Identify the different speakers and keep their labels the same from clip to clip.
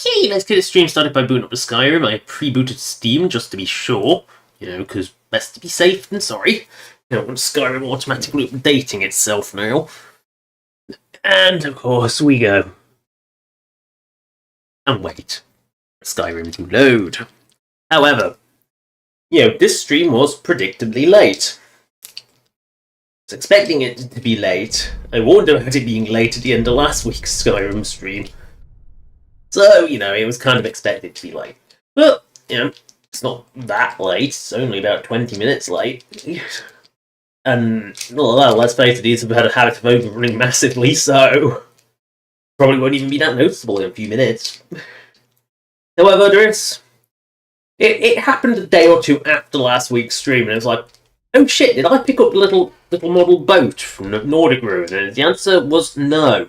Speaker 1: hey, let's get a stream started by booting up the Skyrim. I pre-booted Steam just to be sure, you know, because best to be safe than sorry. You don't want Skyrim automatically updating itself now. And of course we go. And wait. Skyrim to load. However, you know, this stream was predictably late. I was expecting it to be late. I warned about it being late at the end of last week's Skyrim stream. So, you know, it was kind of expected to be late. But, you know, it's not that late. It's only about 20 minutes late. And, well, let's face it, these have had a habit of overrunning massively, so probably won't even be that noticeable in a few minutes. However, it happened a day or two after last week's stream, and it was like, oh shit, did I pick up the little model boat from the Nordic Ruin? And the answer was no.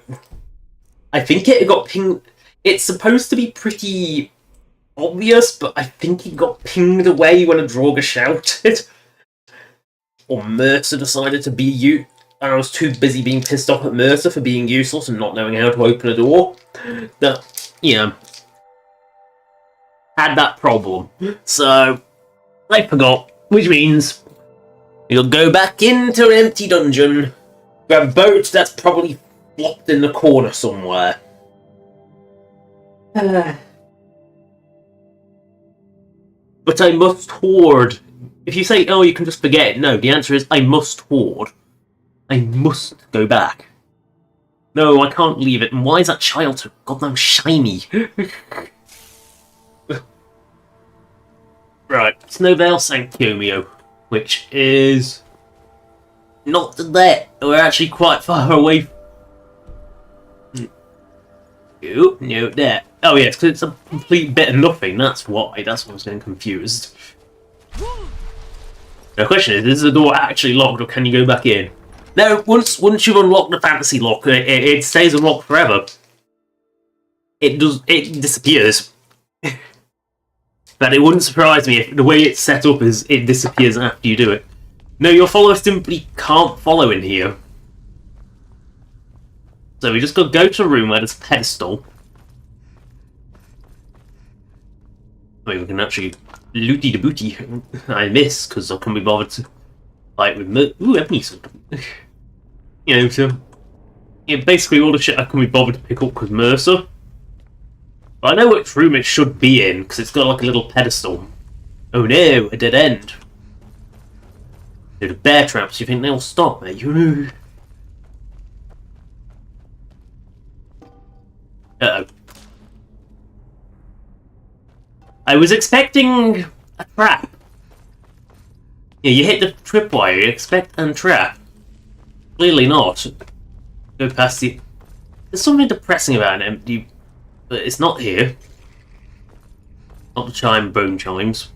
Speaker 1: I think it got pinged. It's supposed to be pretty obvious, but I think it got pinged away when a Draugr shouted. Or Mercer decided to be you. And I was too busy being pissed off at Mercer for being useless and not knowing how to open a door. That, you know, had that problem. So, I forgot. Which means you'll go back into an empty dungeon, grab a boat that's probably locked in the corner somewhere. But I must hoard. If you say, oh, you can just forget it, no, the answer is I must hoard. I must go back. No, I can't leave it. And why is that child so goddamn shiny? Right, Snowvale Sanctomio, which is not there. We're actually quite far away. Oh, no, there. Oh, yes, because it's a complete bit of nothing. That's why. That's why I was getting confused. The question is the door actually locked, or can you go back in? No, once you've unlocked the fantasy lock, it stays unlocked forever. It disappears. But it wouldn't surprise me if the way it's set up is it disappears after you do it. No, your follower simply can't follow in here. So we just got to go to a room where there's a pedestal. I mean, we can actually looty the booty. I miss, because I couldn't be bothered to fight with ooh, ebony sword. You know, so yeah, basically all the shit I couldn't be bothered to pick up because Mercer. But I know which room it should be in, because it's got like a little pedestal. Oh no, a dead end. The bear traps, you think they'll stop me? Uh-oh. I was expecting a trap. Yeah, you hit the tripwire, you expect a trap. Clearly not. Go past the... There's something depressing about an empty... But it's not here. Not the bone chimes.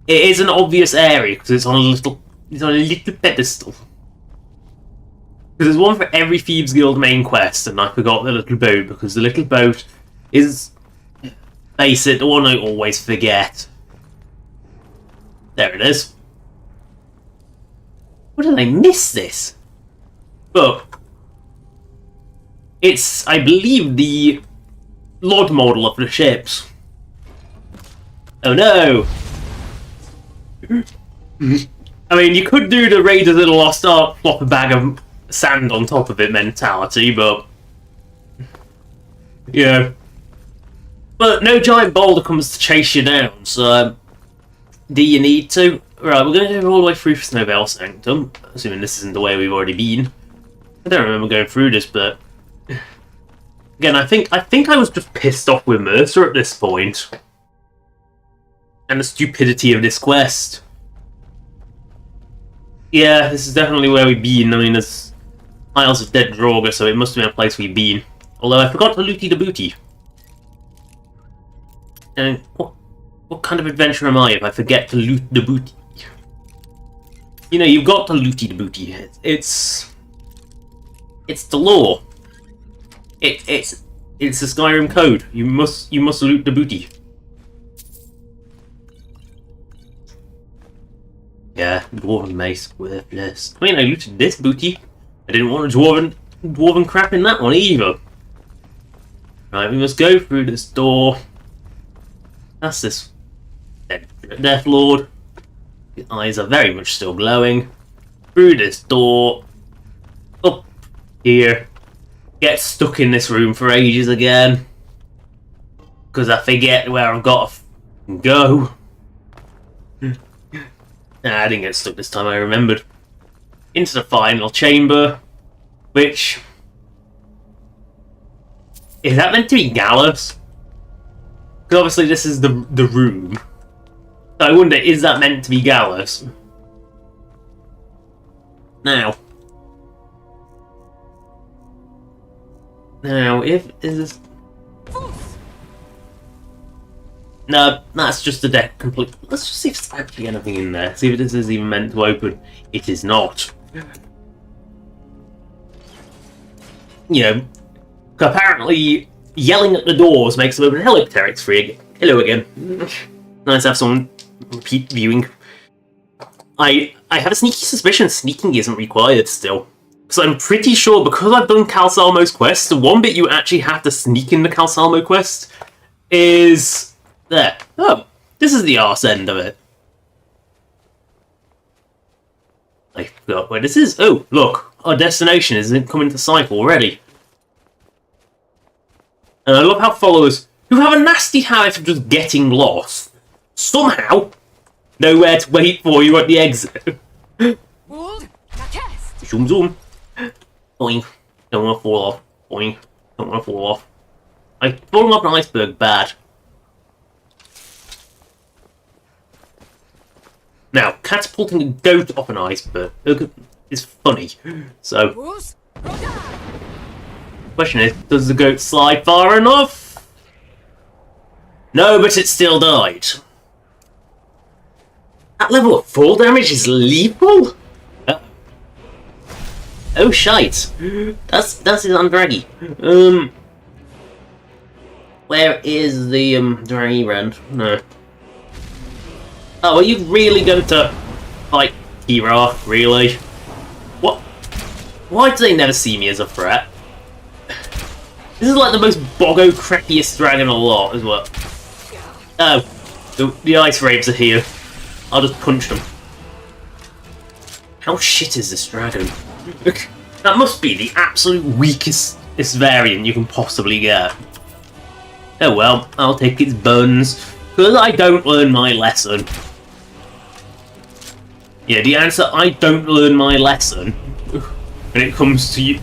Speaker 1: It is an obvious area, because it's on a little pedestal. Because there's one for every Thieves Guild main quest, and I forgot the little boat, because the little boat is... Face the one I always forget. There it is. What did I miss this? But it's, I believe, the Lord model of the ships. Oh no! I mean, you could do the Raiders of the Lost Ark, flop a bag of sand on top of it mentality, but yeah. But no giant boulder comes to chase you down, so do you need to? Right, we're going to go all the way through Snowvale Sanctum, assuming this isn't the way we've already been. I don't remember going through this, but again, I think I was just pissed off with Mercer at this point, and the stupidity of this quest. Yeah, this is definitely where we've been. I mean, there's piles of dead Draugr, so it must have been a place we've been. Although I forgot to looty the booty. And what kind of adventure am I if I forget to loot the booty? You know, you've got to looty the booty. It's the law. It's the Skyrim code. You must loot the booty. Yeah, dwarven mace, worthless. I mean, I looted this booty. I didn't want a dwarven crap in that one either. Right, we must go through this door. That's this Death Lord. His eyes are very much still glowing. Through this door. Up here. Get stuck in this room for ages again. Because I forget where I've got to go. Nah, I didn't get stuck this time, I remembered. Into the final chamber. Which... Is that meant to be Gallus? Because obviously this is the room. So I wonder, is that meant to be Gallus? Now, if is this... No, that's just a deck complete. Let's just see if there's actually anything in there. See if this is even meant to open. It is not. You know, apparently yelling at the doors makes them open. Hello, Pteryx Free. Hello again. Nice to have someone repeat viewing. I have a sneaky suspicion sneaking isn't required still. So I'm pretty sure, because I've done Calsalmo's quest, the one bit you actually have to sneak in the Calsalmo quest is there. Oh, this is the arse end of it. I forgot where this is. Oh, look, our destination is coming to sight already. And I love how followers who have a nasty habit of just getting lost somehow know where to wait for you at the exit. Zoom zoom. Boing. Don't want to fall off. Boing. Don't want to fall off. I've fallen off an iceberg bad. Now, catapulting a goat off an iceberg is funny. So, question is, does the goat slide far enough? No, but it still died. That level of fall damage is lethal? Oh shite. That's his Andragi. Where is the Draggy Rand? No. Oh, are you really going to fight Kira? Really? What? Why do they never see me as a threat? This is like the most boggo crappiest dragon a lot as well. Oh, the ice raves are here. I'll just punch them. How shit is this dragon? That must be the absolute weakest variant you can possibly get. Oh well, I'll take its buns, because I don't learn my lesson. Yeah, the answer, I don't learn my lesson when it comes to you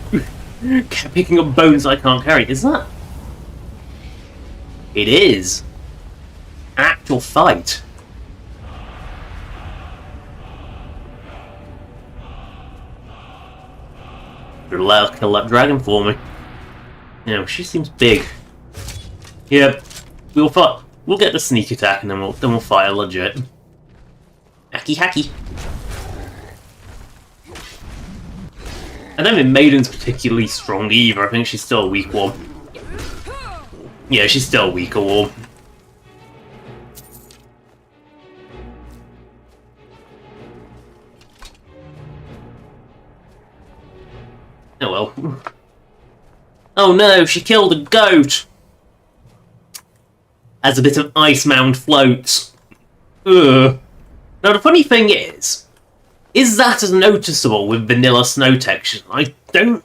Speaker 1: picking up bones I can't carry. Is that? It is. An actual fight. You're allowed to kill that dragon for me. Yeah, she seems big. Yeah, we'll fight. We'll get the sneak attack and then we'll fight her legit. Hacky hacky. I don't think Maiden's particularly strong either. I think she's still a weak one. Yeah, she's still a weaker one. Oh well. Oh no, she killed a goat! As a bit of ice mound floats. Ugh. Now the funny thing is that as noticeable with vanilla snow textures? I don't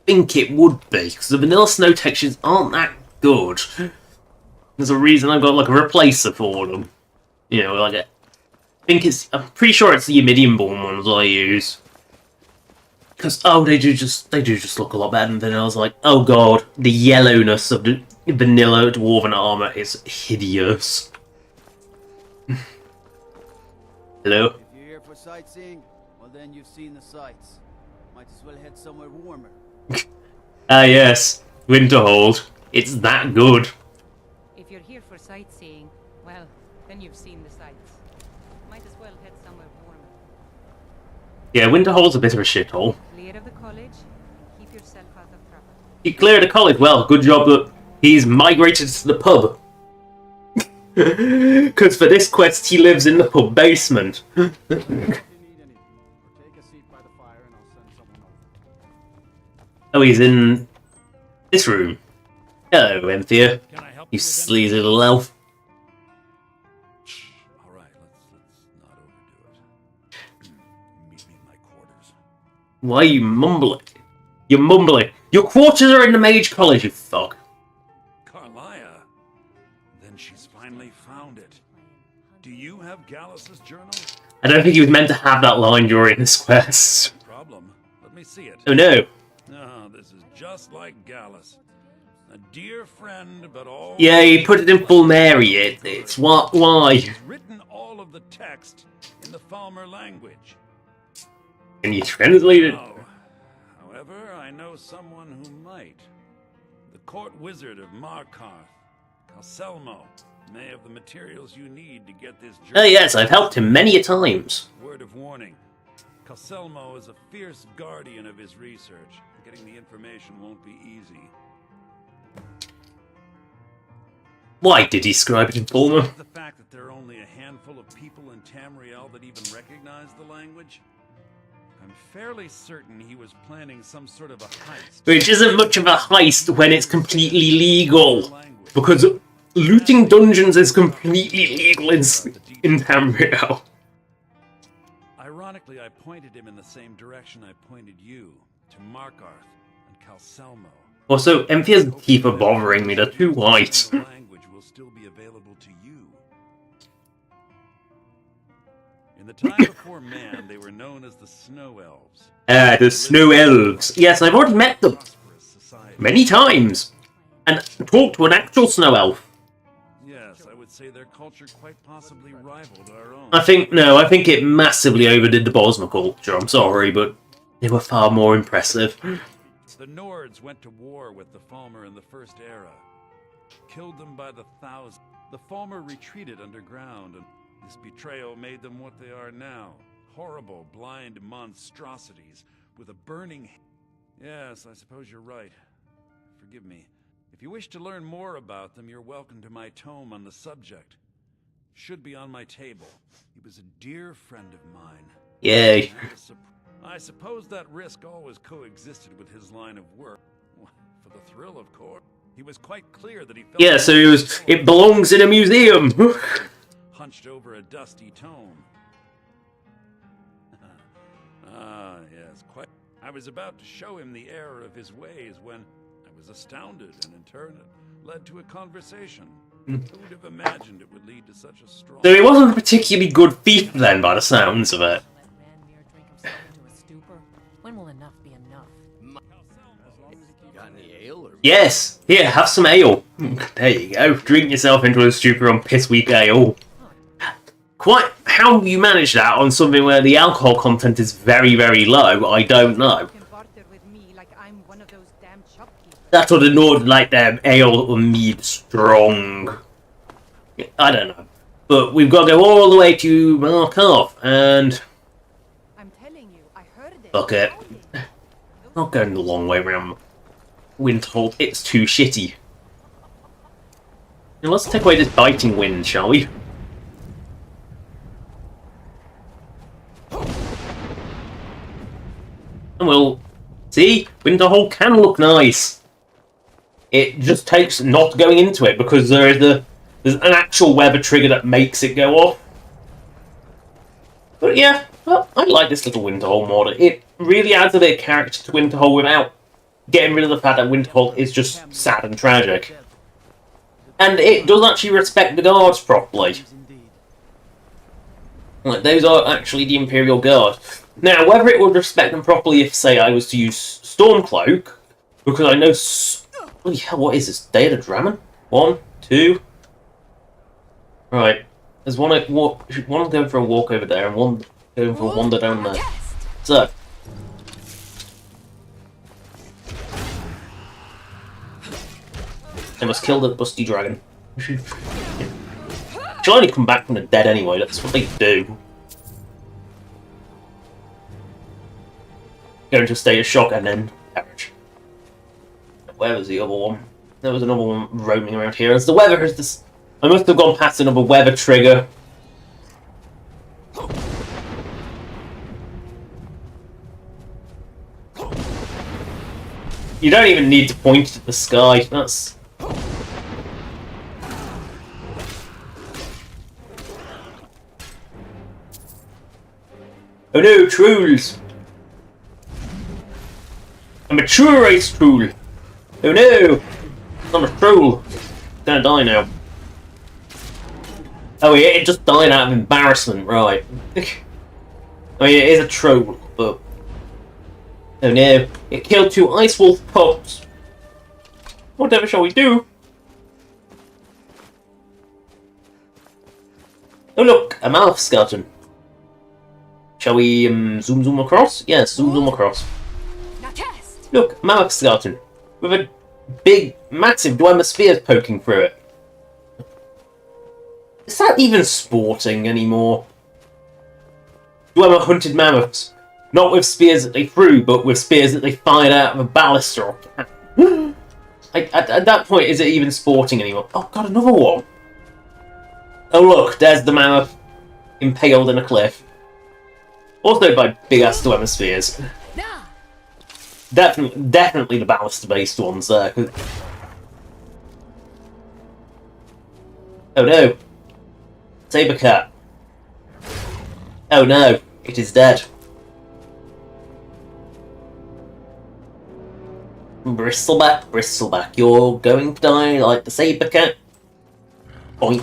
Speaker 1: think it would be, because the vanilla snow textures aren't that good. There's a reason I've got like a replacer for them. You know, like I'm pretty sure it's the Amidian-born ones I use. Because, oh, they do just look a lot better than vanilla. I was like, oh god, the yellowness of the vanilla dwarven armor is hideous. Hello?
Speaker 2: If you're here for sightseeing, well then you've seen the sights. Might as well head somewhere warmer.
Speaker 1: Ah yes, Winterhold. It's that good.
Speaker 3: If you're here for sightseeing, well, then you've seen the sights. Might as well head somewhere warmer.
Speaker 1: Yeah, Winterhold's a bit of a shithole.
Speaker 3: Clear of the college, keep yourself out of trouble.
Speaker 1: He cleared the college. Well, good job that he's migrated to the pub. Because for this quest, he lives in the pub basement. Oh, he's in this room. Hello, Anthea.
Speaker 4: Can I help
Speaker 1: You
Speaker 4: with
Speaker 1: sleazy little elf.
Speaker 4: All right, let's not overdo it. Meet me in my quarters.
Speaker 1: Why are you mumbling? You're mumbling. Your quarters are in the Mage College, you fuck.
Speaker 4: Carlia. Then she's finally found it. Do you have Gallus's journal?
Speaker 1: I don't think he was meant to have that line during this quest.
Speaker 4: Problem. Let me see it.
Speaker 1: Oh no.
Speaker 4: Oh, this is just like Gallus. A dear friend, but all...
Speaker 1: Yeah, he put it in full Mary. It's what? Why?
Speaker 4: He's written all of the text in the Falmer language.
Speaker 1: Can you translate it?
Speaker 4: No. However, I know someone who might. The court wizard of Markarth, Calselmo, may have the materials you need to get this journey.
Speaker 1: Oh yes, I've helped him many a times.
Speaker 4: Word of warning. Calselmo is a fierce guardian of his research. Getting the information won't be easy.
Speaker 1: Why did he scribe it in Fulmer?
Speaker 4: The fact that there are only a handful of people in Tamriel that even recognize the language? I'm fairly certain he was planning some sort of a heist.
Speaker 1: Which isn't much of a heist when it's completely legal. Because looting dungeons is completely legal in Tamriel.
Speaker 4: Ironically, I pointed him in the same direction I pointed you, to Markarth and Calselmo.
Speaker 1: Also, Emphia's teeth are bothering me, they're too white.
Speaker 4: The language will still be available to you. In the time before man, they were known as the Snow Elves.
Speaker 1: The Snow Elves. Yes, I've already met them. Many times. And talked to an actual Snow Elf.
Speaker 4: Yes, I would say their culture quite possibly rivaled our own.
Speaker 1: I think it massively overdid the Bosma culture, I'm sorry, but they were far more impressive.
Speaker 4: The Nords went to war with the Falmer in the First Era. Killed them by the thousands. The Falmer retreated underground, and this betrayal made them what they are now. Horrible, blind monstrosities with a burning... Yes, I suppose you're right. Forgive me. If you wish to learn more about them, you're welcome to my tome on the subject. Should be on my table. He was a dear friend of mine.
Speaker 1: Yay.
Speaker 4: I suppose that risk always coexisted with his line of work. For the thrill, of course. He was quite clear that he felt...
Speaker 1: Yeah, so it belongs in a museum.
Speaker 4: Hunched over a dusty tome. Ah, yes, quite. I was about to show him the error of his ways when I was astounded, and in turn it led to a conversation. Who would have imagined it would lead to such a strong...
Speaker 1: So he wasn't a particularly good thief then, by the sounds of it.
Speaker 5: When will enough be enough?
Speaker 2: Got any ale or...
Speaker 1: Yes, here, have some ale. There you go. Drink yourself into a stupor on piss weak ale. Quite how you manage that on something where the alcohol content is very, very low, I don't know.
Speaker 3: You can barter with me like I'm one of those damn shopkeepers.
Speaker 1: That's what the Nord like their ale or mead strong. I don't know. But we've got to go all the way to Markarth, and...
Speaker 3: I'm telling you, I heard it.
Speaker 1: Fuck it. Not going the long way around Windhold. It's too shitty. Now let's take away this biting wind, shall we? And we'll... See? Winterhold can look nice. It just takes not going into it, because there's an actual weather trigger that makes it go off. But yeah, well, I like this little Winterhold mod. It really adds a bit of character to Winterhold without getting rid of the fact that Winterhold is just sad and tragic. And it does actually respect the guards properly. Like, those are actually the Imperial Guard. Now, whether it would respect them properly if, say, I was to use Stormcloak, because I know... Holy hell, what is this? Day of the Dragon? 1, 2... Right. There's one going for a walk over there, and one going for a wander down there. So... I must kill the busty dragon. She'll only come back from the dead anyway, that's what they do. Go into a state of shock and then perish. Where was the other one? There was another one roaming around here. As the weather has this... I must have gone past another weather trigger. You don't even need to point at the sky. That's... Oh no, trolls! A mature race troll! Oh no! I'm a troll! It's gonna die now. Oh yeah, it just died out of embarrassment, right. I mean, it is a troll, but... Oh no, it killed 2 ice wolf pups! Whatever shall we do? Oh look, a mouth skeleton. Shall we zoom across? Yes, zoom across. Look, a mammoth skeleton with a big, massive Dwemer spears poking through it. Is that even sporting anymore? Dwemer hunted mammoths, not with spears that they threw, but with spears that they fired out of a ballista or cannon. At that point, is it even sporting anymore? Oh god, another one! Oh look, there's the mammoth impaled in a cliff. Also by big-ass Dwemer spears. Definitely the ballista-based ones there. Oh no. Saber cat. Oh no, it is dead. Bristleback, you're going to die like the saber cat. Boink.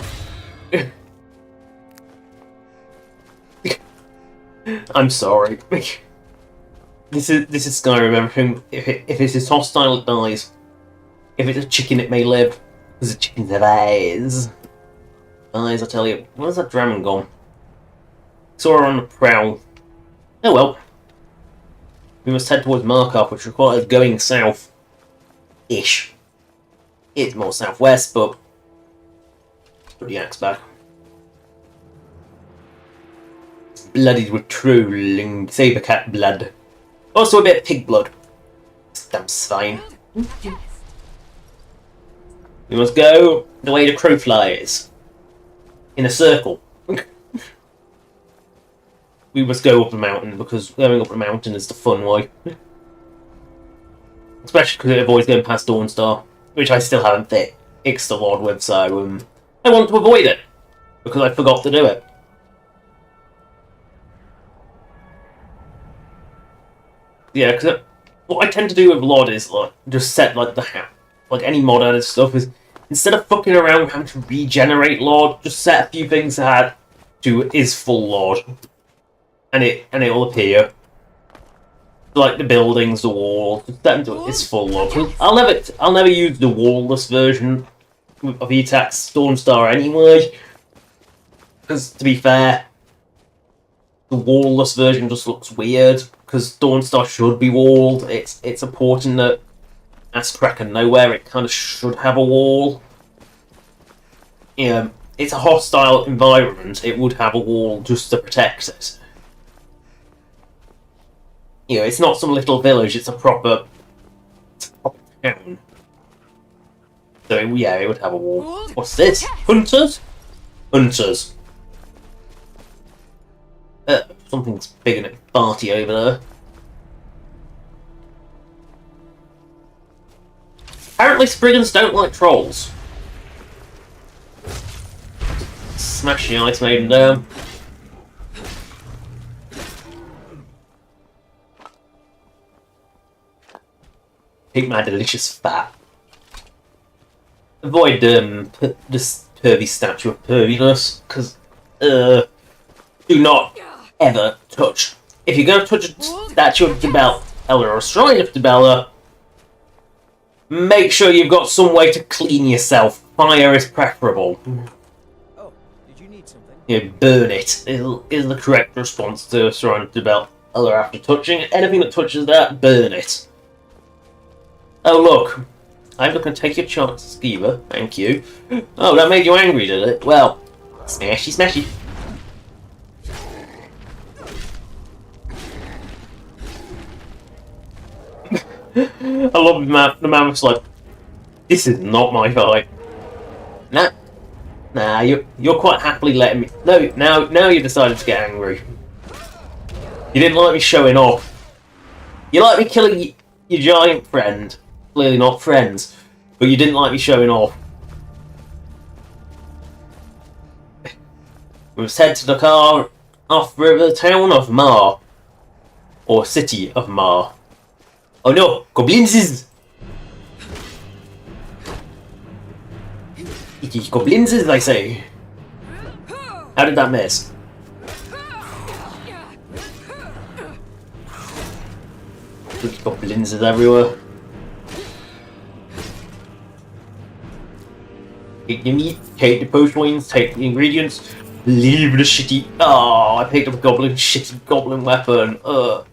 Speaker 1: I'm sorry. This is Skyrim. Everything. If it is hostile, it dies. If it's a chicken, it may live. Because the chickens have eyes. Eyes, I tell you. Where's that dragon gone? Saw her on the prowl. Oh well. We must head towards Markov, which requires going south-ish. It's more southwest, but put the axe back. It's blooded with trolling saber cat blood. Also a bit of pig blood. Damn swine. We must go the way the crow flies. In a circle. We must go up the mountain, because going up the mountain is the fun way. Especially because it avoids going past Dawnstar, which I still haven't fixed the Lord with, so I want to avoid it, because I forgot to do it. Yeah, because what I tend to do with Lord is like just set like like any mod added stuff is instead of fucking around having to regenerate Lord, just set a few things that is full Lord, and it will appear like the buildings, the walls. Just set them to it's full Lord. I'll never use the wallless version of Etax Stormstar anyway, because to be fair, the wallless version just looks weird. Because Dawnstar should be walled. It's important that Ass Crack and Nowhere it kind of should have a wall. Yeah, it's a hostile environment. It would have a wall just to protect it. You know, it's not some little village. It's a proper town. So yeah, it would have a wall. What's this? Hunters? Hunters. Something's big and farty over there. Apparently Spriggans don't like trolls. Smash the Ice Maiden down. Take my delicious fat. Avoid this pervy statue of perviness, because do not ever touch. If you're going to touch a statue of Debella or a shrine of Debella, make sure you've got some way to clean yourself. Fire is preferable.
Speaker 2: Oh, did you need something?
Speaker 1: Yeah, burn it is the correct response to a shrine of Debella after touching. Anything that touches that, burn it. Oh look, I'm looking to take your chance, Skeever. Thank you. Oh, that made you angry, did it? Well, smashy, smashy. I love the mammoth's like, this is not my fight. Nah, you're quite happily letting me. No, now you decided to get angry. You didn't like me showing off. You like me killing your giant friend. Clearly not friends, but you didn't like me showing off. We must head to the car off river town of Mar. or city of Mar. Oh no, goblins! Goblins, I say. How did that miss? Goblins everywhere. Take the meat, take the potions, take the ingredients, leave the shitty. Oh, I picked up a shitty goblin weapon. Or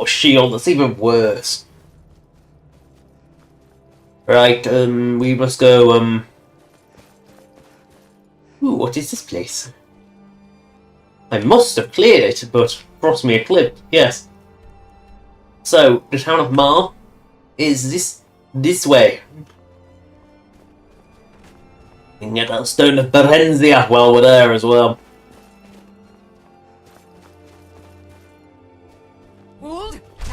Speaker 1: shield, that's even worse. Right, we must go, Ooh, what is this place? I must have cleared it, but cross me a clip, yes. So, the town of Mar is this way. We can get that stone of Berenzia while we're there as well.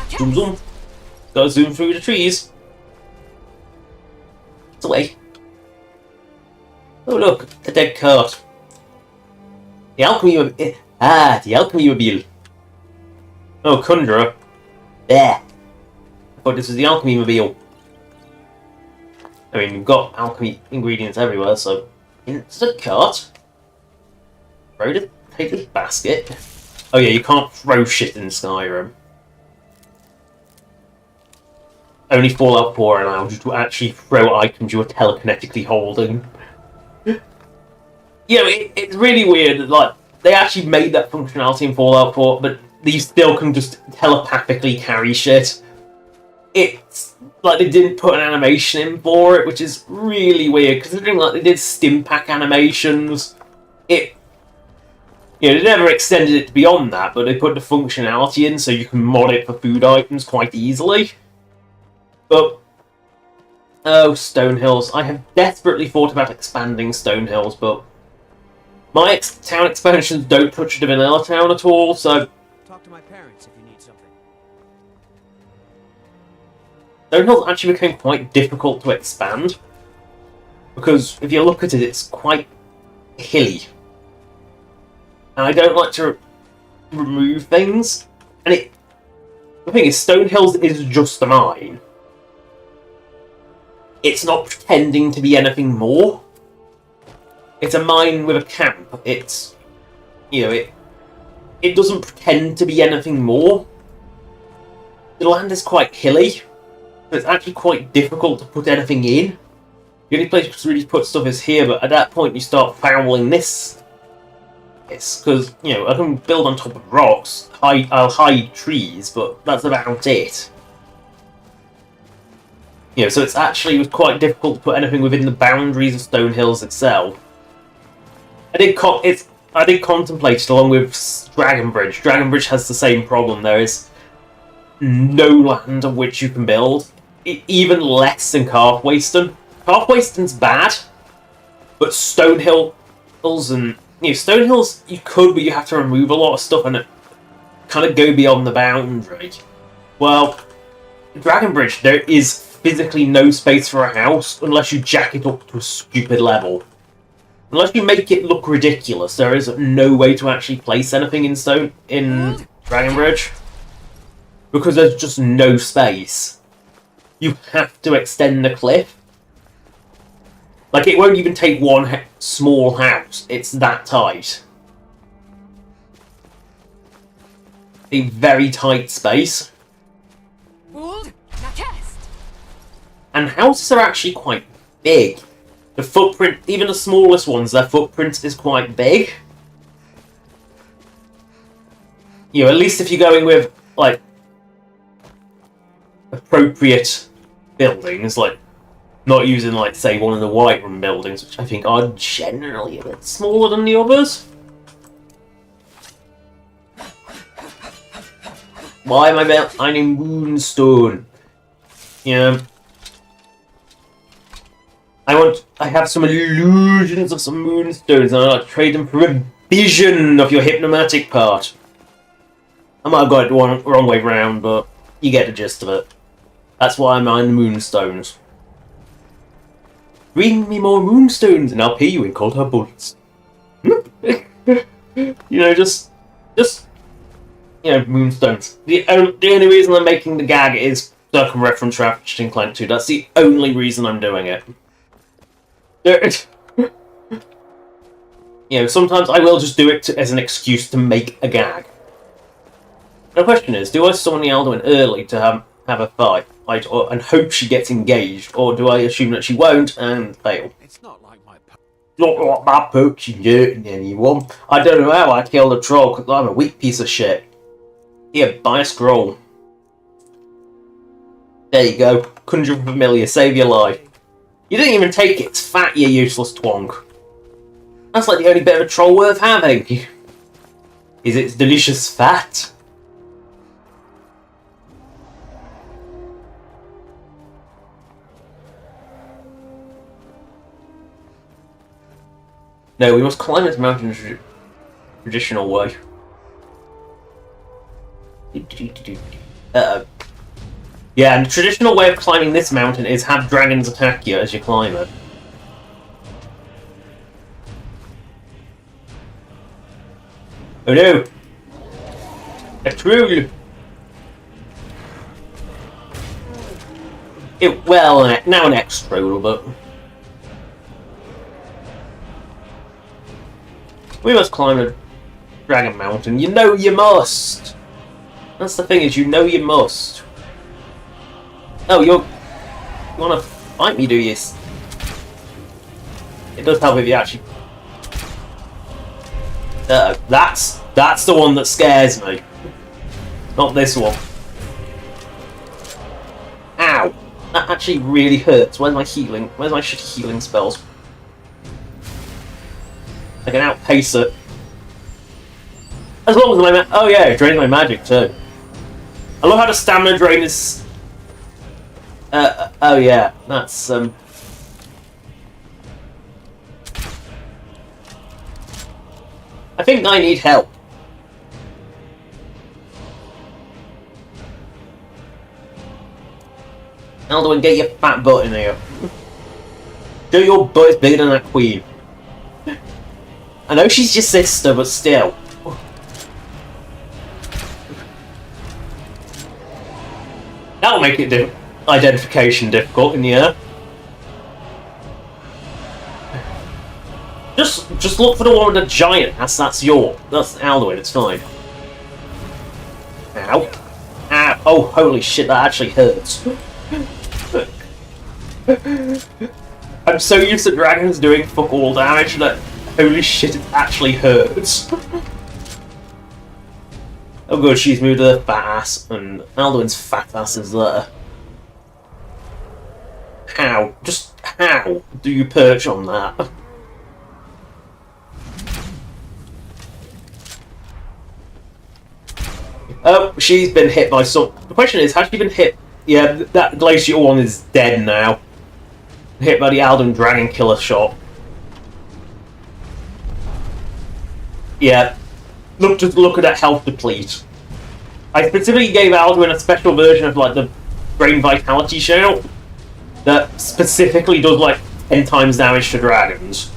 Speaker 1: Zoom zoom. Gotta zoom through the trees. It's away. Oh look, a dead cart. The alchemy mobile. Oh, conjurer. There. I thought this was the alchemy mobile. I mean, we've got alchemy ingredients everywhere, so into the cart. Take this basket. Oh yeah, you can't throw shit in Skyrim. Only Fallout 4 allows you to actually throw items you are telekinetically holding. You know, it's really weird that, like, they actually made that functionality in Fallout 4, but you still can just telepathically carry shit. It's like they didn't put an animation in for it, which is really weird, considering like they did Stimpack animations. They never extended it beyond that, but they put the functionality in so you can mod it for food items quite easily. But oh, Stonehills. I have desperately thought about expanding Stonehills, but my town expansions don't touch the vanilla town at all, so
Speaker 2: Talk to my parents if you need something.
Speaker 1: Stonehills actually became quite difficult to expand. Because if you look at it, it's quite hilly. And I don't like to remove things. And the thing is, Stonehills is just a mine. It's not pretending to be anything more. It's a mine with a camp. It's, it doesn't pretend to be anything more. The land is quite hilly, so it's actually quite difficult to put anything in. The only place to really put stuff is here, but at that point you start fouling this. It's because, I can build on top of rocks, I'll hide trees, but that's about it. So it's actually quite difficult to put anything within the boundaries of Stonehills itself. I did contemplate it along with Dragonbridge. Dragonbridge has the same problem. There is no land on which you can build. Even less than Carthwayston. Carthwayston's bad, but Stonehills and... Stonehills you could, but you have to remove a lot of stuff and it kind of go beyond the boundary. Well, Dragonbridge, there is physically no space for a house unless you jack it up to a stupid level. Unless you make it look ridiculous, there is no way to actually place anything in Dragonbridge. Because there's just no space. You have to extend the cliff. Like, it won't even take one small house. It's that tight. A very tight space. And houses are actually quite big. The footprint, even the smallest ones, their footprint is quite big. At least if you're going with, like, appropriate buildings, like, not using, like, say, one of the Whiterun buildings, which I think are generally a bit smaller than the others. Why am I finding moonstone? I have some illusions of some moonstones, and I'd like to trade them for a vision of your hypnomatic part. I might have got it the wrong way round, but you get the gist of it. That's why I mine the moonstones. Bring me more moonstones, and I'll pay you in cold hard bullets. just moonstones. The only reason I'm making the gag is circumreference Ratchet and Clank 2. That's the only reason I'm doing it. Sometimes I will just do it as an excuse to make a gag. The question is, do I summon the Alduin early to have a fight and hope she gets engaged, or do I assume that she won't and fail?
Speaker 6: It's not like
Speaker 1: my poaching hurting anyone. I don't know how I killed a troll because I'm a weak piece of shit. Here, buy a scroll. There you go. Conjure familiar, save your life. You didn't even take its fat, you useless twonk. That's like the only bit of a troll worth having. Is its delicious fat? No, we must climb this mountain the traditional way. Uh-oh. Yeah, and the traditional way of climbing this mountain is have dragons attack you as you climb it. Oh no! A troll! Well, now an ex-troll, but... We must climb a dragon mountain. You know you must! That's the thing, is you know you must. Oh, you wanna fight me, do you? It does help if you actually... That's the one that scares me. Not this one. Ow! That actually really hurts. Where's my healing? Where's my shitty healing spells? I can outpace it. As long as oh yeah, it drains my magic too. I love how the stamina drain is... oh yeah, that's I think I need help. Alduin, get your fat butt in here. Show your butt is bigger than that queen. I know she's your sister, but still. That'll make it identification difficult in the air. Just look for the one with the giant. That's Alduin. It's fine. Ow! Ow! Oh, holy shit! That actually hurts. I'm so used to dragons doing fuck all damage that holy shit, it actually hurts. Oh good, she's moved her fat ass, and Alduin's fat ass is there. How? Just how do you perch on that? Oh, she's been hit by some... The question is, has she been hit... Yeah, that glacial one is dead now. Hit by the Alduin Dragon Killer shot. Yeah. Just look at that health deplete. I specifically gave Alduin a special version of like the Brain Vitality shout that specifically does like 10 times damage to dragons.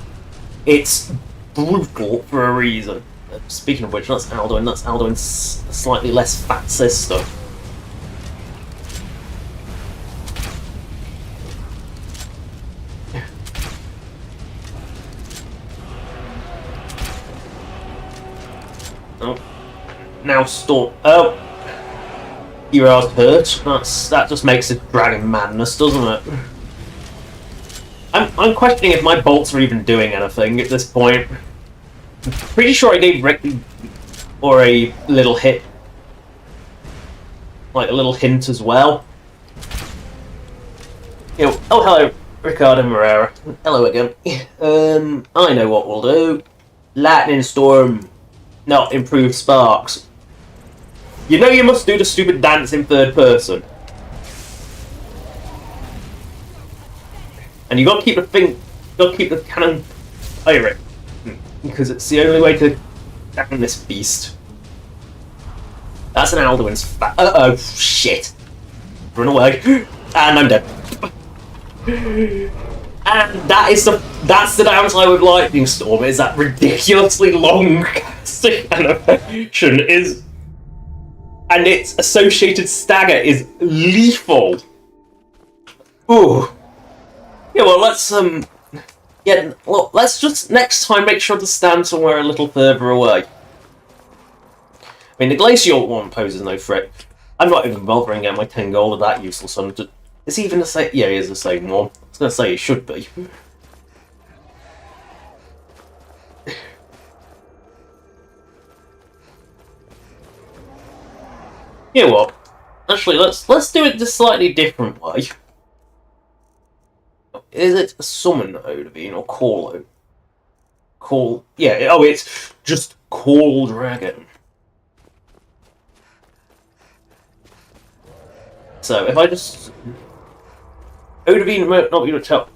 Speaker 1: It's brutal for a reason. Speaking of which, that's Alduin. That's Alduin's slightly less fat sister. Oh, now Storm. Oh, Hero's hurt. That just makes it dragon madness, doesn't it? I'm questioning if my bolts are even doing anything at this point. I'm pretty sure I gave Rick or a little hit, like a little hint as well. Oh hello, Ricardo Moreira. Hello again. I know what we'll do. Lightning Storm. Not improved sparks. You know you must do the stupid dance in third person. And you gotta keep the cannon firing. Because it's the only way to down this beast. That's an Alduin's fat. Uh-oh, shit. Run away. And I'm dead. And that's the downside with Lightning Storm, is that ridiculously long casting animation is and its associated stagger is lethal. Ooh. Yeah, well, let's let's just next time make sure to stand somewhere a little further away. I mean, the glacial one poses no threat. I'm not even bothering getting my 10 gold of that useless one. Is he even the same? Yeah, he is the same one. I was going to say he should be. You know what? Actually, let's do it the slightly different way. Is it summon Odovine or call? Call? Yeah. Oh, it's just call dragon. So if I just Odovine might not be able to tell.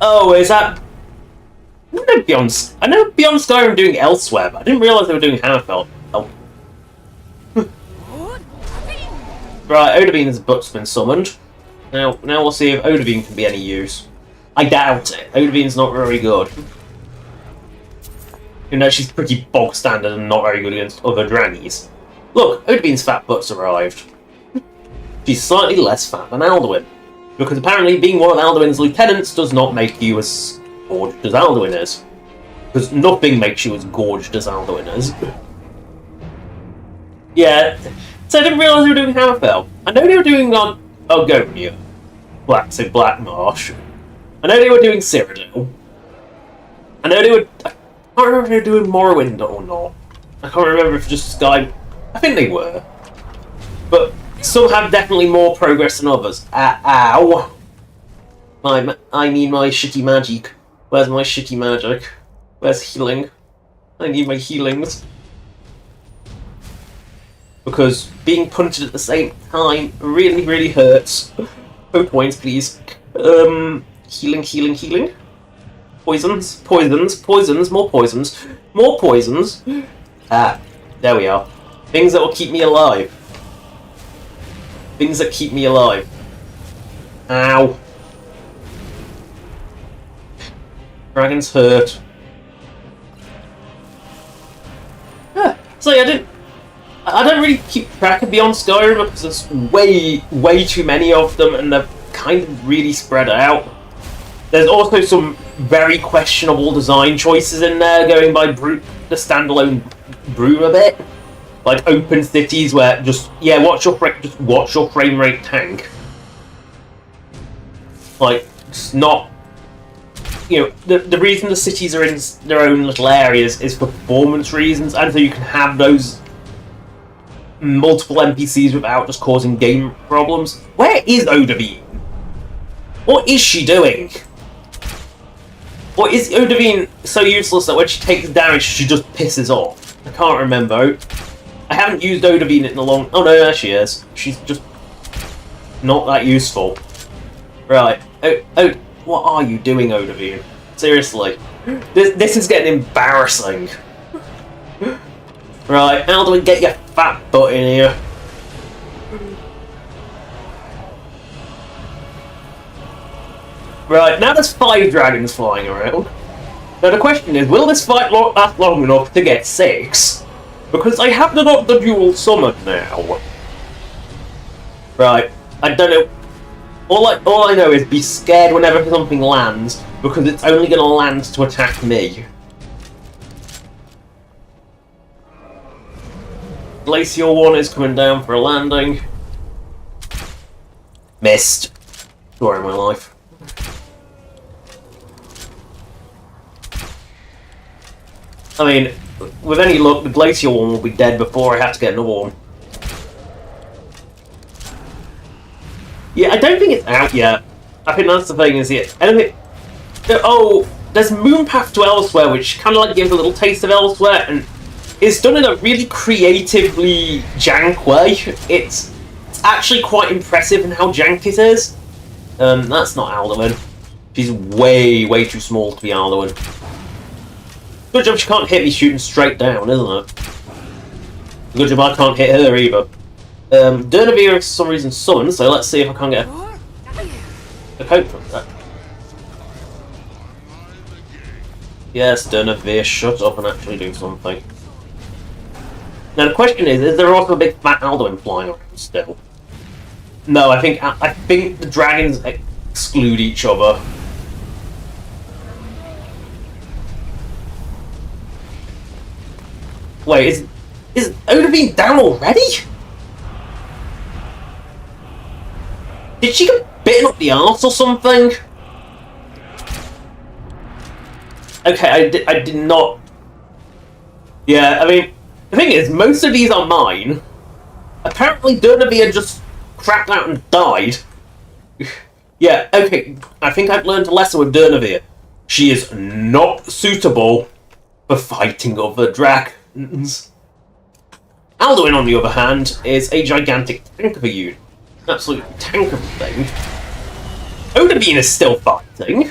Speaker 1: Oh, is that? I know Beyond Skyrim doing elsewhere, but I didn't realise they were doing Hammerfell. Oh. Right, Odovine's butt's been summoned. Now we'll see if Odovine can be any use. I doubt it. Odovine's not very good. You know, she's pretty bog standard and not very good against other grannies. Look, Odovine's fat butt's arrived. She's slightly less fat than Alduin, because apparently being one of Alduin's lieutenants does not make you as gorged as Alduin is. Because nothing makes you as gorged as Alduin is. Yeah, so I didn't realise they were doing Hammerfell. I know they were doing Gonia. Black Marsh. I know they were doing Cyrodiil. I know they were... I can't remember if they were doing Morrowind or not. I can't remember if just Sky... I think they were. But some have definitely more progress than others. Ow! I need my shitty magic. Where's my shitty magic? Where's healing? I need my healings. Because being punted at the same time really, really hurts. No points, please. Healing. Poisons, more poisons. More poisons. Ah, there we are. Things that will keep me alive. Things that keep me alive. Ow. Dragon's hurt. Yeah, so I don't really keep track of Beyond Skyrim because there's way too many of them and they're kind of really spread out. There's also some very questionable design choices in there, going by the standalone Broom a bit. Like open cities where just watch your frame rate tank. Like it's not, the reason the cities are in their own little areas is for performance reasons, and so you can have those multiple NPCs without just causing game problems. Where is Odovine? What is she doing? Or is Odovine so useless that when she takes damage she just pisses off? I can't remember. I haven't used Odovine in a long... Oh no, there she is. She's just not that useful. Right. Oh, what are you doing, Odovine? Seriously. This is getting embarrassing. Right, Alduin, get your fat butt in here. Right, now there's 5 dragons flying around. Now the question is, will this fight last long enough to get 6? Because I have the dual summon now. Right, I don't know. All I know is be scared whenever something lands, because it's only going to land to attack me. Glacial one is coming down for a landing. Missed. Story of my life. I mean, with any luck, the glacial one will be dead before I have to get another one. Yeah, I don't think it's out yet. I think that's the thing, is it? I don't think... Oh, there's Moonpath to Elsewhere, which kind of like gives a little taste of Elsewhere, and it's done in a really creatively jank way. It's actually quite impressive in how jank it is. That's not Alduin. She's way too small to be Alduin. Good job she can't hit me shooting straight down, isn't it? Good job I can't hit her either. Durnavir for some reason summoned, so let's see if I can get a coat from that. Yes, Durnavir, shut up and actually do something. Now the question is there also a big fat Alduin flying around still? No, I think the dragons exclude each other. Wait, is Odahviin down already? Did she get bitten up the arse or something? Okay, I did not. Yeah, I mean, the thing is, most of these are mine. Apparently, Dernavia just crapped out and died. Yeah, okay, I think I've learned a lesson with Dernavia. She is not suitable for fighting other dragons. Alduin, on the other hand, is a gigantic tank of a unit. Absolute tank of a thing. Odahviin is still fighting.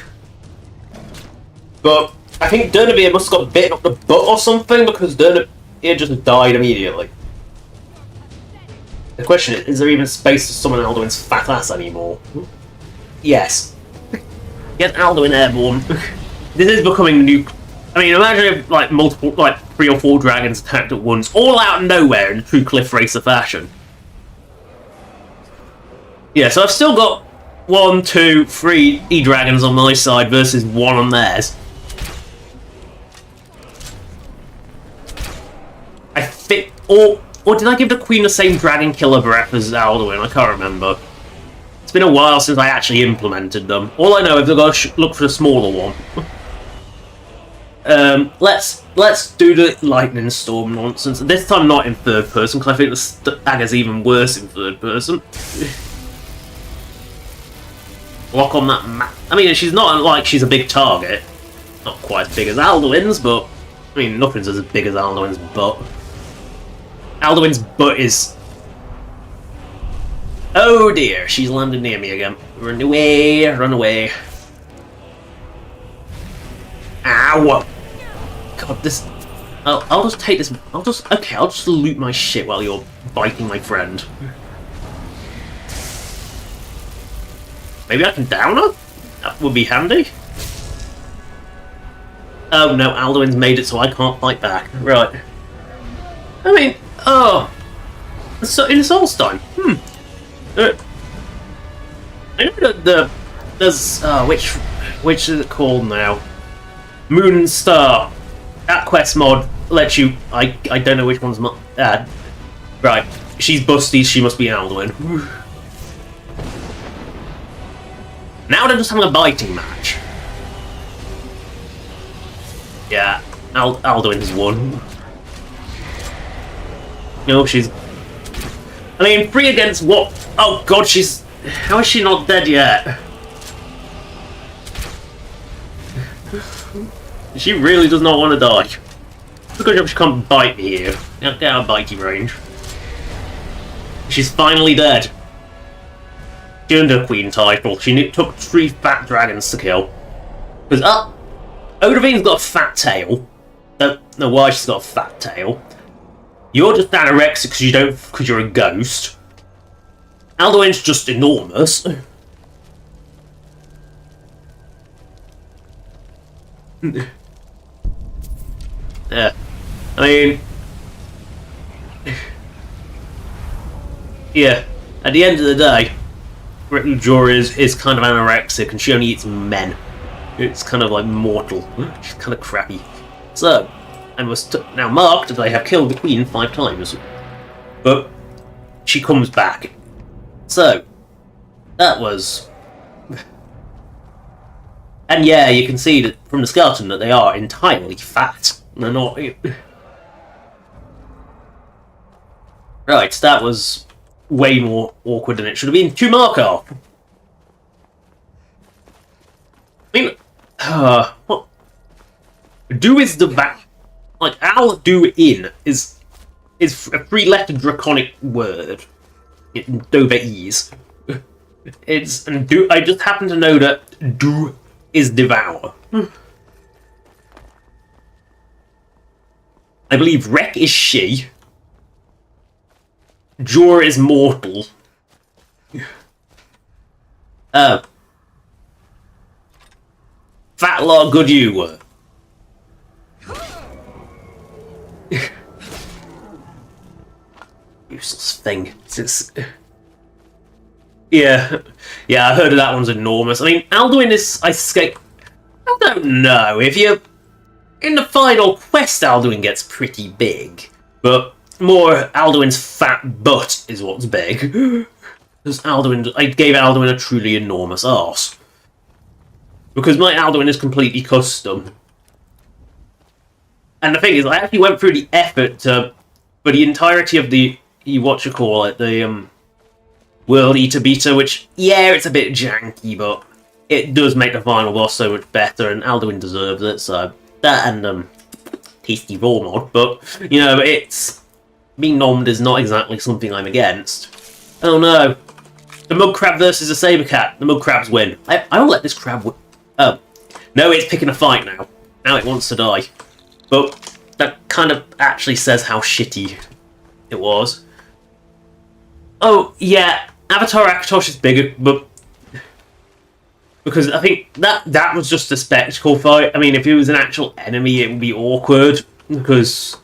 Speaker 1: But I think Dernavia must have got bitten up the butt or something, because Dernavia just died immediately. The question is there even space to summon Alduin's fat ass anymore? Yes. Get Alduin airborne. This is becoming the new... I mean, imagine if, like, multiple, like, 3 or 4 dragons attacked at once, all out of nowhere in true Cliff Racer fashion. Yeah, so I've still got 1, 2, 3 E-dragons on my side versus 1 on theirs. I think... Or did I give the Queen the same Dragon Killer breath as Alduin? I can't remember. It's been a while since I actually implemented them. All I know is I've got to look for the smaller one. Let's do the Lightning Storm nonsense. This time not in third person, because I think the dagger's even worse in third person. Lock on that map. I mean, she's not like she's a big target. Not quite as big as Alduin's, but... I mean, nothing's as big as Alduin's butt. Alduin's butt is... Oh dear, she's landed near me again. Run away, run away. Ow! God, this... I'll just take this... I'll just loot my shit while you're biting my friend. Maybe I can down her? That would be handy. Oh no, Alduin's made it so I can't fight back. Right. I mean... Oh, so in Solstheim, I know that there's which is it called now? Moon and Star. That quest mod lets you. I don't know which one's right. She's busty. She must be Alduin. Now they're just having a biting match. Yeah, Alduin's won. No, she's... I mean, 3 against what? Oh god, she's... How is she not dead yet? She really does not want to die. Because she can't bite me here. Get out of bitey range. She's finally dead. She earned her queen title. She took 3 fat dragons to kill. Because, Odahviin's got a fat tail. Don't know why she's got a fat tail. You're just anorexic because you're a ghost. Alduin's just enormous. Yeah, I mean, yeah. At the end of the day, Jorah is kind of anorexic, and she only eats men. It's kind of like mortal. She's kind of crappy. So. And was now marked that I have killed the queen 5 times. But she comes back. So, that was... And yeah, you can see that from the skeleton that they are entirely fat. They're not... Right, that was way more awkward than it should have been. To Markov! I mean... what? Do is the back... Like, Alduin is a 3-letter draconic word in Doverese. It's and do. I just happen to know that do is devour. I believe Wreck is she. Jorah is mortal. Oh. Fat lot good you were. Useless thing. Yeah, I heard of that one's enormous. I mean, Alduin is... I don't know. If you... In the final quest, Alduin gets pretty big. But more Alduin's fat butt is what's big. Because I gave Alduin a truly enormous arse. Because my Alduin is completely custom. And the thing is, I actually went through the effort to... For the entirety of the... the World Eater Beta, which, yeah, it's a bit janky, but it does make the final boss so much better, and Alduin deserves it, so that and, tasty raw mod, but, you know, it's... Being nommed is not exactly something I'm against. Oh no. The Mud Crab versus a Saber Cat. The Mud Crabs win. I will let this crab win. Oh. No, it's picking a fight now. Now it wants to die. But that kind of actually says how shitty it was. Oh, yeah, Avatar Akatosh is bigger, but... Because I think that was just a spectacle fight. I mean, if it was an actual enemy, it would be awkward, because...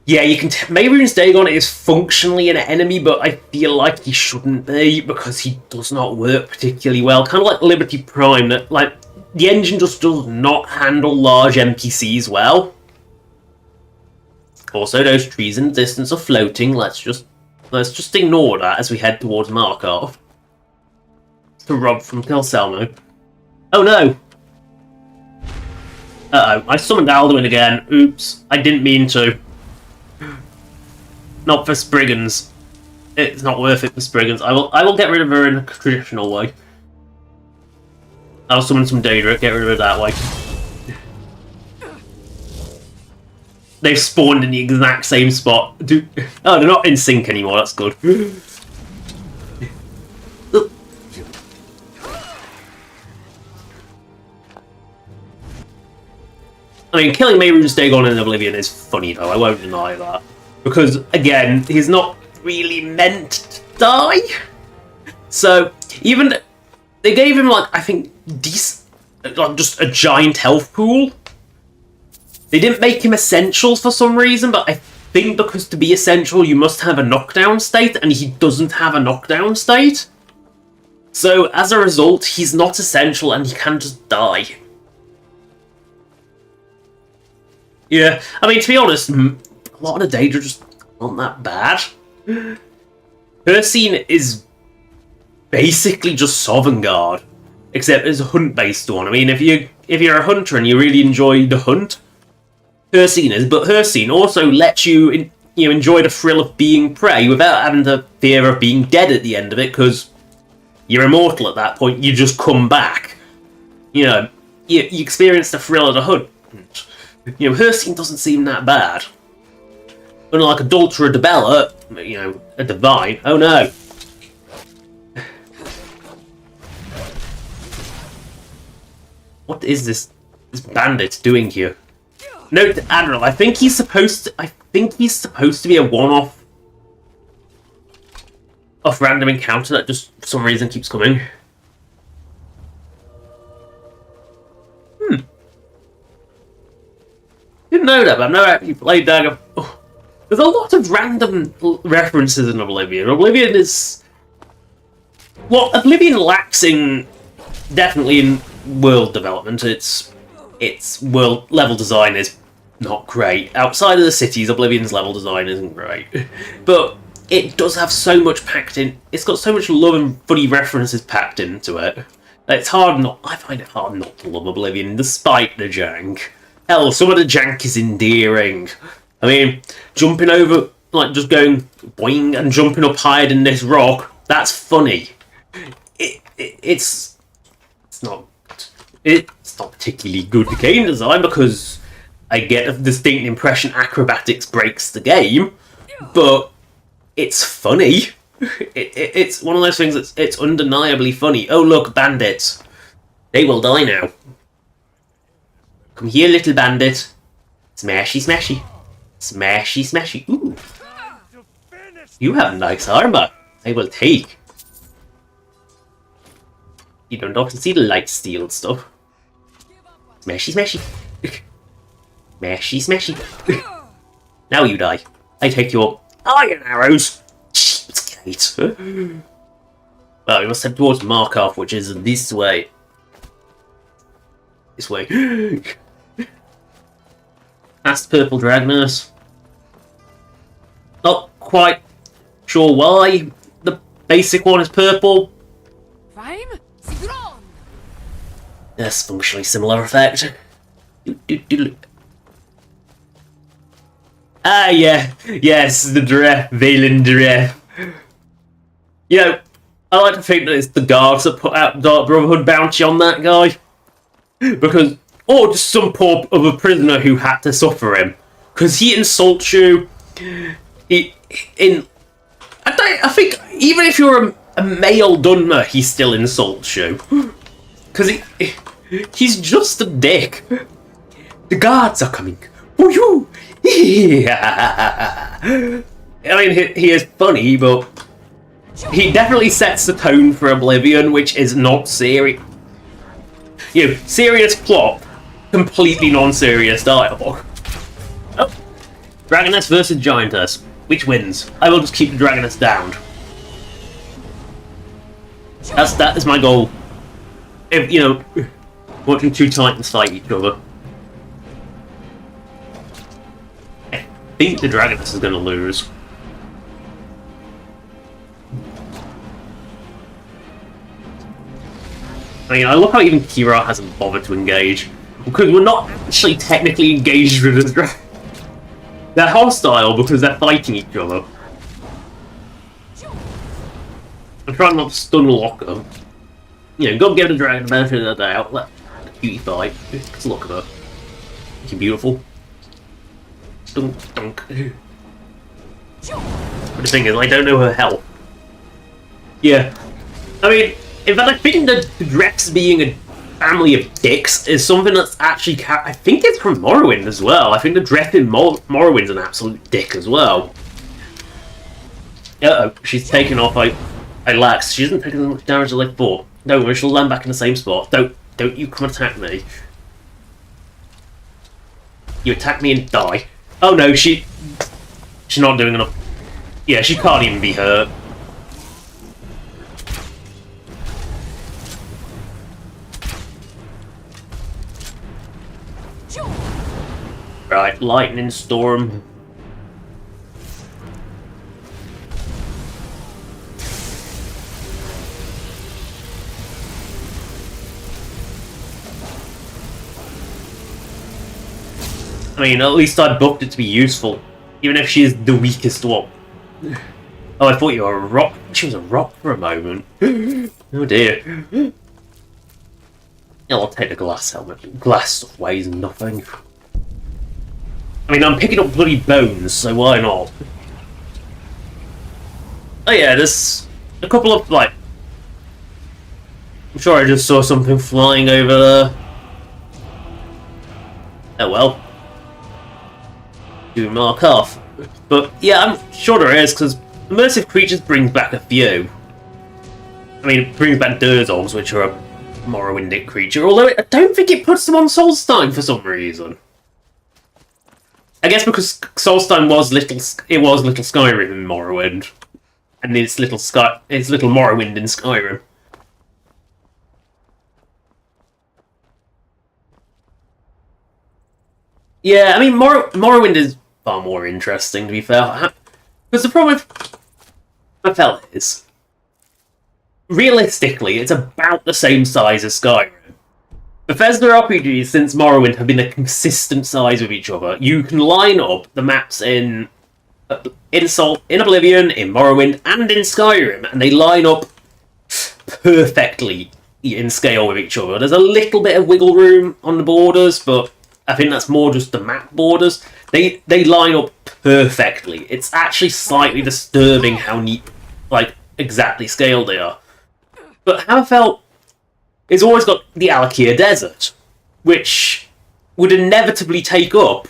Speaker 1: Yeah, you can Mehrunes Dagon is functionally an enemy, but I feel like he shouldn't be, because he does not work particularly well. Kind of like Liberty Prime, that, like, the engine just does not handle large NPCs well. Also, those trees in the distance are floating. Let's just ignore that as we head towards Markarth. To rob from Kilselmo. Oh no! Uh-oh, I summoned Alduin again. Oops, I didn't mean to. Not for Spriggans. It's not worth it for Spriggans. I will get rid of her in a traditional way. I'll summon some Daedric, get rid of her that way. They've spawned in the exact same spot. Oh, they're not in sync anymore, that's good. I mean, killing Mehrunes Dagon in Oblivion is funny though, I won't deny that. Because, again, he's not really meant to die. So, even... They gave him, like, I think, like, just a giant health pool. They didn't make him essential for some reason, but I think because to be essential you must have a knockdown state, and he doesn't have a knockdown state. So, as a result, he's not essential and he can just die. Yeah, I mean, to be honest, a lot of the Daedra just aren't that bad. Her scene is basically just Sovngarde, except it's a hunt-based one. I mean, if you're a hunter and you really enjoy the hunt, her scene is, but her scene also lets you enjoy the thrill of being prey without having the fear of being dead at the end of it, because you're immortal at that point. You just come back. You know, you experience the thrill of the hunt. You know, her scene doesn't seem that bad. Unlike Adultera Debella, you know, a divine. Oh no. What is this bandit doing here? Note to Admiral, I think he's supposed to be a one-off random encounter that just for some reason keeps coming. Didn't know that, but I've never actually played Dagger. Oh, there's a lot of random references in Oblivion. Oblivion is... What Oblivion lacks in... Definitely in world development, its world level design is not great. Outside of the cities, Oblivion's level design isn't great. But it does have so much packed in. It's got so much love and funny references packed into it. It's hard not... I find it hard not to love Oblivion, despite the jank. Hell, some of the jank is endearing. I mean, jumping over, like, just going boing and jumping up higher than this rock, that's funny. It's not particularly good game design, because I get a distinct impression acrobatics breaks the game, but it's funny. It's one of those things that's it's undeniably funny. Oh look, bandits. They will die now. Come here, little bandit. Smashy, smashy. Smashy, smashy. Ooh. You have nice armor. I will take. You don't often see the light steel stuff. Smashy, smashy. Smashy, smashy. Now you die. I take your Iron arrows! Cheapskate. Well, we must head towards Markov, which is this way. This way. Past Purple Dragnus. Not quite sure why the basic one is purple. Yes, functionally similar effect. Ah, yeah. Yes, the Dref, Valen Dref. You know, I like to think that it's the guards that put out Dark Brotherhood bounty on that guy. Because, or just some poor other prisoner who had to suffer him. Because he insults you. I think even if you're a male Dunmer, he still insults you. Because he's just a dick. The guards are coming for you. Yeah. I mean, he is funny, but he definitely sets the tone for Oblivion, which is not serious. You know, serious plot, completely non-serious dialogue. Oh, Dragoness versus Giantess. Which wins? I will just keep the Dragoness down. That is my goal. If, you know, watching two Titans fight each other. I think the Dragoness is going to lose. I mean, I look how even Kira hasn't bothered to engage. Because we're not actually technically engaged with the dragon. They're hostile because they're fighting each other. I'm trying not to stun lock them. You know, go give the dragon the benefit of the doubt. Let the cutie fight. Just look at her. She's beautiful. Dunk, dunk. But the thing is, I don't know her health. Yeah. I mean, in fact, I think that Drex being a family of dicks is something that's actually... I think it's from Morrowind as well. I think the Drex in Morrowind's an absolute dick as well. Uh-oh, she's taken off. I lax. She hasn't taken as much damage as I thought. Don't worry, she'll land back in the same spot. Don't you come attack me. You attack me and die. Oh no, she's not doing enough. Yeah, she can't even be hurt. Right, lightning storm. I mean, at least I booked it to be useful, even if she is the weakest one. Oh, I thought you were a rock. She was a rock for a moment. Oh dear. Yeah, I'll take the glass helmet. Glass stuff weighs nothing. I mean, I'm picking up bloody bones, so why not? Oh yeah, there's a couple of, like... I'm sure I just saw something flying over there. Oh well. Do mark off. But yeah, I'm sure there is, because Immersive Creatures brings back a few. I mean, it brings back Durzogs, which are a Morrowindic creature, although I don't think it puts them on Solstein for some reason. I guess because Solstein was little Skyrim in Morrowind, and it's little Morrowind in Skyrim. Yeah, I mean Morrowind is far more interesting, to be fair. Because the problem with I felt is, realistically, it's about the same size as Skyrim. Bethesda RPGs since Morrowind have been a consistent size with each other. You can line up the maps in Oblivion, in Morrowind, and in Skyrim, and they line up perfectly in scale with each other. There's a little bit of wiggle room on the borders, but I think that's more just the map borders. They line up perfectly. It's actually slightly disturbing how neat, like, exactly scaled they are. But Hammerfell has always got the Alakir Desert, which would inevitably take up,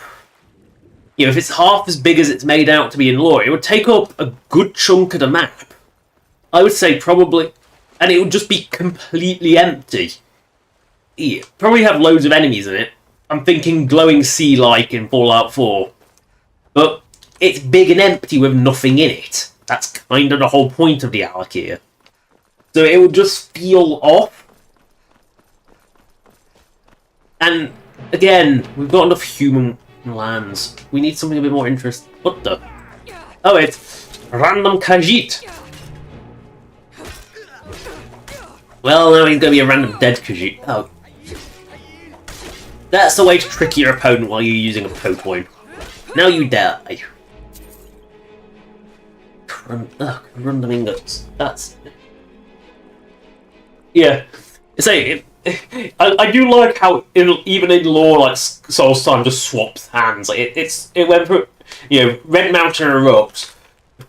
Speaker 1: you know, if it's half as big as it's made out to be in lore, it would take up a good chunk of the map. I would say probably, and it would just be completely empty. Yeah, probably have loads of enemies in it. I'm thinking glowing sea like in Fallout 4. But it's big and empty with nothing in it. That's kind of the whole point of the arc here. So it would just feel off. And again, we've got enough human lands. We need something a bit more interesting. What the? Oh, it's random Khajiit. Well, now he's going to be a random dead Khajiit. Oh. That's the way to trick your opponent while you're using a Pokemon. Now you die. Random ingots. That's... Yeah. Say, I do like how, even in lore, like, Soulstime just swaps hands. Like, it went for, Red Mountain erupts.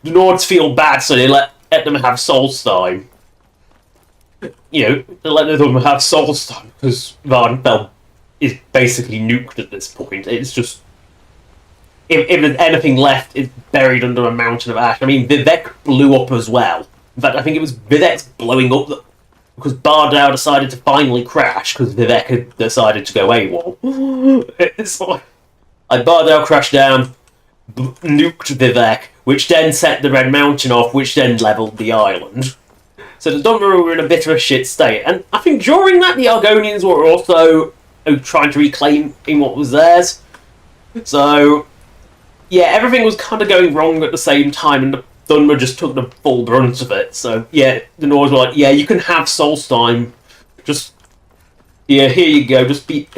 Speaker 1: The Nords feel bad, so they let them have Soulstime. They let them have Soulstime, because Vardenfell is basically nuked at this point. It's just... If there's anything left, it's buried under a mountain of ash. I mean, Vivek blew up as well. In fact, I think it was Vivek's blowing up because Bardau decided to finally crash because Vivek had decided to go AWOL. It's like... Bardau crashed down, nuked Vivek, which then set the Red Mountain off, which then leveled the island. So the Dunmer were in a bit of a shit state. And I think during that, the Argonians were also trying to reclaim what was theirs. So... yeah, everything was kind of going wrong at the same time, and the Dunmer just took the full brunt of it. So, yeah, the Nords were like, yeah, you can have Soulstime. Just, yeah, here you go. Just be,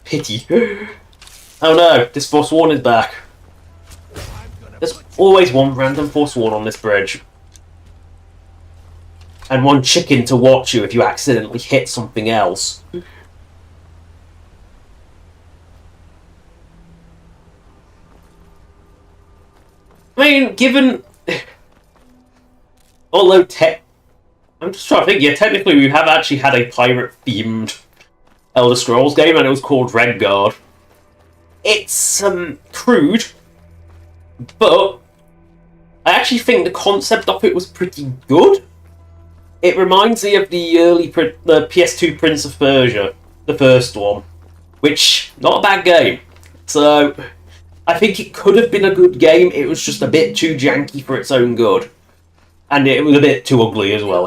Speaker 1: pity. Oh no, this Forsworn is back. There's always one random Forsworn on this bridge. And one chicken to watch you if you accidentally hit something else. I mean, given... Although I'm just trying to think, yeah, technically we have actually had a pirate-themed Elder Scrolls game, and it was called Redguard. It's, crude, but I actually think the concept of it was pretty good. It reminds me of the the PS2 Prince of Persia, the first one, which, not a bad game. So... I think it could have been a good game, it was just a bit too janky for its own good. And it was a bit too ugly as well.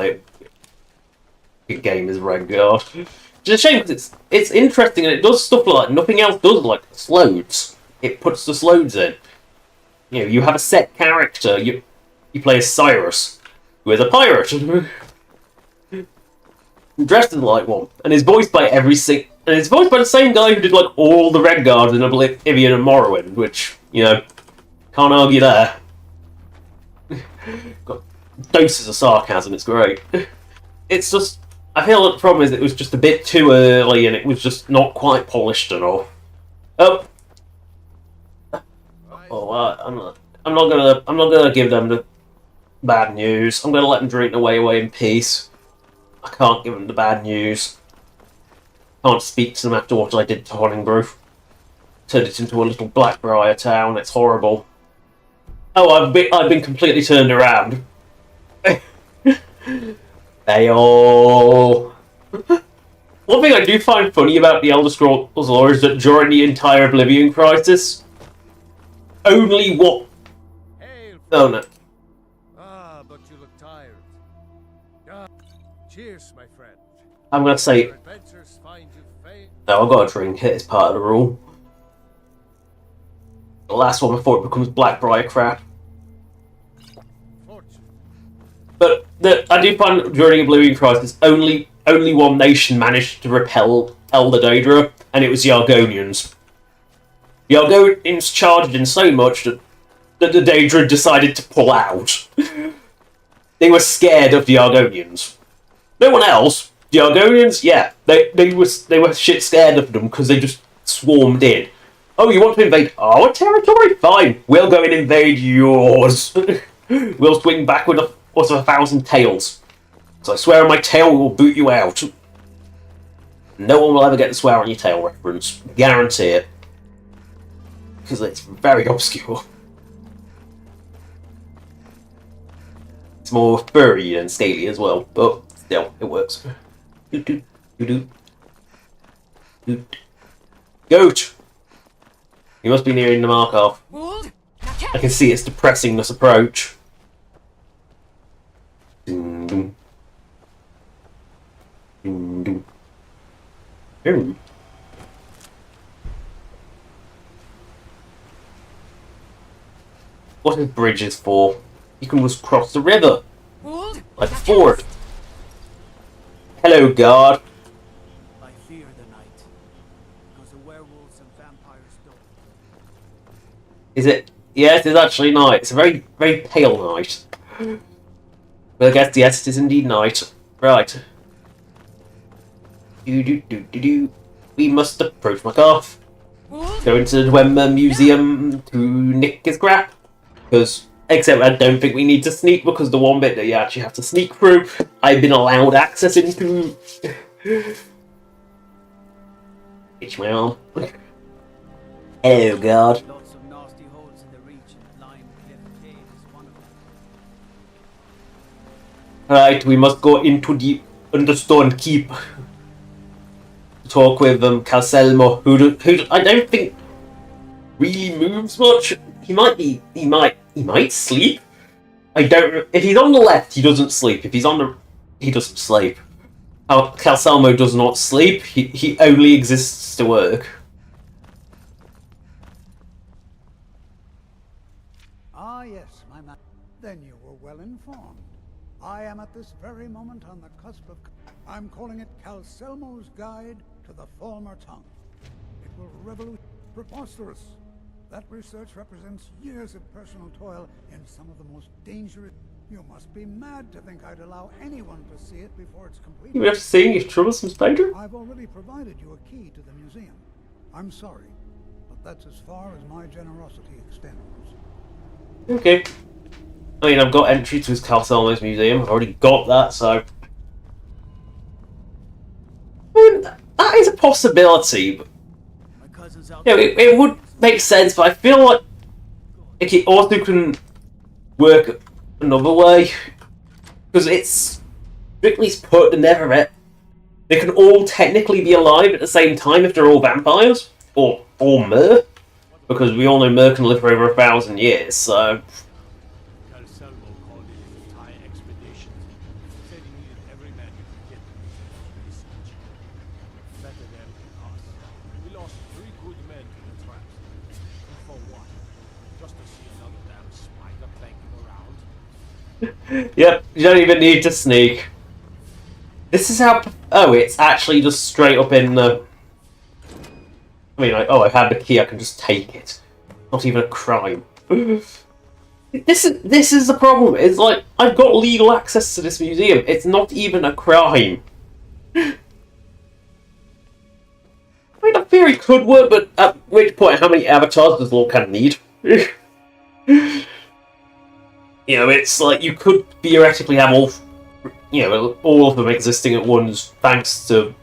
Speaker 1: The game is Redguard. It's a shame because it's interesting and it does stuff like nothing else does, like slodes. It puts the slodes in. You have a set character, you play as Cyrus, who is a pirate. Dressed as like one. And is voiced by And it's voiced by the same guy who did, like, all the Redguards in Oblivion and Morrowind, which, can't argue there. Got doses of sarcasm, it's great. It's just... I feel like the problem is it was just a bit too early and it was just not quite polished enough. I'm not gonna give them the bad news. I'm gonna let them drink away in peace. I can't give them the bad news. Can't speak to them after what I did to Honningbrew. Turned it into a little Blackbriar town. It's horrible. Oh, I've been completely turned around. They all. One thing I do find funny about the Elder Scrolls lore is that during the entire Oblivion Crisis, only what? Oh no.
Speaker 6: Ah, but you look tired. Cheers, my friend.
Speaker 1: I'm gonna say.
Speaker 6: Adventures find you faint.
Speaker 1: No, I've got to drink it. It's part of the rule. The last one before it becomes Blackbriar crap. But I do find during Oblivion Crisis, only one nation managed to repel Elder Daedra, and it was the Argonians. The Argonians charged in so much that the Daedra decided to pull out. They were scared of the Argonians. No one else. The Argonians, yeah, they were shit scared of them because they just swarmed in. Oh, you want to invade our territory? Fine, we'll go and invade yours. We'll swing back with a 1,000 tails. So I swear on my tail we will boot you out. No one will ever get the swear on your tail reference. Guarantee it. Because it's very obscure. It's more furry than scaly as well, but still, it works. Goat! You must be nearing the Markov. I can see it's depressing this approach. Ding, ding. Ding, ding. Ooh. What are bridges for? You can just cross the river. Like a ford. Hello, God.
Speaker 2: I fear the night. Because the werewolves and vampires don't.
Speaker 1: Is it? Yes, it's actually night. It's a very, very pale night. Well, I guess, yes, it is indeed night. Right. Do. We must approach my calf. Go into the Dwemer Museum to nick his crap. Because, except I don't think we need to sneak, because the one bit that you actually have to sneak through, I've been allowed access into. Itch my arm. Oh, God.
Speaker 2: Lots of nasty holes in the reach, and Lime Cliff Cave is one of them.
Speaker 1: Right, we must go into the Understone Keep. Talk with Calselmo, who I don't think really moves much. He might sleep. I don't. If he's on the left, he doesn't sleep. If he's on the, he doesn't sleep. Calselmo does not sleep. He only exists to work.
Speaker 7: Ah, yes, my man. Then you were well informed. I am at this very moment on the cusp of... I'm calling it Calselmo's Guide to the Former Tongue. It will revolutionize... Preposterous. That research represents years of personal toil in some of the most dangerous... You must be mad to think I'd allow anyone to see it before it's complete.
Speaker 1: You have seen his troublesome spider?
Speaker 7: I've already provided you a key to the museum. I'm sorry, but that's as far as my generosity extends.
Speaker 1: Okay. I mean, I've got entry to his Calselmo's museum. I've already got that, so... I mean, that is a possibility. But,
Speaker 2: My cousin's out
Speaker 1: it would make sense, but I feel like it also can work another way. Because it's strictly put the Netherite. They can all technically be alive at the same time if they're all vampires. Or Mer. Because we all know Mer can live for over 1,000 years, so...
Speaker 6: Calselmo called in his entire expedition. Said he needed every man he could get to research. Better them than us. We lost 3 good men to the traps. And for what? Just to see another damn spider clanking around?
Speaker 1: Yep, you don't even need to sneak. This is how... Oh, it's actually just straight up in the... I mean, like, oh, I have the key, I can just take it. Not even a crime. This is the problem. It's like, I've got legal access to this museum. It's not even a crime. I mean, that theory could work, but at which point, how many avatars does Lorcan need? You know, it's like, you could theoretically have all of them existing at once, thanks to,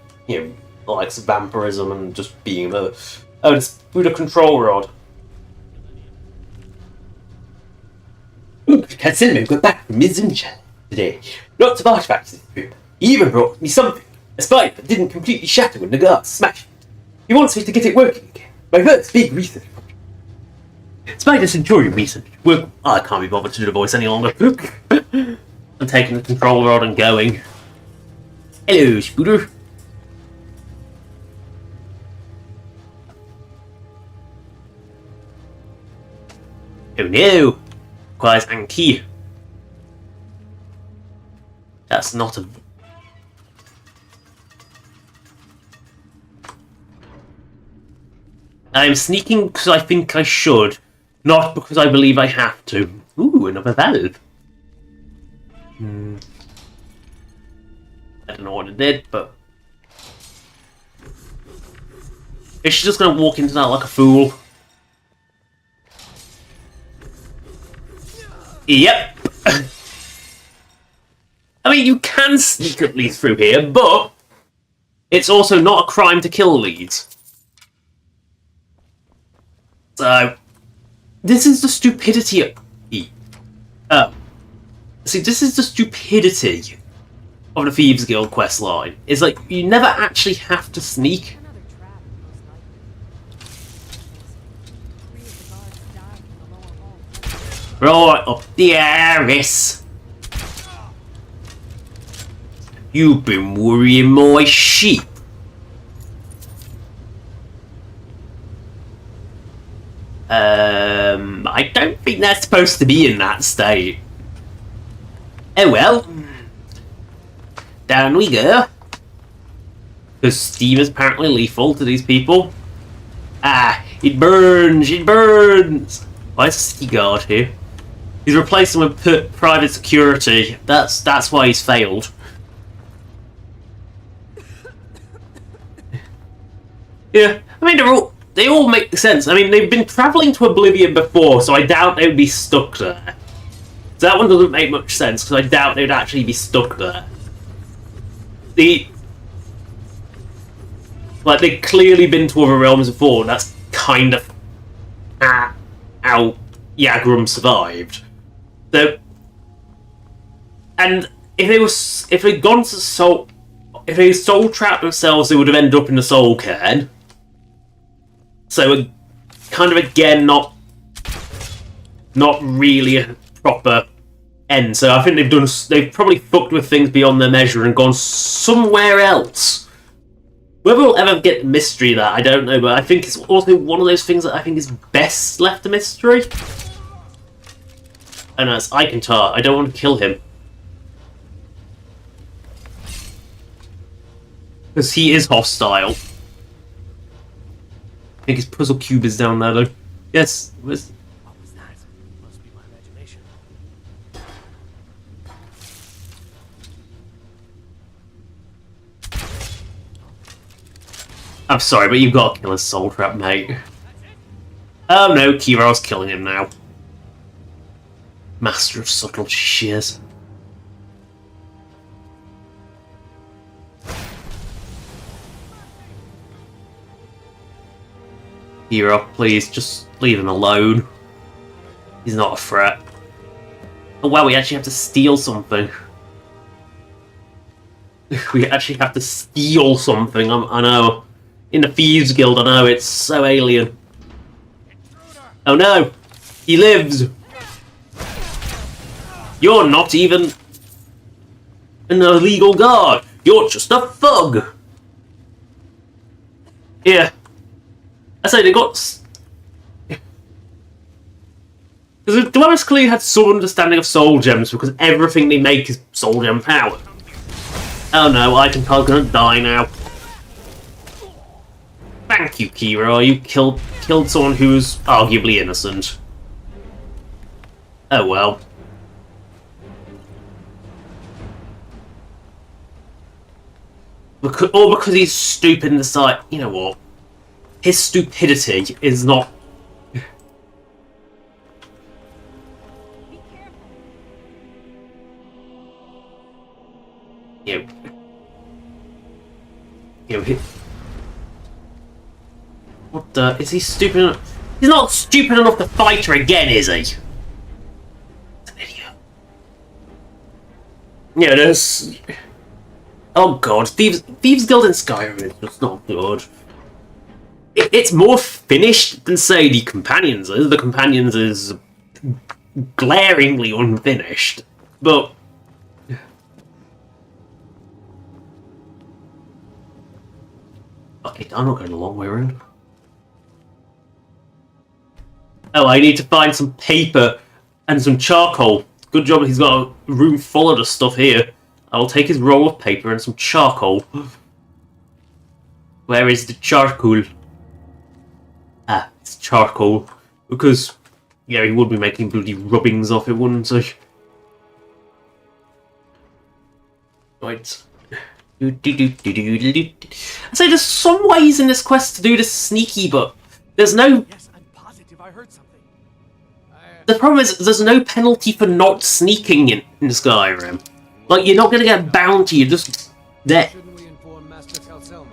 Speaker 1: like vampirism and just being the... Oh, it's with a control rod. Look, Calselmo got back from Mizincha today. Lots of artifacts in the room. He even brought me something. A spider that didn't completely shatter when the guards smashed it. He wants me to get it working again. My first big research project. Spider Centurion research. Work. Oh, I can't be bothered to do the voice any longer. I'm taking the control rod and going. Hello, Scooter. Oh no! Requires Anki. That's not a... I'm sneaking because I think I should, not because I believe I have to. Ooh, another valve. I don't know what it did, but... Is she just gonna walk into that like a fool? Yep. I mean, you can sneak at least through here, but it's also not a crime to kill leads. So, this is the stupidity. See, this is the stupidity of the Thieves Guild questline. It's like you never actually have to sneak.
Speaker 3: Another trap, most likely. 3 of the guards died in the lower hall.
Speaker 1: Right up the arse. You've been worrying my sheep. I don't think they're supposed to be in that state. Oh well. Down we go. Because steam is apparently lethal to these people. Ah, it burns, it burns! Why is the city guard here? He's replaced him with private security. That's why he's failed. Yeah, I mean they all make sense. I mean, they've been travelling to Oblivion before, so I doubt they would be stuck there. So that one doesn't make much sense, because I doubt they would actually be stuck there. They've clearly been to other realms before, and that's kind of how Yagrum survived. So, and if they'd gone to soul, if they soul trapped themselves, they would have ended up in the soul cairn. So, kind of again, not really a proper end. So I think they've probably fucked with things beyond their measure and gone somewhere else. Whether we'll ever get the mystery of that, I don't know, but I think it's also one of those things that I think is best left a mystery. And that's Ikentar. I don't want to kill him. Because he is hostile. I think his puzzle cube is down there, though. Yes.
Speaker 6: What was that? Must be my imagination.
Speaker 1: I'm sorry, but you've got to kill his soul trap, mate. Oh no, Kiro's killing him now. Master of subtle shears. Kiro, please, just leave him alone. He's not a threat. Oh wow, we actually have to steal something. We actually have to steal something, I know. In the Thieves Guild, I know, it's so alien. Oh no! He lives! You're not even an illegal guard! You're just a thug! Yeah. I say they got... Because the Dwellers clearly had some understanding of soul gems because everything they make is soul gem power. Oh no, Ikentar's gonna die now. Thank you, Kira. You killed someone who's arguably innocent. Oh well. Because he's stupid in the sight. You know what? His stupidity is not... You know, what the... Is he stupid enough? He's not stupid enough to fight her again, is he? He's an idiot. Yeah, there's... Oh god, Thieves Guild in Skyrim is just not good. It's more finished than, say, the Companions is. The Companions is glaringly unfinished, but... Okay, I'm not going a long way around. Oh, I need to find some paper and some charcoal. Good job he's got a room full of the stuff here. I'll take his roll of paper and some charcoal. Where is the charcoal? Ah, it's charcoal. Because, yeah, he would be making bloody rubbings off it, wouldn't he? Right. I say there's some ways in this quest to do this sneaky, but there's no...
Speaker 6: Yes, I'm positive I heard something.
Speaker 1: The problem is there's no penalty for not sneaking in Skyrim. Like, you're not going to get a bounty, you're just there.
Speaker 6: Shouldn't we inform Master Calselmo?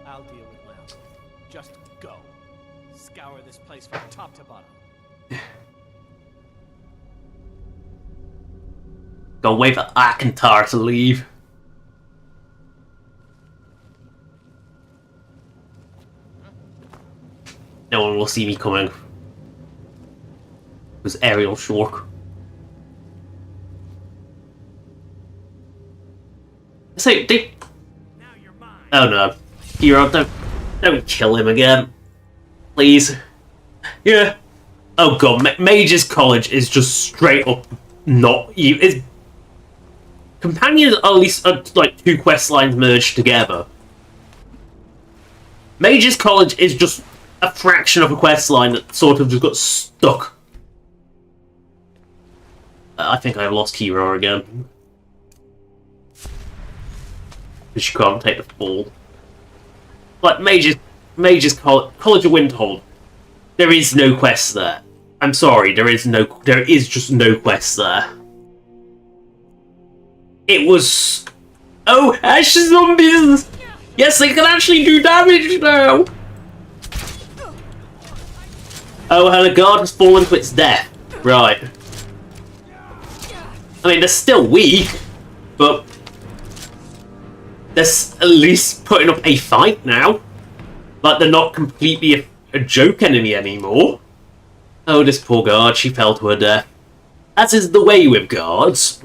Speaker 6: I'll deal with my uncle. Just go. Scour this place from top to bottom.
Speaker 1: Go wait for Ikentar to leave. No one will see me coming. It was aerial shock. So they. Oh no, Hero, don't kill him again, please. Yeah. Oh god, Mage's College is just straight up not you. It's companions are at least like 2 quest lines merged together. Mage's College is just a fraction of a quest line that sort of just got stuck. I think I've lost Hero again. Because she can't take the fall. Like, Mage's College of Winterhold. There is no quest there. I'm sorry, there is just no quest there. It was... Oh, Ash zombies! Yes, they can actually do damage now! Oh, and a guard has fallen to its death. Right. I mean, they're still weak, but they're at least putting up a fight now. Like, they're not completely a joke enemy anymore. Oh, this poor guard, she fell to her death. As is the way with guards.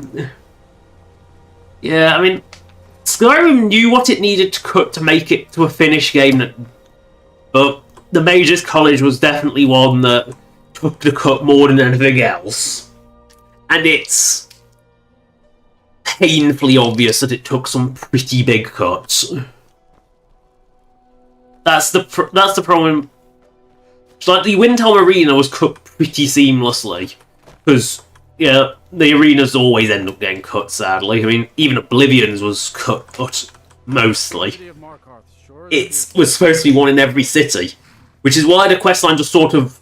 Speaker 1: Yeah, I mean, Skyrim knew what it needed to cut to make it to a finished game, but the Mage's College was definitely one that took the cut more than anything else. And it's painfully obvious that it took some pretty big cuts. That's the problem. Like, the Windhelm Arena was cut pretty seamlessly. Because, yeah, the arenas always end up getting cut, sadly. I mean, even Oblivion's was cut mostly. It was supposed to be one in every city. Which is why the questline just sort of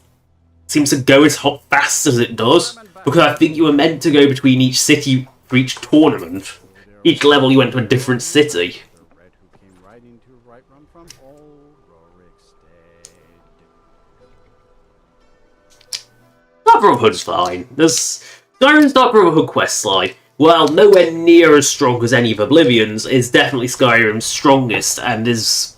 Speaker 1: seems to go as fast as it does. Because I think you were meant to go between each city for each tournament. Each level you went to a different city. Dark Brotherhood's fine. There's Skyrim's Dark Brotherhood questline, while nowhere near as strong as any of Oblivion's, is definitely Skyrim's strongest and is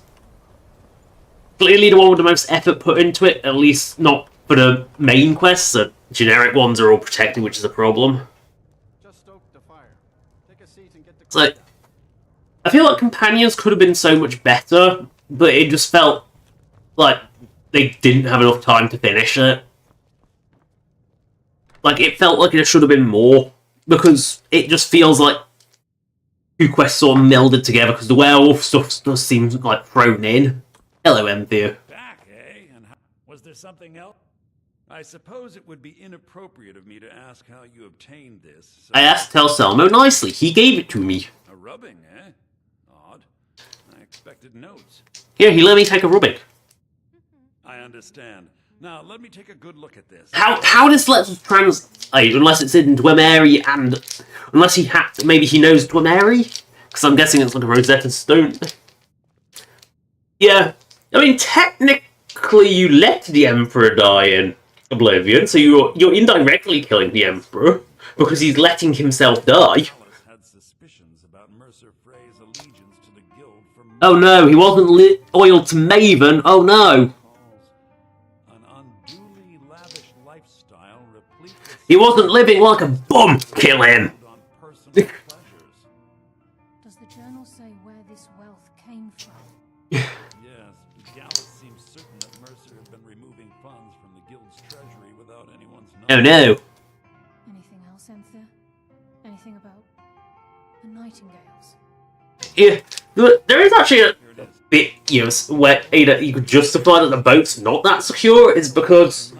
Speaker 1: clearly the one with the most effort put into it, at least not for the main quests. The generic ones are all protected, which is a problem. So, I feel like Companions could have been so much better, but it just felt like they didn't have enough time to finish it. Like, it felt like it should have been more, because it just feels like 2 quests sort of melded together, because the werewolf stuff just seems like thrown in. Hello, Enthea.
Speaker 4: Back, eh? And was there something else? I suppose it would be inappropriate of me to ask how you obtained this. So
Speaker 1: I asked Telselmo nicely. He gave it to me.
Speaker 4: a rubbing, eh? Odd. I expected notes.
Speaker 1: Here, he let me take a rubbing.
Speaker 4: I understand. Now, let me take a good look at this.
Speaker 1: How does Let's translate, unless it's in Dwemer and... Unless maybe he knows Dwemer? Because I'm guessing it's like a Rosetta Stone. Yeah. I mean, technically you let the Emperor die in Oblivion, so you're indirectly killing the Emperor, because he's letting himself die.
Speaker 4: Had suspicions about Mercer Frey's allegiance to the guild for
Speaker 1: Oh no, he wasn't loyal to Maven. Oh no. He wasn't living like a bum. Kill him.
Speaker 8: Does the journal say where this wealth came from?
Speaker 4: Yes, Gallus seems certain that Mercer had been removing funds from the guild's treasury without anyone's knowledge.
Speaker 1: Oh no.
Speaker 8: Anything else, Enthea? Anything about the Nightingales?
Speaker 1: Yeah, there is actually a bit, where you could justify that the boat's not that secure, is because,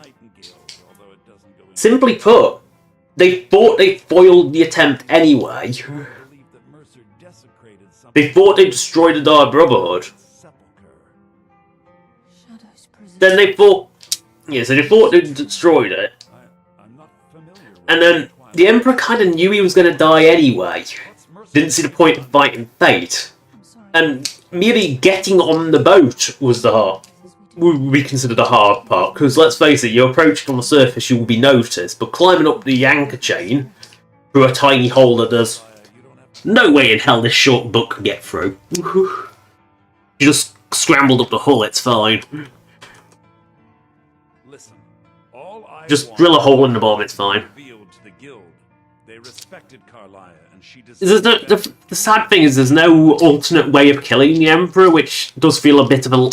Speaker 1: simply put, they thought they foiled the attempt anyway. They thought they destroyed the Dark Brotherhood. Then they thought... Yeah, so they thought they destroyed it. And then the Emperor kind of knew he was going to die anyway. Didn't see the point of fighting fate. And merely getting on the boat was would be considered the hard part, because let's face it, you approach it on the surface, you will be noticed, but climbing up the anchor chain through a tiny hole that there's no way in hell this short book can get through. You just scrambled up the hull, it's fine.
Speaker 4: Listen, all I
Speaker 1: Just drill a hole in the bottom, it's fine.
Speaker 4: Revealed to the guild. They respected Carlia, and she
Speaker 1: The sad thing is there's no alternate way of killing the Emperor, which does feel a bit of a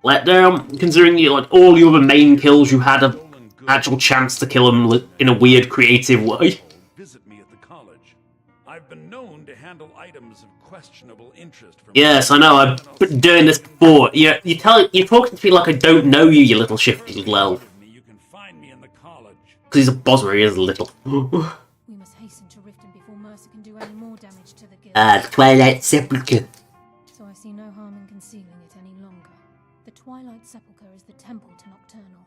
Speaker 1: letdown, considering all your other main kills you had an actual chance to kill him in a weird, creative way.
Speaker 4: Visit me at the college. I've been known to handle items of questionable interest.
Speaker 1: Yes, I know. I've been doing this before. You're talking to me like I don't know you, you little shifty little elf.
Speaker 4: You can find me in the college.
Speaker 1: Because he's a boss where he is little.
Speaker 8: We must hasten to Riften before Mercer can do any more damage to the guild.
Speaker 1: The Twilight Sepulchre.
Speaker 8: So I see no harm in concealing it any longer. The Twilight Sepulchre is the temple to Nocturnal.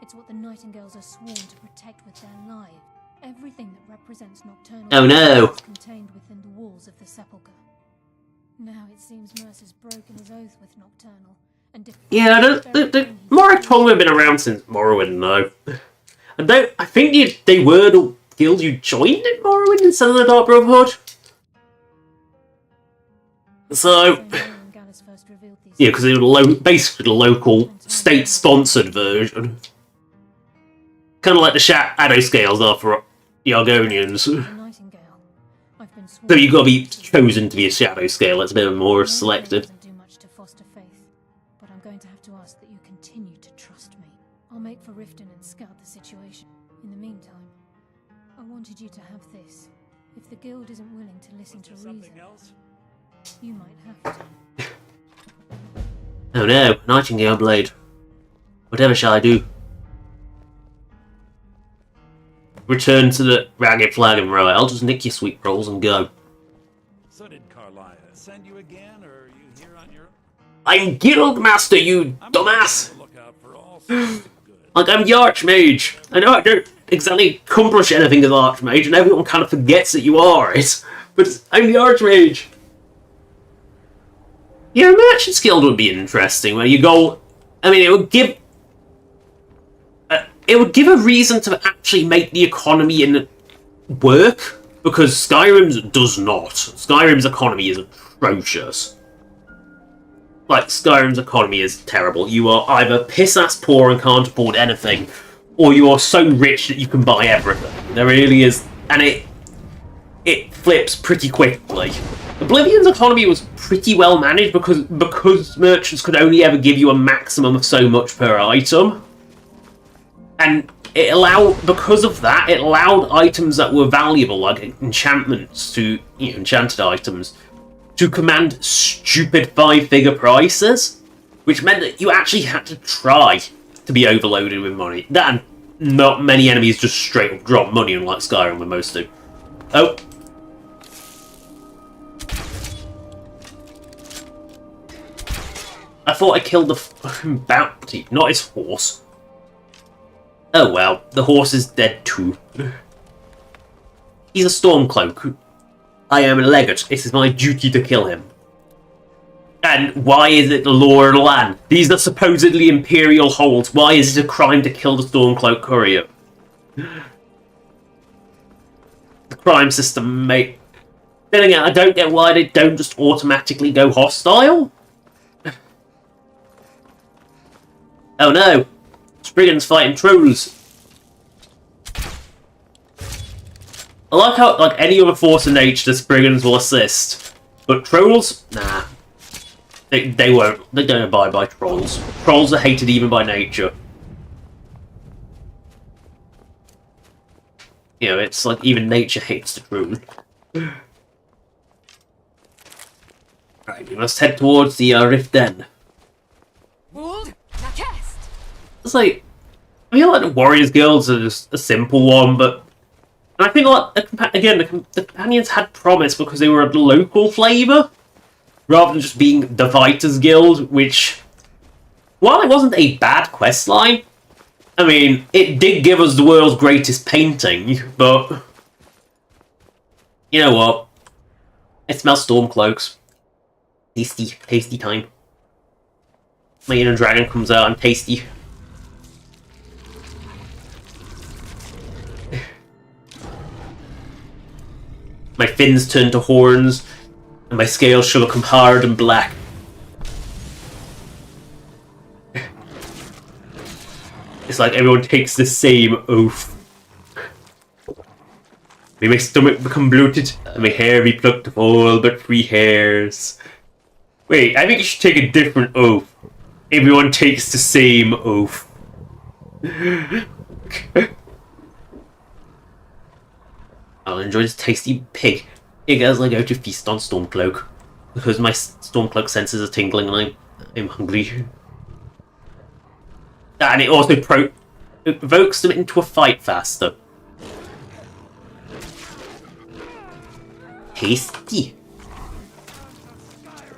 Speaker 8: It's what the Nightingales are sworn to protect with their lives. Everything that represents Nocturnal is contained within the walls of the Sepulchre. Now it seems Mercer's broken his oath with Nocturnal and
Speaker 1: the Morrigan have been around since Morrowind, though. I think they were the guild you joined in Morrowind instead of the Dark Brotherhood. So, yeah, because they were basically the local state-sponsored version. Kind of like the Shadow Scales are for the Argonians. So you've got to be chosen to be a Shadow Scale, it's a bit more selected.
Speaker 8: Do much to foster faith, but I'm going to have to ask that you continue to trust me. I'll make for Riften and scout the situation. In the meantime, I wanted you to have this. If the guild isn't willing to listen to reason, you might have to.
Speaker 1: Oh no, Nightingale Blade. Whatever shall I do? Return to the Ragged Flag and row. I'll just nick your sweet rolls and go.
Speaker 4: So did Carlia send you again, or are you here on your own?
Speaker 1: I'm Guild Master, you dumbass!
Speaker 4: Look out for all sorts of good.
Speaker 1: Like, I'm the Archmage. I know I don't exactly accomplish anything as Archmage, and everyone kind of forgets that you are it. But I'm the Archmage. Yeah, a Merchant's Guild would be interesting, where you go... I mean, it would give a reason to actually make the economy work, because Skyrim's does not. Skyrim's economy is atrocious. Like, Skyrim's economy is terrible. You are either piss-ass poor and can't afford anything, or you are so rich that you can buy everything. There really is... And it flips pretty quickly. Oblivion's economy was pretty well managed because merchants could only ever give you a maximum of so much per item. And because of that, it allowed items that were valuable, like enchantments enchanted items, to command stupid 5-figure prices, which meant that you actually had to try to be overloaded with money. That and not many enemies just straight up drop money, unlike Skyrim, where most do. Oh. I thought I killed the fucking bounty, not his horse. Oh well, the horse is dead too. He's a Stormcloak. I am a legate. It is my duty to kill him. And why is it the law of the land? These are supposedly Imperial holds. Why is it a crime to kill the Stormcloak courier? The crime system, mate. Then again, I don't get why they don't just automatically go hostile. Oh no! Spriggans fighting trolls. I like how, like any other force in nature, the Spriggans will assist. But trolls? Nah. They won't. They don't abide by trolls. Trolls are hated even by nature. You know, it's like even nature hates the troll. Right, we must head towards the Rift Den. It's like, I feel like the Warriors Guilds are just a simple one, but and I think like the companions had promise because they were a local flavour, rather than just being the Fighters Guild, which, while it wasn't a bad questline, I mean, it did give us the world's greatest painting, but you know what? It smells Stormcloaks. Tasty, tasty time. My inner dragon comes out and tasty. My fins turn to horns, and my scales shall become hard and black. It's like everyone takes the same oath. May my stomach become bloated, and my hair be plucked of all but 3 hairs. Wait, I think you should take a different oath. Everyone takes the same oath. I'll enjoy this tasty pig. Here goes I go to feast on Stormcloak. Because my Stormcloak senses are tingling and I'm hungry. And it also evokes them into a fight faster. Tasty.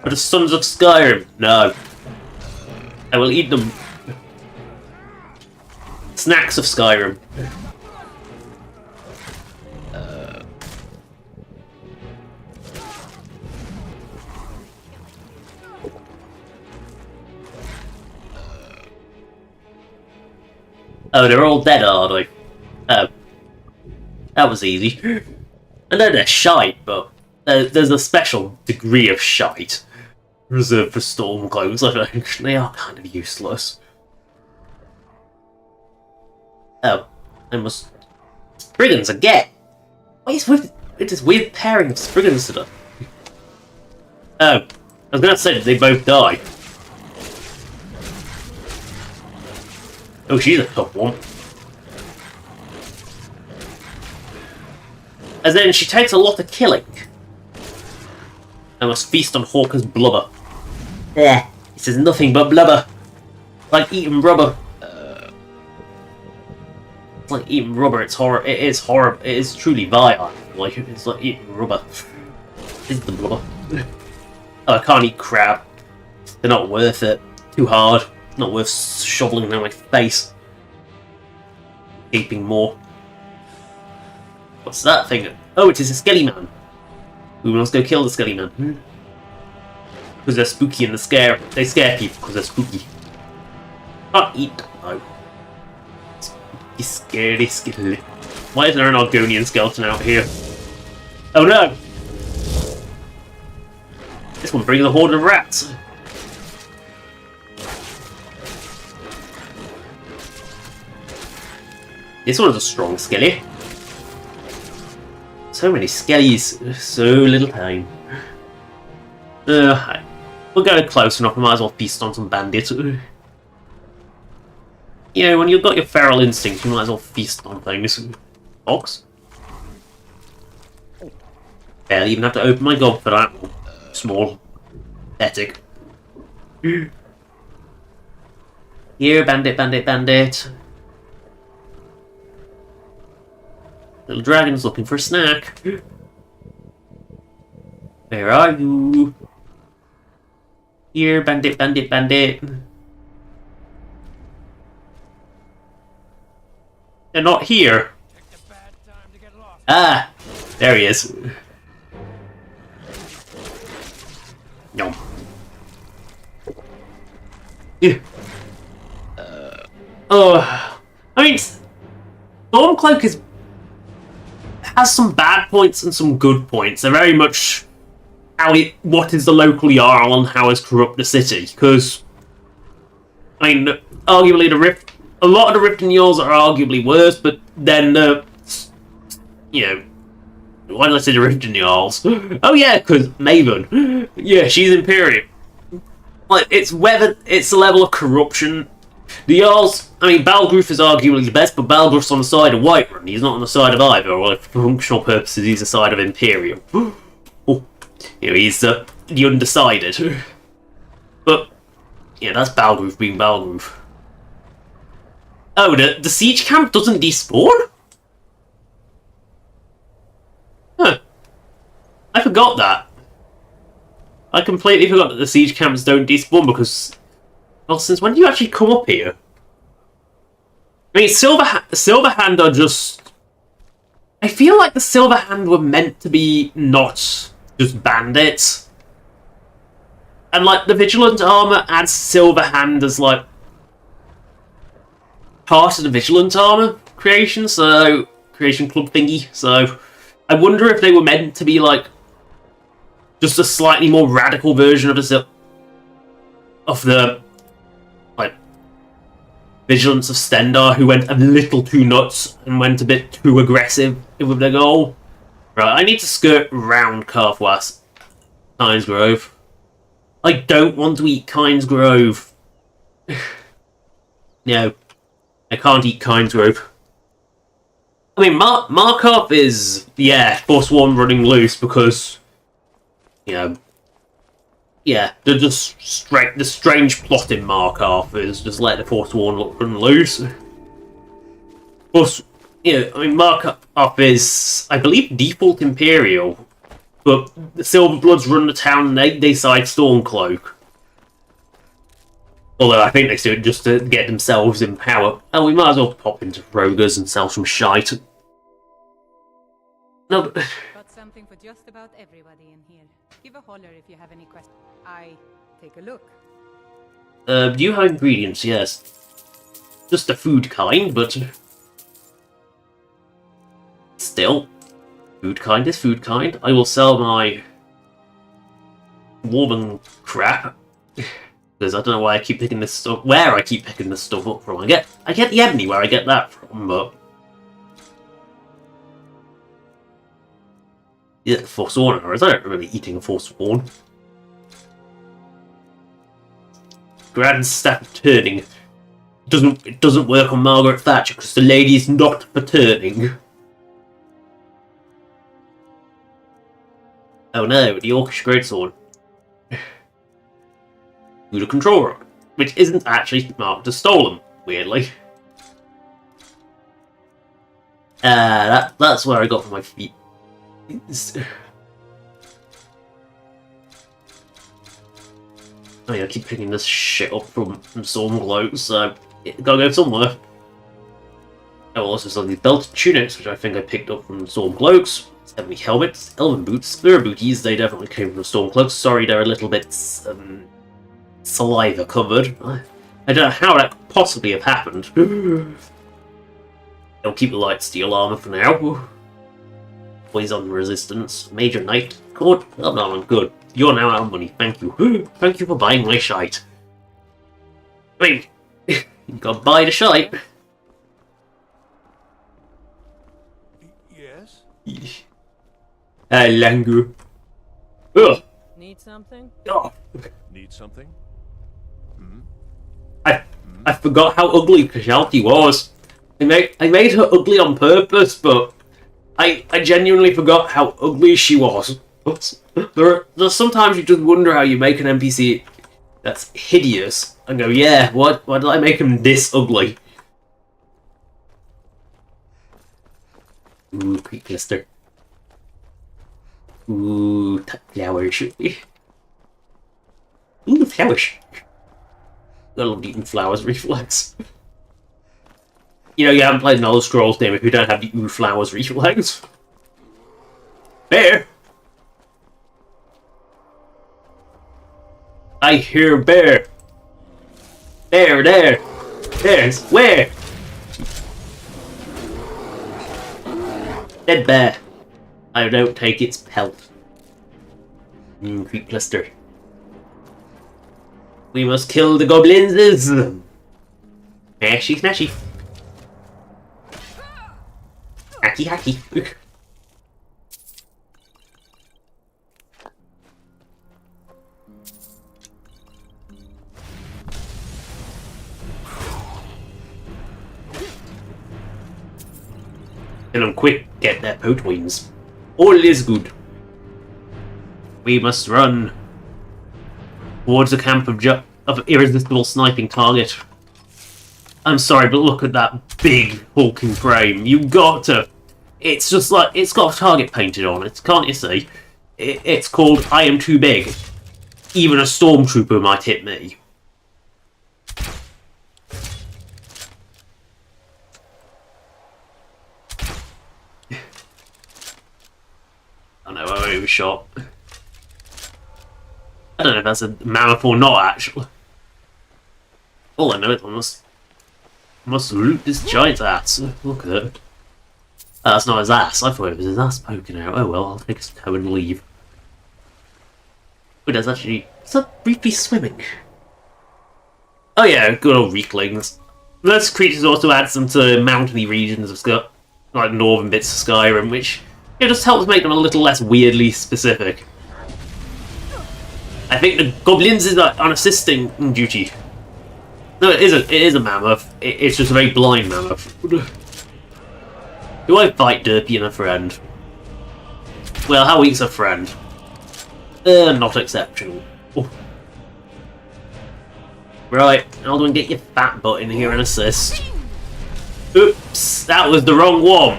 Speaker 1: For the sons of Skyrim. No. I will eat them. Snacks of Skyrim. Oh, they're all dead, are they? Oh. That was easy. I know they're shite, but there's a special degree of shite reserved for Stormcloaks. I think they are kind of useless. Oh, I must... Spriggans again! What is with this weird pairing of Spriggans today? Oh, I was gonna say, did they both die? Oh, she's a tough one. As then she takes a lot of killing. I must feast on Hawker's blubber. This is nothing but blubber. Like eating rubber. It's like eating rubber. It's horror. It is horrible. It is truly vile. Like it's like eating rubber. This is the blubber. Oh, I can't eat crab. They're not worth it. Too hard. Not worth shoveling down my face. Gaping more. What's that thing? Oh, it is a skelly man. We must go kill the skelly man. Because they're spooky and they scare people because they're spooky. Can't eat them though. Spooky, scary skeleton. Why is there an Argonian skeleton out here? Oh no! This one brings a horde of rats. This one's a strong skelly. So many skellies, so little time. We'll go close enough, we might as well feast on some bandits. You know, when you've got your feral instinct, you might as well feast on things. Fox? Barely even have to open my gob for that. Small. Pathetic. Here, bandit, bandit, bandit. Little dragon's looking for a snack. Where are you? Here, bandit, bandit, bandit. They're not here. Ah, there he is. Yum. I mean, Stormcloak has some bad points and some good points. They're very much what is the local Jarl and how is corrupt the city. Because, I mean, arguably a lot of the Riften Jarls are arguably worse, but then, you know, why did I say the Riften Jarls? Oh yeah, because Maven. Yeah, she's Imperial. Like, it's the level of corruption. The Jarls, I mean, Balgruuf is arguably the best, but Balgruuf's on the side of Whiterun. He's not on the side of either, or for functional purposes, he's the side of Imperial. Oh, you know, he's the undecided. But, yeah, that's Balgruuf being Balgruuf. Oh, the siege camp doesn't despawn? Huh. I forgot that. I completely forgot that the siege camps don't despawn because... Well, since when do you actually come up here? I mean, Silverhand are just... I feel like the Silverhand were meant to be not just bandits. And, like, the Vigilant Armor adds Silverhand as, like, part of the Vigilant Armor creation club thingy, so... I wonder if they were meant to be, like, just a slightly more radical version of the vigilance of Stendar, who went a little too nuts and went a bit too aggressive with their goal. Right, I need to skirt round Carthwas. Kynes Grove. I don't want to eat Kynes Grove. No, I can't eat Kynes Grove. I mean, Markov is, yeah, Forsworn running loose because, you know, yeah, the strange plot in Markov is just let the Forsworn run loose. Of course, you know, I mean, Markov is, I believe, default Imperial, but the Silverbloods run the town and they side Stormcloak. Although I think they do it just to get themselves in power. Oh, we might as well pop into Roger's and sell some shite. No, but...
Speaker 3: Got something for just about everybody in here. Give a holler if you have any questions. Take a look.
Speaker 1: Do you have ingredients? Yes. Just the food kind, but... Still. Food kind is food kind. I will sell my... Woman crap. Because I don't know why I keep picking this stuff... Where I keep picking this stuff up from. I get the ebony where I get that from, but... Yeah, Forsworn, or is I not really eating a Forsworn. Grand Staff of Turning. It doesn't work on Margaret Thatcher because the lady is not for turning. Oh no, the Orcish Greatsword. Who the control rock, which isn't actually marked as stolen, weirdly. That's where I got from my feet. Oh yeah, I keep picking this shit up from Stormcloak, so it gotta go somewhere. I will also sell these belted tunics, which I think I picked up from Stormcloaks. Ebony helmets, elven boots, spear booties, they definitely came from Stormcloaks. Sorry, they're a little bit saliva covered. I don't know how that could possibly have happened. I'll keep the light steel armor for now. Poison resistance, major knight. Good. Oh no, I'm good. You're now out of money. Thank you. Thank you for buying my shite. I mean, you gotta buy the shite.
Speaker 6: Yes?
Speaker 1: Langu. Ugh.
Speaker 5: Need something?
Speaker 1: Oh.
Speaker 6: Need something?
Speaker 1: I forgot how ugly Kashalti was. I made her ugly on purpose, but I genuinely forgot how ugly she was. There's sometimes you just wonder how you make an NPC that's hideous and go, yeah, why did I make him this ugly? Ooh, quick glister. Ooh, flowers. Ooh, flowers. I love eating flowers reflex. You know, you haven't played an Elder Scrolls game if you don't have the ooh flowers reflex. Bear! I hear bear! There! There's where? Dead bear. I don't take its pelt. Creep cluster. We must kill the goblins! Smashy smashy. Hacky hacky. Kill them quick, get their potwings. All is good. We must run towards the camp of irresistible sniping target. I'm sorry, but look at that big hulking frame. You got to. It's just like it's got a target painted on it. Can't you see? It's called I am too big. Even a stormtrooper might hit me. I know I overshot. I don't know if that's a mammoth or not, actually. All I know is I must loot this giant's ass. Look at it. Oh, that's not his ass. I thought it was his ass poking out. Oh well, I'll take his toe and leave. But there's actually... Is that briefly swimming? Oh yeah, good old Reeklings. Those creatures also adds them to mountainy regions of like northern bits of Skyrim, which just helps make them a little less weirdly specific. I think the goblins is on assisting duty. No, it is a mammoth. It's just a very blind mammoth. Do I fight Derpy and a friend? Well, how weak's a friend? Not exceptional. Oh. Right, Alduin, get your fat butt in here and assist. Oops, that was the wrong one.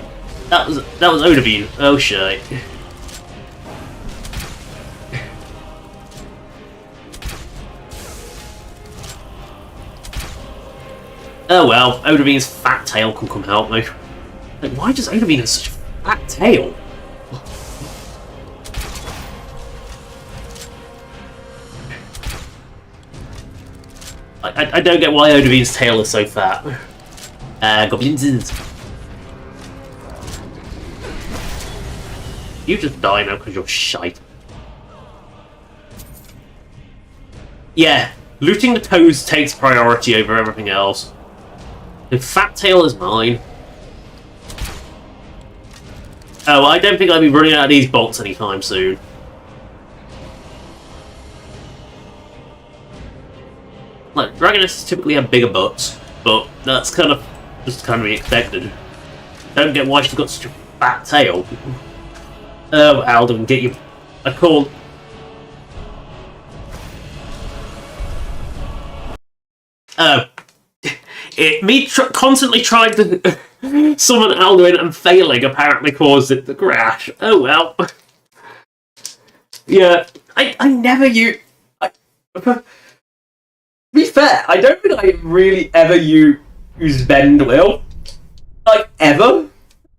Speaker 1: That was Odabine. Oh shit. Oh well, Odabine's fat tail can come help me. Like, why does Odabine have such a fat tail? I don't get why Odabine's tail is so fat. Goblins is. You just die now because you're shite. Yeah, looting the toes takes priority over everything else. The fat tail is mine. Oh, I don't think I'll be running out of these bolts anytime soon. Like, Dragonesses typically have bigger butts, but that's kind of just kind of be expected. Don't get why she's got such a fat tail. Oh, Alden, get you. I called. Oh. Me constantly trying to summon Alduin and failing apparently caused it to crash. Oh well. Yeah, I never use. To be fair, I don't think I really ever use Bend Will. Like, ever.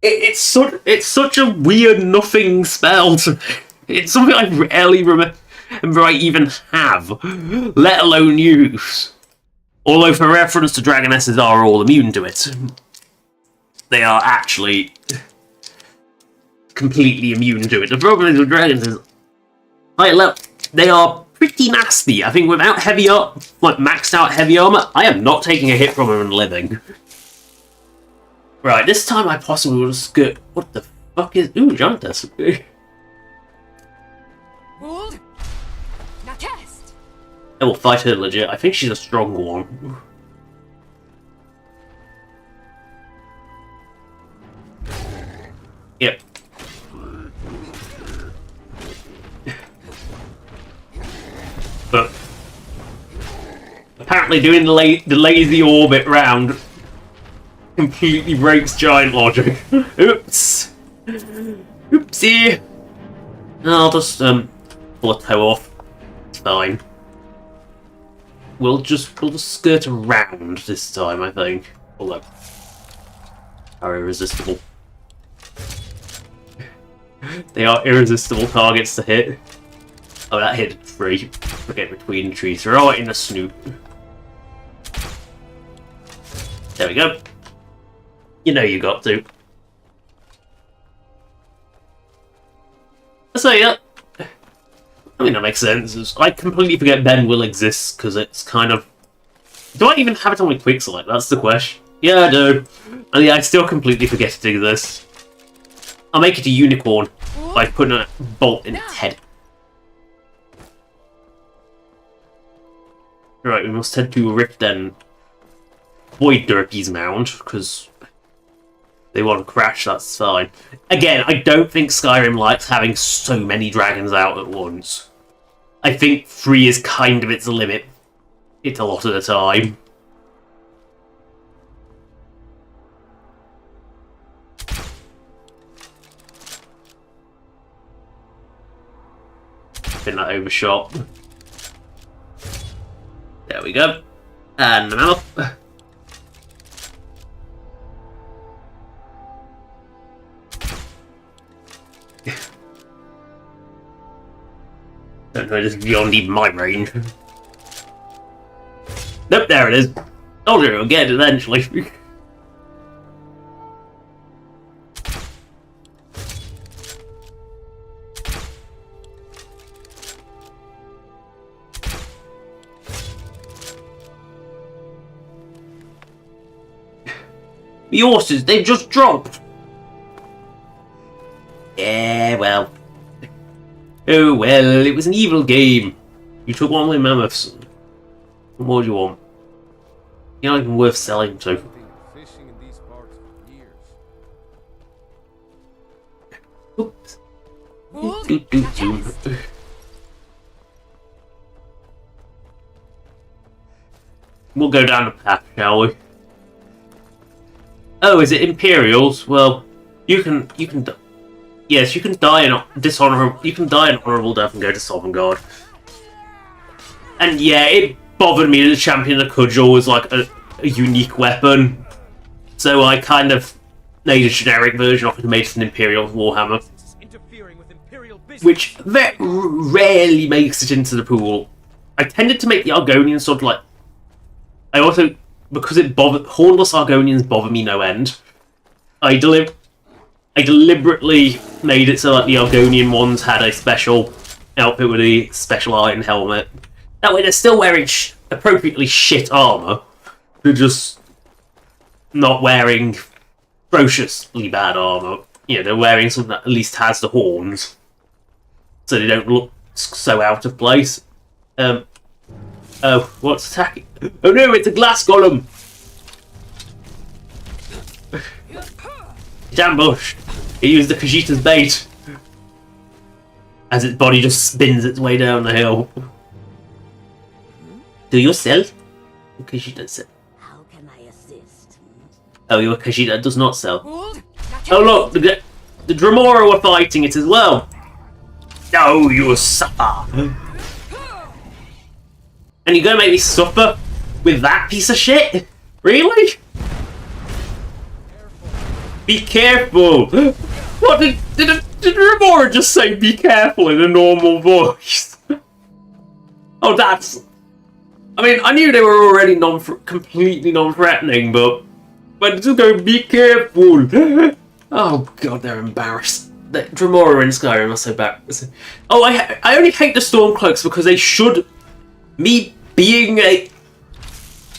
Speaker 1: It's such a weird nothing spell. It's something I rarely remember I even have, let alone use. Although, for reference, the Dragonesses are all immune to it. They are actually completely immune to it. The problem is with dragons is, they are pretty nasty. I think without heavy armor, like maxed out heavy armor, I am not taking a hit from them and living. Right, this time I possibly will just go. What the fuck is? Ooh, Jonathan.
Speaker 5: Hold. Now cast.
Speaker 1: I will fight her legit. I think she's a strong one. Yep. But apparently doing the lazy orbit round completely breaks giant logic. Oops. Oopsie. I'll just pull a toe off. It's fine. We'll just skirt around this time, I think. Although are irresistible. They are irresistible targets to hit. Oh, that hit a tree. Forget between trees. Throw it in the snoot. There we go. You know you got to. So yeah. I mean, that makes sense. I completely forget Ben will exist because it's kind of. Do I even have it on my quick select? That's the question. Yeah, I do. And yeah, I still completely forget to do this. I'll make it a unicorn by putting a bolt in its head. Right, we must head to Rift and avoid Derpy's mound because they want to crash. That's fine. Again, I don't think Skyrim likes having so many dragons out at once. I think 3 is kind of its limit. It's a lot of the time. Been that overshot. There we go. And the mammoth. Don't know, this is beyond even my range. Nope, there it is. Told you, we'll get it eventually. The horses, they've just dropped. Yeah, well. Oh well, it was an evil game. You took one of my mammoths. What more do you want? You're not even worth selling to.
Speaker 9: Fishing in these parts for years.
Speaker 1: Oops.
Speaker 5: Hold.
Speaker 1: Do. We'll go down the path, shall we? Oh, is it Imperials? Well, you can. Yes, you can die an dishonorable. You can die an honorable death and go to Sovngarde. And yeah, it bothered me that the champion of cudgel was like a unique weapon, so I kind of made a generic version of it and made it an Imperial Warhammer, which very rarely makes it into the pool. I tended to make the Argonians sort of like. I also, because it bothered hornless Argonians bother me no end. I deliberately made it so that the Argonian ones had a special outfit with a special iron helmet. That way they're still wearing appropriately shit armor. They're just not wearing atrociously bad armor. You know, they're wearing something that at least has the horns, so they don't look so out of place. Oh, what's attacking? Oh no, it's a glass golem! It's ambushed. It used the Khajiita's bait. As its body just spins its way down the hill. Do you sell? Khajiita sell.
Speaker 10: How can I assist?
Speaker 1: Oh, your Khajiita does not sell.
Speaker 5: Hold.
Speaker 1: Oh look, the Dremora were fighting it as well. Oh, you suffer. And you're gonna make me suffer with that piece of shit? Really? Be careful! What did Remora just say be careful in a normal voice? Oh, that's... I mean, I knew they were already completely non-threatening, but just go be careful! Oh god, they're embarrassed. The Dremora in Skyrim are so bad. Oh, I only hate the Stormcloaks because they should... Me being a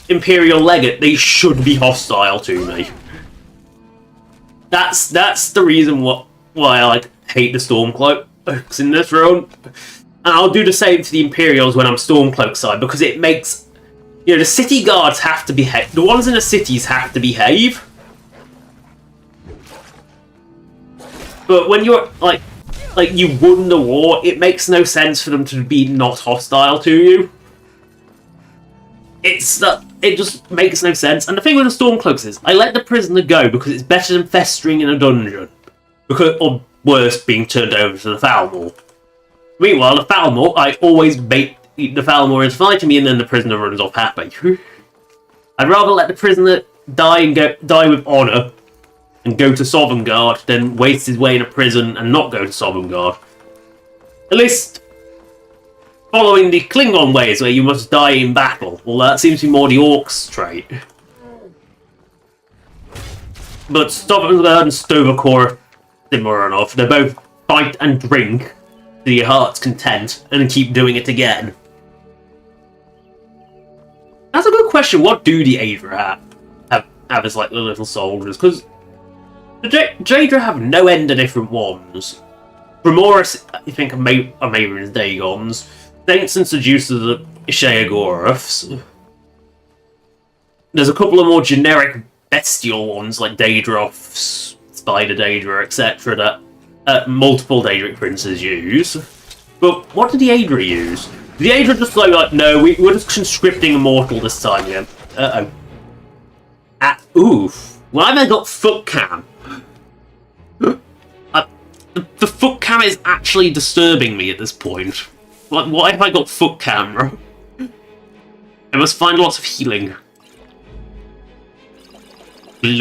Speaker 1: Imperial legate, they should be hostile to me. That's the reason why I hate the Stormcloaks in this run. And I'll do the same to the Imperials when I'm Stormcloak side, because it makes... You know, the city guards have to behave. The ones in the cities have to behave. But when you're, like you won the war, it makes no sense for them to be not hostile to you. It just makes no sense. And the thing with the Stormcloaks is, I let the prisoner go because it's better than festering in a dungeon. Or worse, being turned over to the Falmor. Meanwhile, the Falmor, I always bait the Falmor into fighting me and then the prisoner runs off happy. I'd rather let the prisoner die with honour and go to Sovngarde than waste his way in a prison and not go to Sovngarde. At least... following the Klingon ways, where you must die in battle. Well, that seems to be more the Orcs' trait. But Sovngarde and Sto-vo-kor are similar enough. They both fight and drink to your heart's content, and then keep doing it again. That's a good question. What do the Aedra have as like the little soldiers? Because the Daedra have no end of different ones. Remoris, I think, are Marin's Dagons. Saints and Seducers are Sheogoraths. There's a couple of more generic bestial ones like Daedroths, Spider Daedra, etc. that multiple Daedric princes use. But what did the Aedra use? The Aedra just like no, we're just conscripting a mortal this time again. Oof. Why have I got foot cam? The foot cam is actually disturbing me at this point. Like, why have I got foot camera? I must find lots of healing. These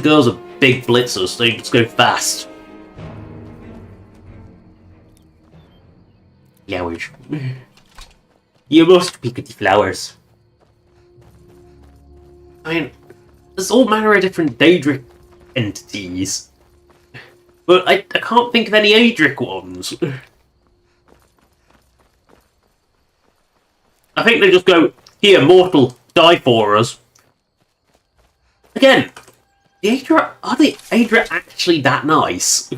Speaker 1: girls are big blitzers, they just go fast. Flowers. You must pick the flowers. I mean, there's all manner of different Daedric entities. But I can't think of any Aedric ones. I think they just go, here, mortal, die for us. Again, the Aedra, are the Aedra actually that nice?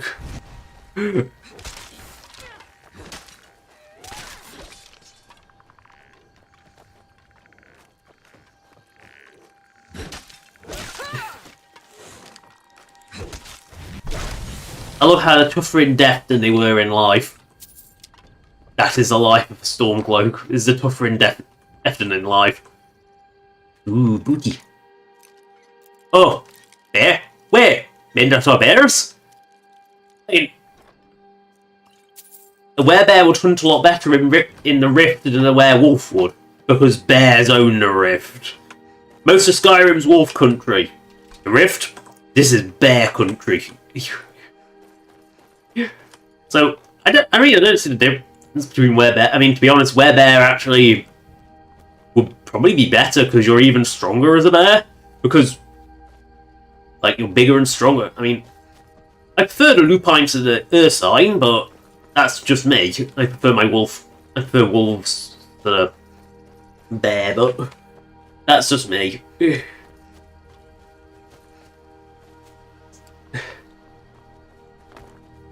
Speaker 1: I love how they're tougher in death than they were in life. That is the life of a Stormcloak, is the tougher in death than in life. Ooh, booty. Oh, bear? Where? Minotaur bears? I mean, a werebear would hunt a lot better in the Rift than a werewolf would, because bears own the Rift. Most of Skyrim's wolf country. The Rift, this is bear country. So, I don't see the difference between werebear. I mean, to be honest, werebear actually would probably be better because you're even stronger as a bear. Because, like, you're bigger and stronger. I mean, I prefer the lupine to the ursine, but that's just me. I prefer my wolf. I prefer wolves to the bear, but that's just me.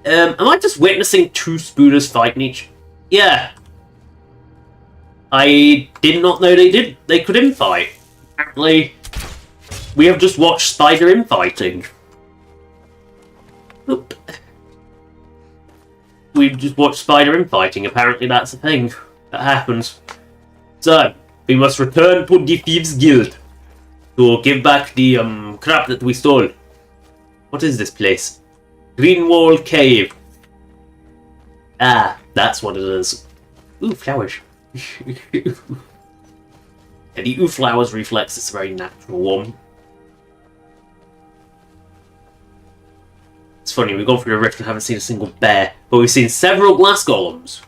Speaker 1: Am I just witnessing two spooners fighting each? Yeah. I did not know they could infight. Apparently, we have just watched Spider infighting. Oop. We've just watched Spider infighting. Apparently, that's a thing that happens. So, we must return to the Thieves Guild to give back the crap that we stole. What is this place? Greenwall Cave. Ah, that's what it is. Ooh, flowers. Yeah, the ooh flowers reflex is a very natural one. It's funny, we've gone through the rift and haven't seen a single bear, but we've seen several glass golems.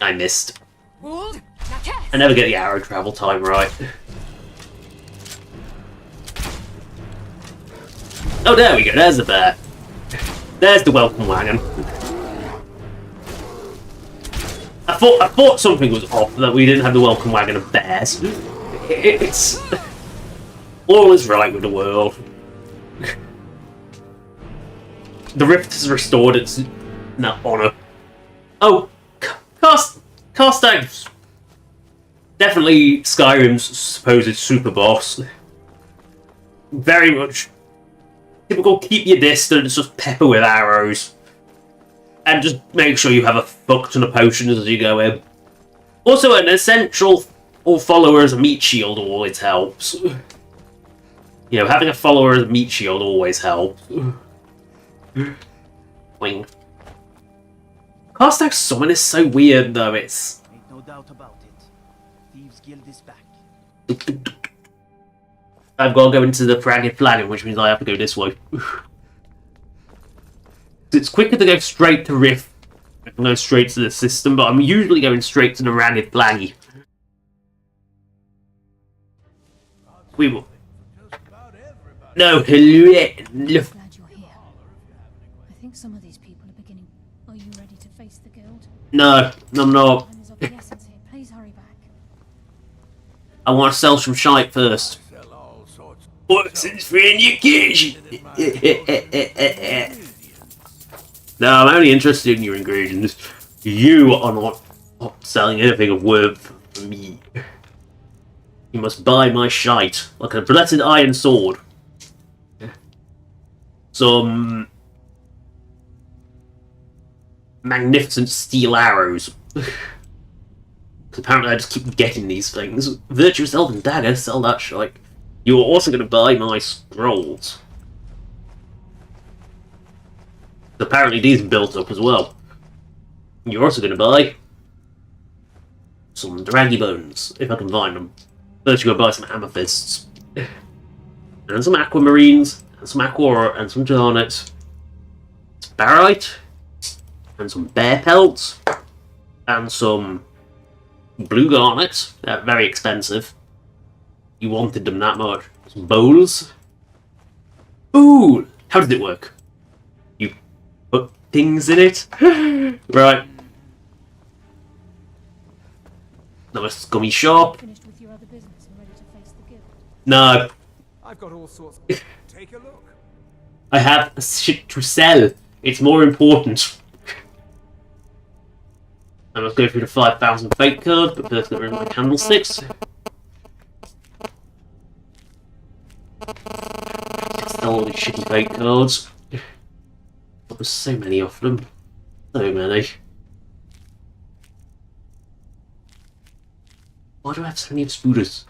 Speaker 1: I missed. I never get the arrow travel time right. Oh, there we go, there's the bear. There's the welcome wagon. I thought something was off, that we didn't have the welcome wagon of bears. It's... all is right with the world. The Rift has restored its honour. Oh, Carstag's definitely Skyrim's supposed super boss. Very much typical, keep your distance, just pepper with arrows. And just make sure you have a fuck ton of potions as you go in. Also, an essential follower as a meat shield always helps. You know, having a follower as a meat shield always helps. Wing. Carstag's summon is so weird, though. It's...
Speaker 2: Ain't no doubt about it. Thieves Guild is back.
Speaker 1: I've got to go into the Ragged Flagon, which means I have to go this way. It's quicker to go straight to Rift and go straight to the system, but I'm usually going straight to the Ragged Flaggy. We will... No, hello.
Speaker 8: Glad you're here. I think some of these people are beginning. Are you ready to face the guild?
Speaker 1: No, I'm not.
Speaker 8: Time is of the essence here. Please hurry back.
Speaker 1: I want to sell some shite first. What's in for any occasion? No, I'm only interested in your ingredients. You are not selling anything of worth for me. You must buy my shite, like a blessed iron sword. Some magnificent steel arrows. Apparently I just keep getting these things. Virtuous Elven Dagger, sell that shite. You're also going to buy my scrolls. Apparently these are built up as well. You're also going to buy some draggy bones, if I can find them. First you're going to buy some amethysts. And some aquamarines, and some aqua, and some garnets. Some barite, and some bear pelts, and some blue garnets. They're very expensive. You wanted them that much. Some bowls. Ooh! How did it work? You put things in it? Right. Another scummy shop.
Speaker 8: Finished with your other business and ready to face the guild.
Speaker 1: No,
Speaker 9: I've got all sorts. Take a look.
Speaker 1: I have shit to sell. It's more important. I must go through the 5,000 fate cards, but first get rid of my candlesticks. Sell all these shitty fate cards. There's so many of them. So many. Why do I have so many of spooters?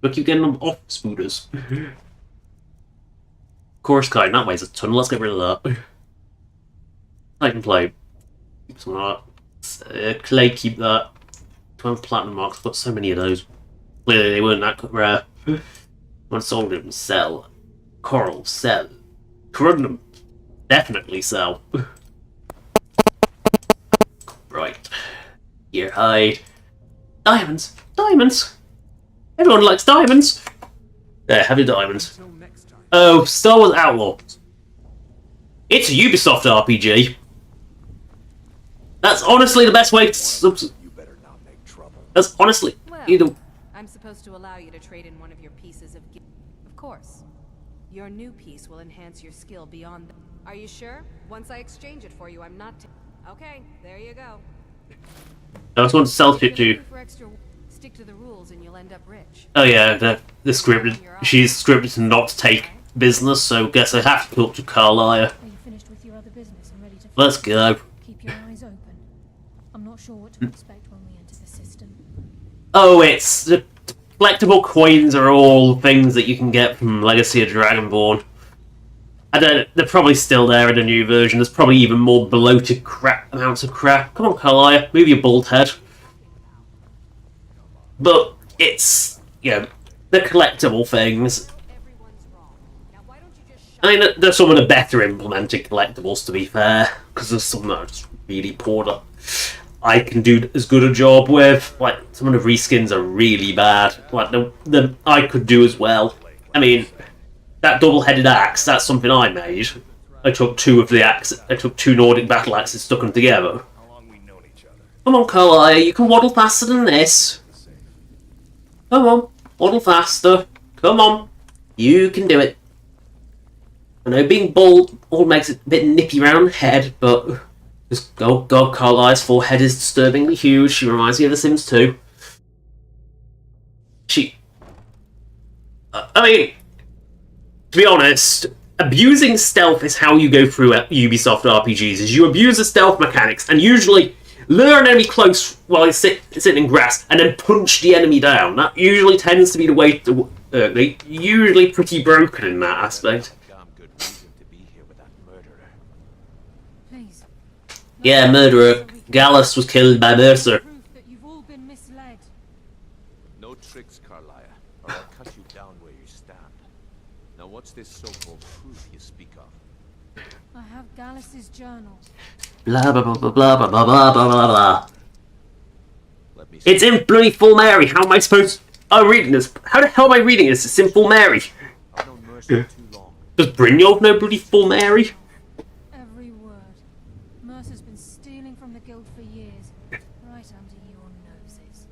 Speaker 1: I keep getting them off spooters. Chorus card, that weighs a ton. Let's get rid of that. I can play. Keep some of that. Clay, keep that. 12 platinum marks. I've got so many of those. Clearly, they weren't that rare. One soldier, sell. Coral, sell. Corundum, definitely sell. Right. Here, hide. Diamonds! Diamonds! Everyone likes diamonds! There, have your diamonds. Oh, Star Wars Outlaws. It's a Ubisoft RPG. That's honestly the best way to... That's honestly... either...
Speaker 5: I'm supposed to allow you to trade in one of your pieces of... Of course. Your new piece will enhance your skill beyond... Are you sure? Once I exchange it for you, I'm not... Okay, there you go.
Speaker 1: I just want to sell shit to...
Speaker 5: Stick to the rules and you'll end up rich.
Speaker 1: Oh yeah, the script... She's scripted to not take business, so guess I have to talk to Carlisle.
Speaker 8: Are you finished with your other business and ready to...
Speaker 1: Let's go.
Speaker 8: Keep your eyes open. I'm not sure what to expect when we enter the system.
Speaker 1: Oh, it's... The collectible coins are all things that you can get from Legacy of Dragonborn. I don't... They're probably still there in the new version. There's probably even more bloated crap amounts of crap. Come on, Carlisle. Move your bald head. But it's... You know, the collectible things... I mean, there's some of the better implemented collectibles, to be fair, because there's some that are just really poor that I can do as good a job with. Like, some of the reskins are really bad. Like, the I could do as well. I mean, that double-headed axe, that's something I made. I took two of the axes, I took two Nordic battle axes, stuck them together. Come on, Carlisle, you can waddle faster than this. Come on, waddle faster. Come on, you can do it. I know being bald all makes it a bit nippy round the head, but just God, Carlisle's forehead is disturbingly huge. She reminds me of The Sims 2. I mean, to be honest, abusing stealth is how you go through Ubisoft RPGs. Is you abuse the stealth mechanics and usually lure an enemy close while he's sitting in grass, and then punch the enemy down. That usually tends to be the way to. They're usually pretty broken in that aspect.
Speaker 8: Please.
Speaker 1: Yeah, murderer. Gallus was killed by Mercer.
Speaker 8: Proof that you've all been misled.
Speaker 9: No tricks, Carlisle, or I'll cut you down where you stand. Now what's this so-called proof you speak of?
Speaker 8: I have Gallus's journal.
Speaker 1: Blah blah blah blah blah blah blah blah blah.
Speaker 9: Let me see.
Speaker 1: It's in bloody Full Mary. How am I supposed? I'm reading this. How the hell am I reading this? It's in Full Mary.
Speaker 9: I've known Mercer too long.
Speaker 1: Does Brynjolf know bloody Full Mary?
Speaker 8: Every word. Mercer's been stealing from the guild for years, right under your noses.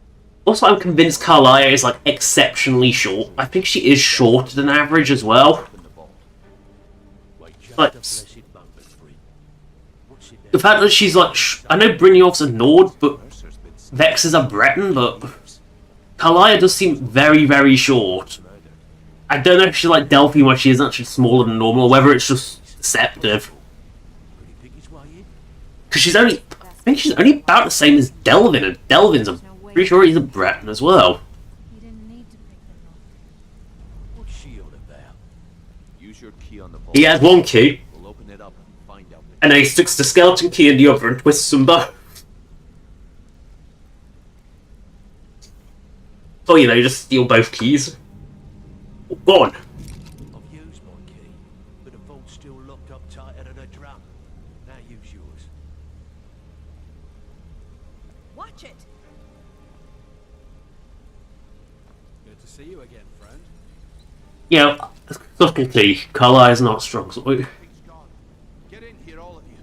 Speaker 1: Also, I'm convinced Carlisle is like exceptionally short. I think she is shorter than average as well. Like, the fact that she's like, I know Brynjolf's a Nord, but Vex is a Breton, but Carlisle does seem very, very short. I don't know if she's like Delphi, where she is actually smaller than normal, or whether it's just deceptive. Because she's only, I think she's only about the same as Delvin, and Delvin's, I'm pretty sure he's a Breton as well.
Speaker 8: You didn't need to pick them up.
Speaker 9: What's she all about? Use your key on the vault.
Speaker 1: He has one key,
Speaker 9: We'll open it up and find out.
Speaker 1: and then he sticks the skeleton key in the other and twists them both. Oh, you know, you just steal both keys. Go on.
Speaker 6: I've used my key, but the vault's still locked up tighter than a drum. Now use yours.
Speaker 5: Watch it.
Speaker 6: Good to see you again, friend.
Speaker 1: You know, subtlety, Carlisle is not strong, so
Speaker 9: He's gone. Get in here, all of you.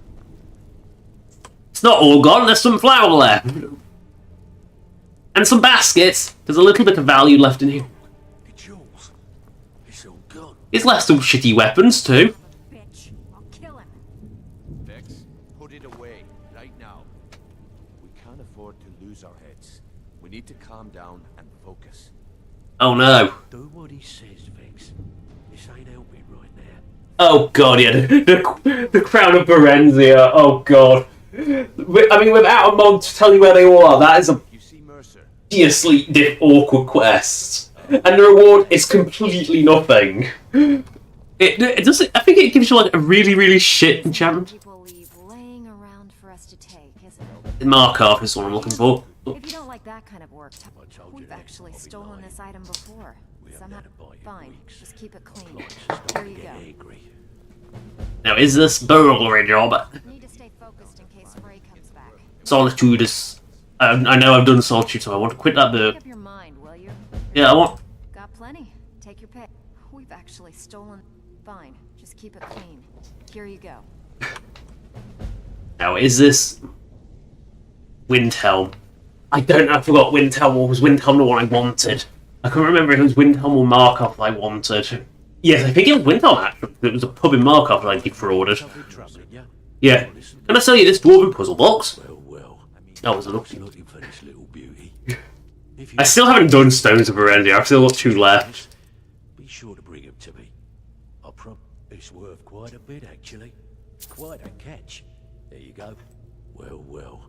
Speaker 1: it's not all gone, there's some flour left. And some baskets. There's a little bit of value left in here.
Speaker 6: It's yours. It's all gone.
Speaker 1: He's left some shitty weapons too.
Speaker 5: Bitch, I'll kill him.
Speaker 9: Vex, put it away, right now. We can't afford to lose our heads. We need to calm down and focus.
Speaker 1: Oh no.
Speaker 6: Do what he says, Vex. This ain't helping right now.
Speaker 1: Oh god, yeah. The Crown of Berenzia. Oh god. I mean, without a mod to tell you where they all are, that is a
Speaker 9: You see Mercer?
Speaker 1: seriously awkward quest. And the reward is completely nothing. It doesn't. I think it gives you like a really shit enchantment.
Speaker 5: People leave laying around for us to take, isn't it?
Speaker 1: Markov is what I'm looking for.
Speaker 5: If you don't like that kind of work,
Speaker 6: I told you
Speaker 5: we've
Speaker 6: that.
Speaker 5: actually
Speaker 6: I'll be
Speaker 5: stolen
Speaker 6: lying.
Speaker 5: this item before.
Speaker 6: We haven't
Speaker 5: Somehow,
Speaker 6: had a bite in
Speaker 5: fine.
Speaker 6: weeks.
Speaker 5: Just keep it clean.
Speaker 6: Clients are
Speaker 5: Here
Speaker 6: starting
Speaker 5: you
Speaker 6: to
Speaker 5: go.
Speaker 6: get angry.
Speaker 1: Now, is this burglary job?
Speaker 5: Need to stay focused in case Frey comes back.
Speaker 1: Solitude is. I know I've done Solitude, so I want to quit that
Speaker 5: Make
Speaker 1: bit.
Speaker 5: up your mind, will you?
Speaker 1: Yeah, I want.
Speaker 5: Got plenty. Take your pick. We've actually stolen. Fine. Just keep it clean. Here you go.
Speaker 1: Now, is this Windhelm? I don't know. I forgot Windhelm, or was Windhelm the one I wanted? I can't remember if it was Windhelm or Markov I wanted. Yes, I think it was Windhelm actually. It was a pub in Markov that I defrauded.
Speaker 6: Something troubling you?
Speaker 1: Yeah. Can I sell you this dwarven puzzle box?
Speaker 6: Well.
Speaker 1: That was
Speaker 6: I was
Speaker 1: looking.
Speaker 6: looking for this little beauty. If you
Speaker 1: I still haven't done Stones of Erendia. I've still got 2 left.
Speaker 6: be sure to bring him to me. I promise it's worth quite a bit, actually. Quite a catch. There you go. Well.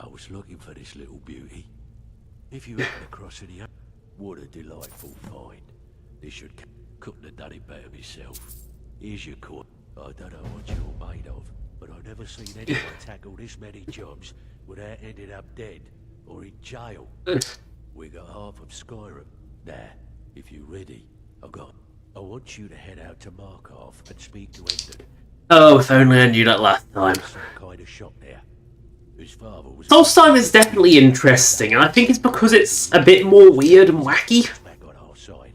Speaker 6: I was looking for this little beauty. If you happen across any, what a delightful find. This should couldn't have done it better myself. Here's your coin. I don't know what you're made of, but I've never seen anyone tackle this many jobs without ending up dead or in jail. We got half of Skyrim. Now, if you're ready, I want you to head out to Markov and speak to Endon.
Speaker 1: Oh, if only I knew that last time.
Speaker 6: Some kind of shop there. His father was
Speaker 1: Solstheim is definitely interesting, and I think it's because it's a bit more weird and wacky.
Speaker 6: back on our side.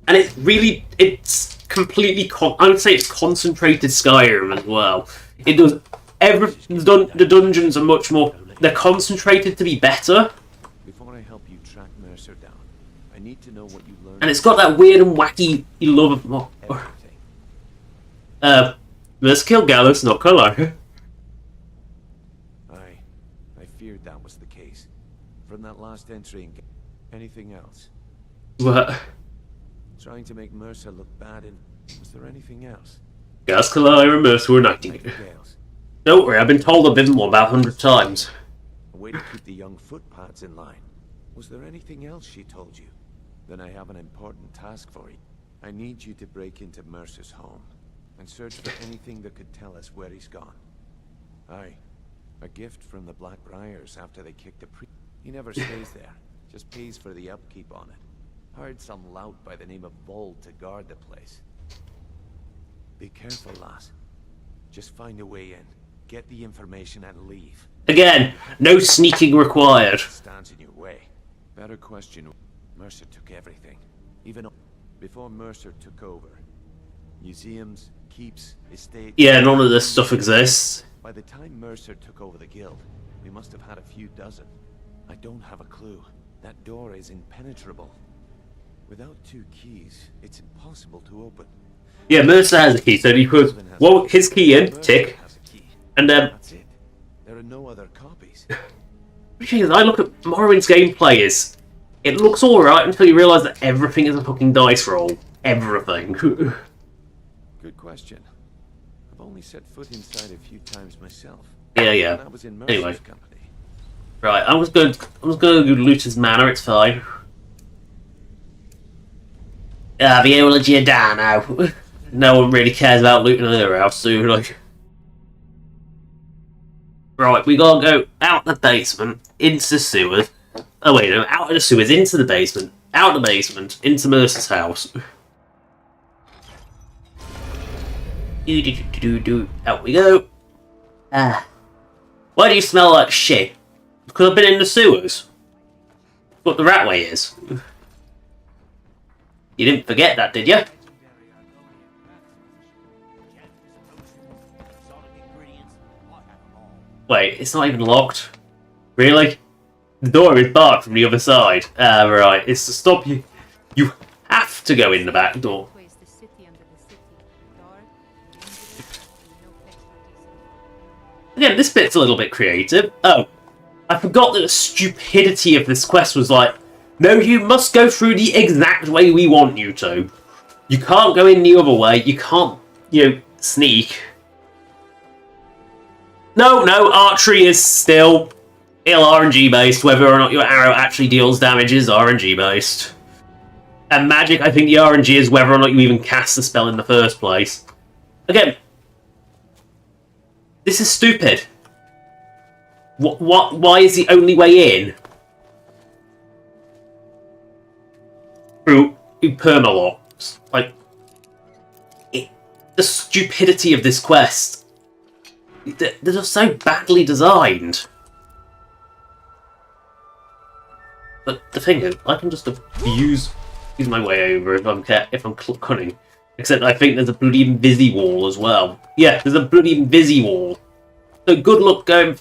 Speaker 1: And it's completely, I would say it's concentrated Skyrim as well. It does, the dungeons are much more, they're concentrated to be better,
Speaker 9: Before I help you track Mercer down, I need to know what you learned.
Speaker 1: and it's got that weird and wacky love of,
Speaker 9: Everything.
Speaker 1: let's kill Gallus, not gonna lie.
Speaker 9: I feared that was the case. From that last entry in anything else?
Speaker 1: But,
Speaker 9: Trying to make Mercer look bad in... Was there anything else?
Speaker 1: Gas Kalia and Mercer were Nightingale.
Speaker 9: Nightingales.
Speaker 1: Don't worry, I've been told a bit more about 100 times.
Speaker 9: A way to keep the young footpads in line. Was there anything else she told you? Then I have an important task for you. I need you to break into Mercer's home and search for anything that could tell us where he's gone. Aye. A gift from the Blackbriars after they kicked the priest. He never stays there, just pays for the upkeep on it. Hired some lout by the name of Vold to guard the place. Be careful, lass. Just find a way in, get the information and leave.
Speaker 1: Again, no sneaking required.
Speaker 9: It stands in your way. Better question. Mercer took everything, even before Mercer took over. Museums, keeps, estates...
Speaker 1: Yeah, none of this stuff exists.
Speaker 9: By the time Mercer took over the guild, we must have had a few dozen. I don't have a clue. That door is impenetrable. Without 2 keys, it's impossible to open.
Speaker 1: Yeah, Mercer has a key, so he puts his key in,
Speaker 9: Mercer
Speaker 1: tick,
Speaker 9: has a key.
Speaker 1: and
Speaker 9: That's it. There are no other copies.
Speaker 1: I look at Morrowind's gameplay is, it looks alright until you realise that everything is a fucking dice roll. Everything.
Speaker 9: Good question. I've only set foot inside a few times myself.
Speaker 1: Yeah.
Speaker 9: When I was in Mercer's
Speaker 1: Anyway.
Speaker 9: company.
Speaker 1: Right, I was going to loot his manor, it's fine. Viola Giordano. No one really cares about looting their house, so like... Right, we gotta go out the basement, into the sewers. Oh wait, no, out of the sewers, into the basement. Out the basement, into Mercer's house. Out we go. Why do you smell like shit? Because I've been in the sewers. What the ratway is. You didn't forget that, did you? Wait, it's not even locked. Really? The door is barred from the other side. Ah, right. It's to stop you. You have to go in the back door.
Speaker 3: Ways the city under the city. Dark, dangerous, and no place for decent.
Speaker 1: Again, this bit's a little bit creative. Oh, I forgot that the stupidity of this quest was like, no, you must go through the exact way we want you to. You can't go in the other way. You can't, sneak. No, archery is still ill RNG based. Whether or not your arrow actually deals damage is RNG based. And magic, I think the RNG is whether or not you even cast the spell in the first place. Again, this is stupid. Why is the only way in through permalocks? Like, the stupidity of this quest. They're just so badly designed. But the thing is, I can just use my way over if I'm cunning. Except I think there's a bloody invisi wall as well. Yeah, there's a bloody invisi wall. So good luck going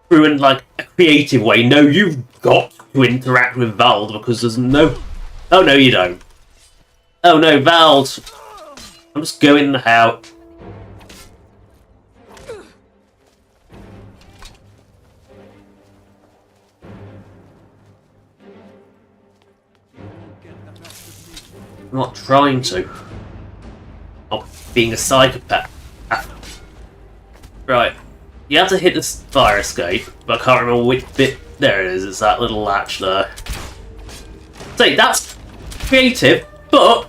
Speaker 1: through in like a creative way. No, you've got to interact with Vald because there's no. Oh no, you don't. Oh no, Vald. I'm just going the house. I'm not trying to. Not being a psychopath. Right. You have to hit this fire escape, but I can't remember which bit. There it is, it's that little latch there. So that's creative, but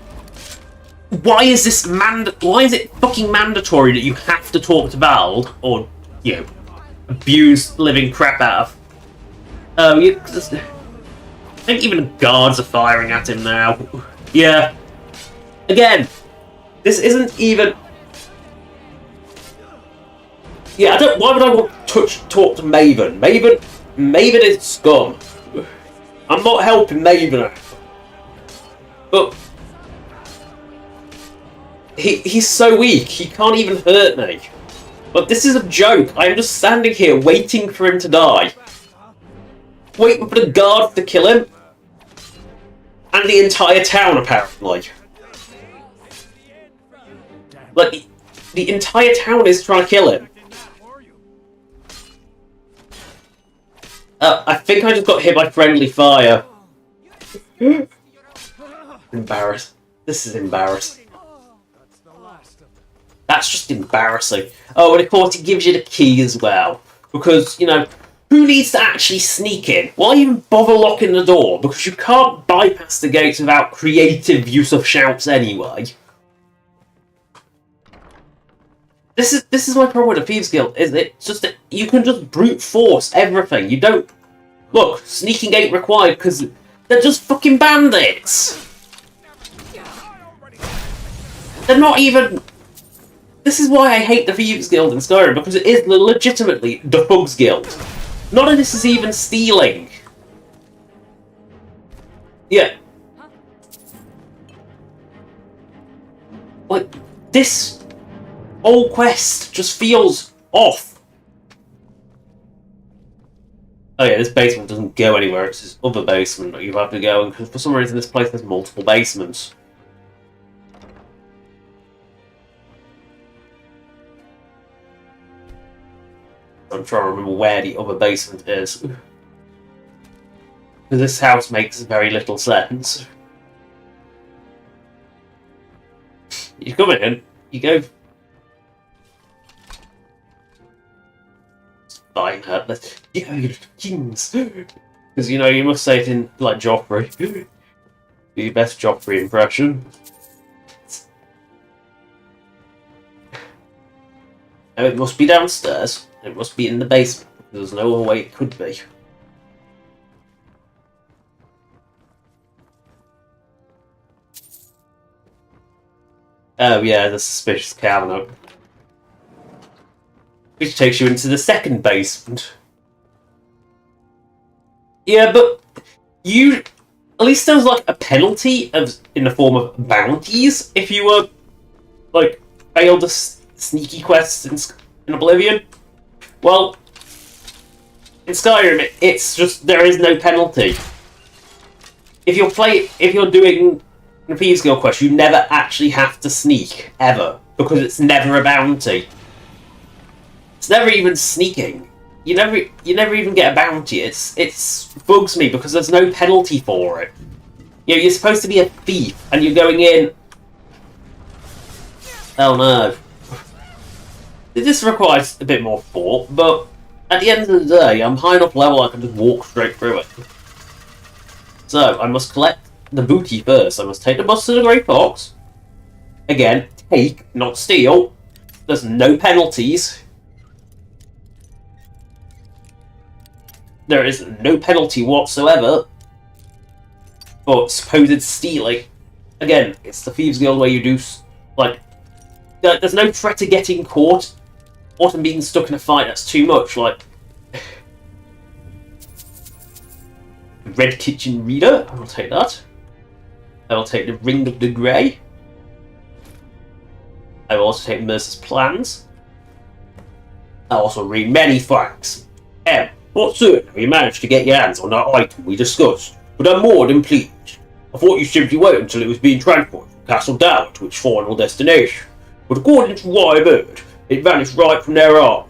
Speaker 1: why is this why is it fucking mandatory that you have to talk to Vald or, abuse living crap out of? I think even the guards are firing at him now. Yeah. Again, this isn't even. Yeah, why would I want to talk to Maven? Maven is scum. I'm not helping Maven. But he's so weak, he can't even hurt me. But this is a joke. I'm just standing here waiting for him to die. Waiting for the guard to kill him. And the entire town, apparently. Like, the entire town is trying to kill him. I think I just got hit by friendly fire. Embarrassed. This is embarrassing. That's just embarrassing. Oh, and of course it gives you the key as well. Because, who needs to actually sneak in? Why even bother locking the door? Because you can't bypass the gates without creative use of shouts anyway. This is my problem with the Thieves Guild, is it's just that you can just brute force everything. You don't... Look, sneaking ain't required because they're just fucking bandits! They're not even... This is why I hate the Thieves Guild in Skyrim, because it is legitimately the Thugs Guild. None of this is even stealing. Yeah. Like, this whole quest just feels off. Oh yeah, this basement doesn't go anywhere, it's this other basement that you have to go, and for some reason this place has multiple basements. I'm trying to remember where the other basement is. Because this house makes very little sense. You come in, you go... Fine, let's... Because, you must say it in, like, Joffrey. Do your best Joffrey impression. Oh, it must be downstairs. It must be in the basement. There's no other way it could be. Oh yeah, the suspicious cabinet. Which takes you into the second basement. Yeah, but at least there was like a penalty in the form of bounties if you were like failed a sneaky quest in Oblivion. Well, In Skyrim, it's just there is no penalty. If you're doing a Thieves Guild quest, you never actually have to sneak ever because it's never a bounty. It's never even sneaking. You never even get a bounty. It's bugs me because there's no penalty for it. You know, you're supposed to be a thief and you're going in. Oh no. This requires a bit more thought, but at the end of the day, I'm high enough level I can just walk straight through it. So, I must collect the booty first. I must take the bus to the Grey Fox. Again, take, not steal. There's no penalties. There is no penalty whatsoever for supposed stealing. Again, it's the Thieves Guild where you do, like, there's no threat of getting caught or being stuck in a fight. That's too much. Like, Red Kitchen Reader, I will take that. I will take the Ring of the Grey. I will also take Mercer's Plans. I'll also read many facts. Not certain we managed to get your hands on that item we discussed, but I'm more than pleased. I thought you simply waited until it was being transported from Castle Down to its final destination, but according to what I've heard, it vanished right from their armory.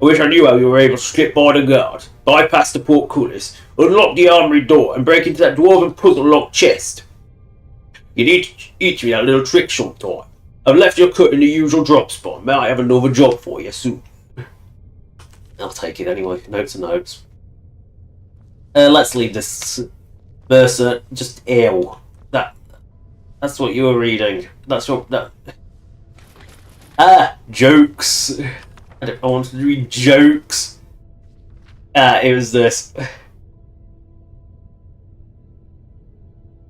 Speaker 1: I wish I knew how you were able to slip by the guard, bypass the portcullis, unlock the armory door, and break into that dwarven puzzle-locked chest. You need to teach me that little trick sometime. I've left your cut in the usual drop spot. May I have another job for you soon? I'll take it anyway. Notes are notes. Let's leave this Mercer just ill. That's what you were reading. That's what that. Jokes. I wanted to read jokes. It was this.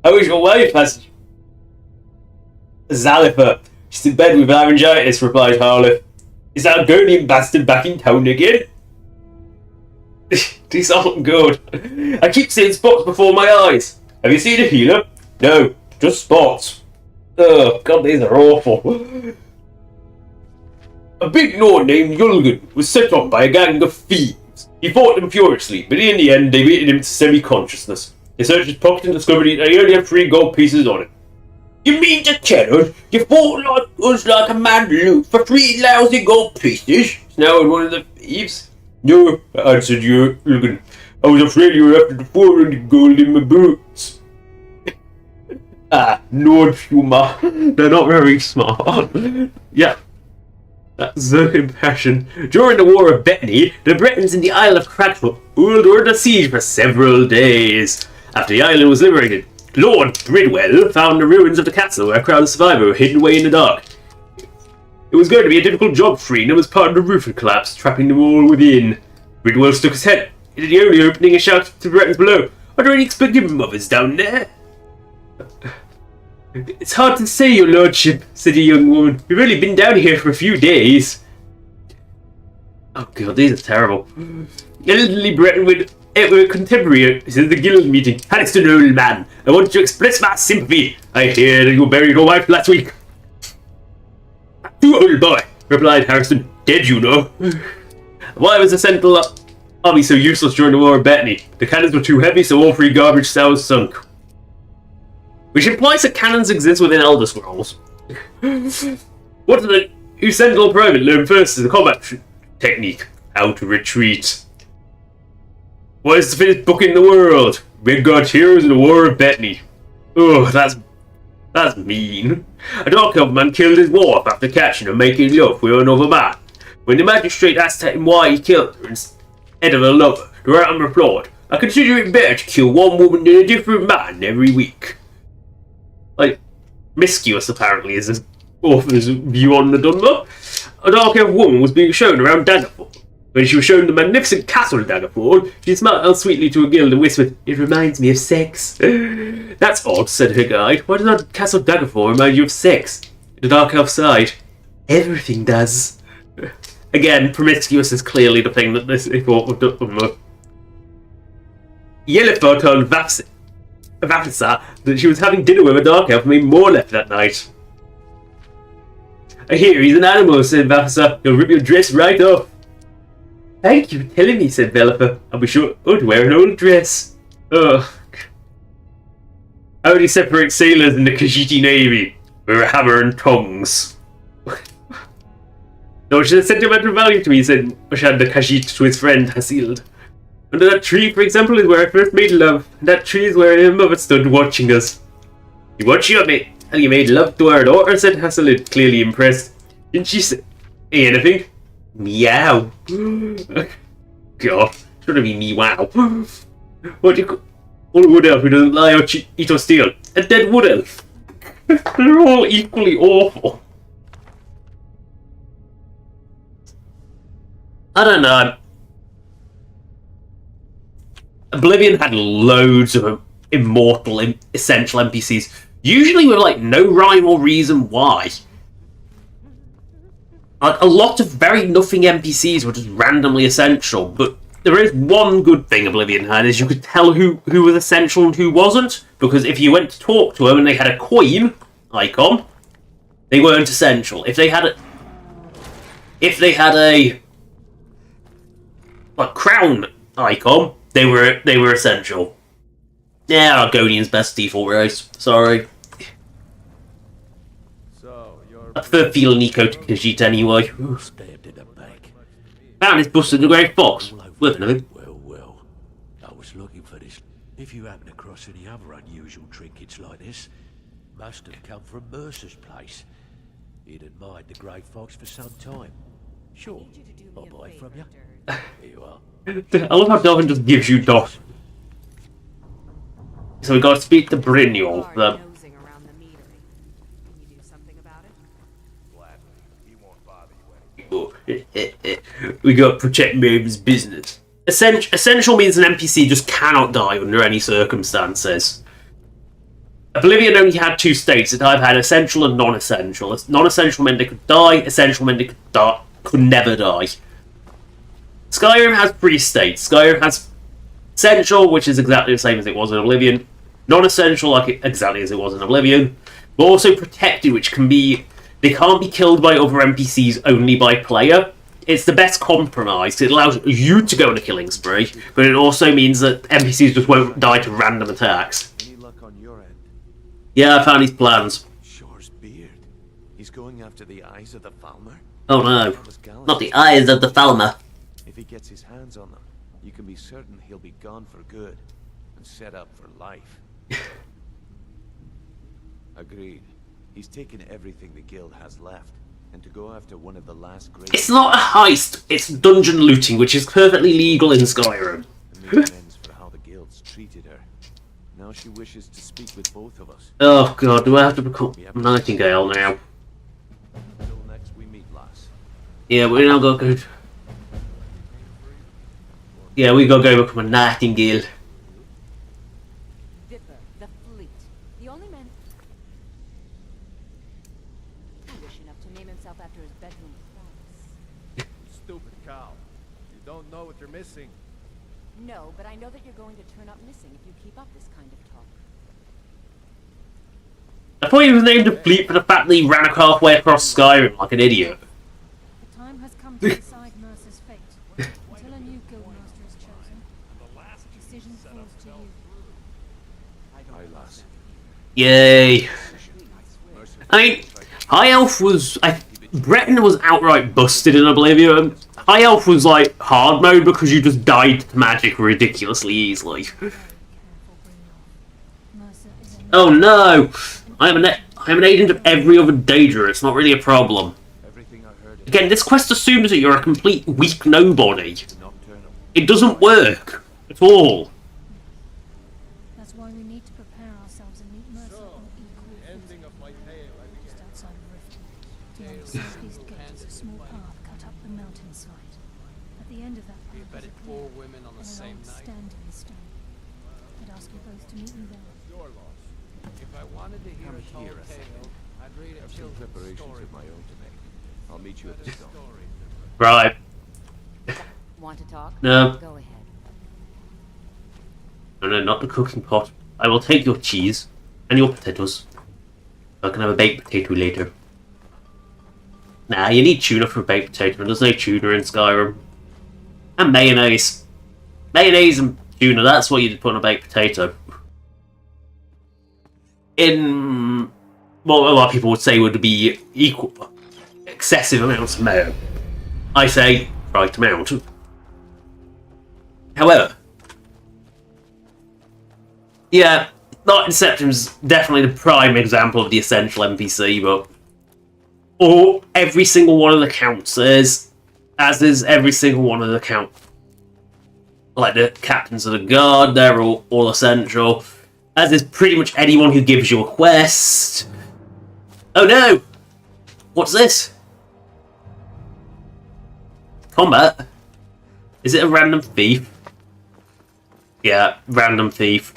Speaker 1: How is your wife? Has Zalifer. She's in bed with laryngitis, replied Harleth. Is that Gurnian bastard back in town again? These aren't good. I keep seeing spots before my eyes. Have you seen a healer? No, just spots. Oh, God, these are awful. A big Nord named Yulgen was set on by a gang of thieves. He fought them furiously, but in the end they beaten him to semi-consciousness. They searched his pocket and discovered that he only had 3 gold pieces on it. You mean to tell us you fought like us like a man loot for 3 lousy gold pieces? Snarled one of the thieves. No, answered Yulgen. I was afraid you were after the 400 gold in my boots. Nord humour. They're not very smart. Yeah. That's the impression. During the War of Bethany, the Bretons in the Isle of Crackfoot endured a siege for several days. After the island was liberated, Lord Bridwell found the ruins of the castle where a crowd of survivors were hidden away in the dark. It was going to be a difficult job freeing them as part of the roof had collapsed, trapping them all within. Bridwell stuck his head into the only opening and shouted to the Bretons below, "Are there any expectant mothers down there?" It's hard to say, your lordship, said the young woman. We've only been down here for a few days. Oh god, these are terrible. Elderly Breton with a contemporary is at the guild meeting. Haniston, old man, I want to express my sympathy. I hear that you buried your wife last week. Too old boy, replied Harrison. Dead, you know. Why was the Central Army so useless during the War of Bethany? The cannons were too heavy, so all 3 garbage cells sunk. Which implies that cannons exist within Elder Scrolls. What did the New Sentinel Private learn first as a combat technique? How to retreat. What is the fittest book in the world? Midgard's Heroes in the War of Bethany. Oh, that's mean. A dark elf man killed his wife after catching her making love with another man. When the magistrate asked him why he killed her instead of her lover, the Rattler replied, I consider it better to kill one woman than a different man every week. Like, miscuous apparently is his author's view on the Dunmer. A dark elf woman was being shown around Daggerfall. When she was shown the magnificent castle of Daggerfall, she smiled sweetly to a guild and whispered, It reminds me of sex. That's odd, said her guide. Why does that castle of Daggerfall remind you of sex? The dark elf sighed. Everything does. Again, promiscuous is clearly the thing that they thought would Dunmer. Yellowfur told Vafisa that she was having dinner with a dark elf and made more left that night. I hear he's an animal, said Vafisa. He'll rip your dress right off. Thank you for telling me, said Velifer. I'll be sure to wear an old dress. Ugh. I only separate sailors in the Khajiiti Navy. We're a hammer and tongs. No, she has sentimental value to me, said Bashad the Khajiit to his friend Hasil. Under that tree, for example, is where I first made love. And that tree is where her mother stood watching us. What you made? You made love to our daughter, said Hasil, clearly impressed. Didn't she say anything? Meow. God, should have been meow. What do you call a wood elf who doesn't lie or cheat, eat or steal? A dead wood elf. They're all equally awful. I don't know. Oblivion had loads of immortal, essential NPCs, usually with like no rhyme or reason why. Like, a lot of very nothing NPCs were just randomly essential, but there is one good thing Oblivion had, is you could tell who was essential and who wasn't, because if you went to talk to them and they had a coin icon, they weren't essential. If they had a crown icon, they were essential. Yeah, Argonian's best default race. Sorry. I prefer feeling eco to Khajiit anyway.
Speaker 6: Stabbed in the back.
Speaker 1: Found his busted the Grey Fox. Worth nothing.
Speaker 6: Well. I was looking for this. If you happen across any other unusual trinkets like this, must have come from Mercer's place. He'd admired the Grey Fox for some time. Sure, I'll buy it from you. Here you are.
Speaker 1: I love how Delvin just gives you dot. So we gotta speak to Brynjolf.
Speaker 5: Nosing around the metering. Can you do something about it?
Speaker 1: We gotta protect Maven's business. Essential means an NPC just cannot die under any circumstances. Oblivion only had two states. It either had essential and non-essential. Non-essential meant they could die, essential meant they could never die. Skyrim has three states. Skyrim has essential, which is exactly the same as it was in Oblivion. Non-essential, like exactly as it was in Oblivion. But also protected, which can be... They can't be killed by other NPCs, only by player. It's the best compromise. It allows you to go on a killing spree, but it also means that NPCs just won't die to random attacks.
Speaker 9: Any luck on your end?
Speaker 1: Yeah, I found his plans.
Speaker 9: Shore's beard. He's going after the eyes of the Falmer?
Speaker 1: Oh no. Not the eyes of the Falmer.
Speaker 9: If he gets his hands on them, you can be certain he'll be gone for good and set up for life. Agreed. He's taken everything the guild has left, and to go after one of the last great...
Speaker 1: It's not a heist, it's dungeon looting, which is perfectly legal in Skyrim.
Speaker 9: And make amends for how the guilds treated her. Now she wishes to speak with both of us.
Speaker 1: Oh god, do I have to become Nightingale now?
Speaker 9: Until next we meet, lass.
Speaker 1: Yeah, we now gotta go... Yeah, we gotta go become a Nightingale.
Speaker 5: Vipper, the fleet. The only man foolish enough to name himself after his bedroom flawless.
Speaker 11: Stupid cow. You don't know what you're missing.
Speaker 5: No, but I know that you're going to turn up missing if you keep up this kind of talk.
Speaker 1: I thought he was named a fleet for the fact that he ran halfway across Skyrim like an idiot.
Speaker 8: The time has come to decide Mercer's fate. Until a new guildmaster is chosen, the decision falls to you.
Speaker 9: Aye, lass.
Speaker 1: Yay. I mean, High Elf was... Breton was outright busted in Oblivion. High Elf was like hard mode because you just died to magic ridiculously easily. Oh no! I am an agent of every other Daedra, it's not really a problem. Again, this quest assumes that you're a complete weak nobody. It doesn't work at all.
Speaker 8: That's why we need to prepare ourselves and meet Mercer on equal footing. Just outside of Rift, beyond the southeast gate is a small path cut up the mountainside. At the end of that path is a clearing,
Speaker 11: women on
Speaker 8: and an old standing stone. I'd ask you both to meet me there.
Speaker 11: Your loss. If I wanted to hear a tall tale, I'd read a
Speaker 9: Some
Speaker 11: children's
Speaker 9: preparations
Speaker 11: story.
Speaker 9: of my own to make. I'll meet you at the stone.
Speaker 1: Right.
Speaker 5: Want to talk?
Speaker 1: No.
Speaker 5: Go ahead.
Speaker 1: No, not the cooking pot. I will take your cheese and your potatoes. I can have a baked potato later. Nah, you need tuna for a baked potato, and there's no tuna in Skyrim. And mayonnaise. Mayonnaise and tuna, that's what you'd put on a baked potato. In what a lot of people would say would be excessive amounts of mayo. I say right amount. However, yeah, Night Inception's definitely the prime example of the essential NPC, but every single one of the counts is, as is every single one of the count. Like the captains of the guard, they're all essential. As is pretty much anyone who gives you a quest. Oh no! What's this? Combat? Is it a random thief? Yeah, random thief.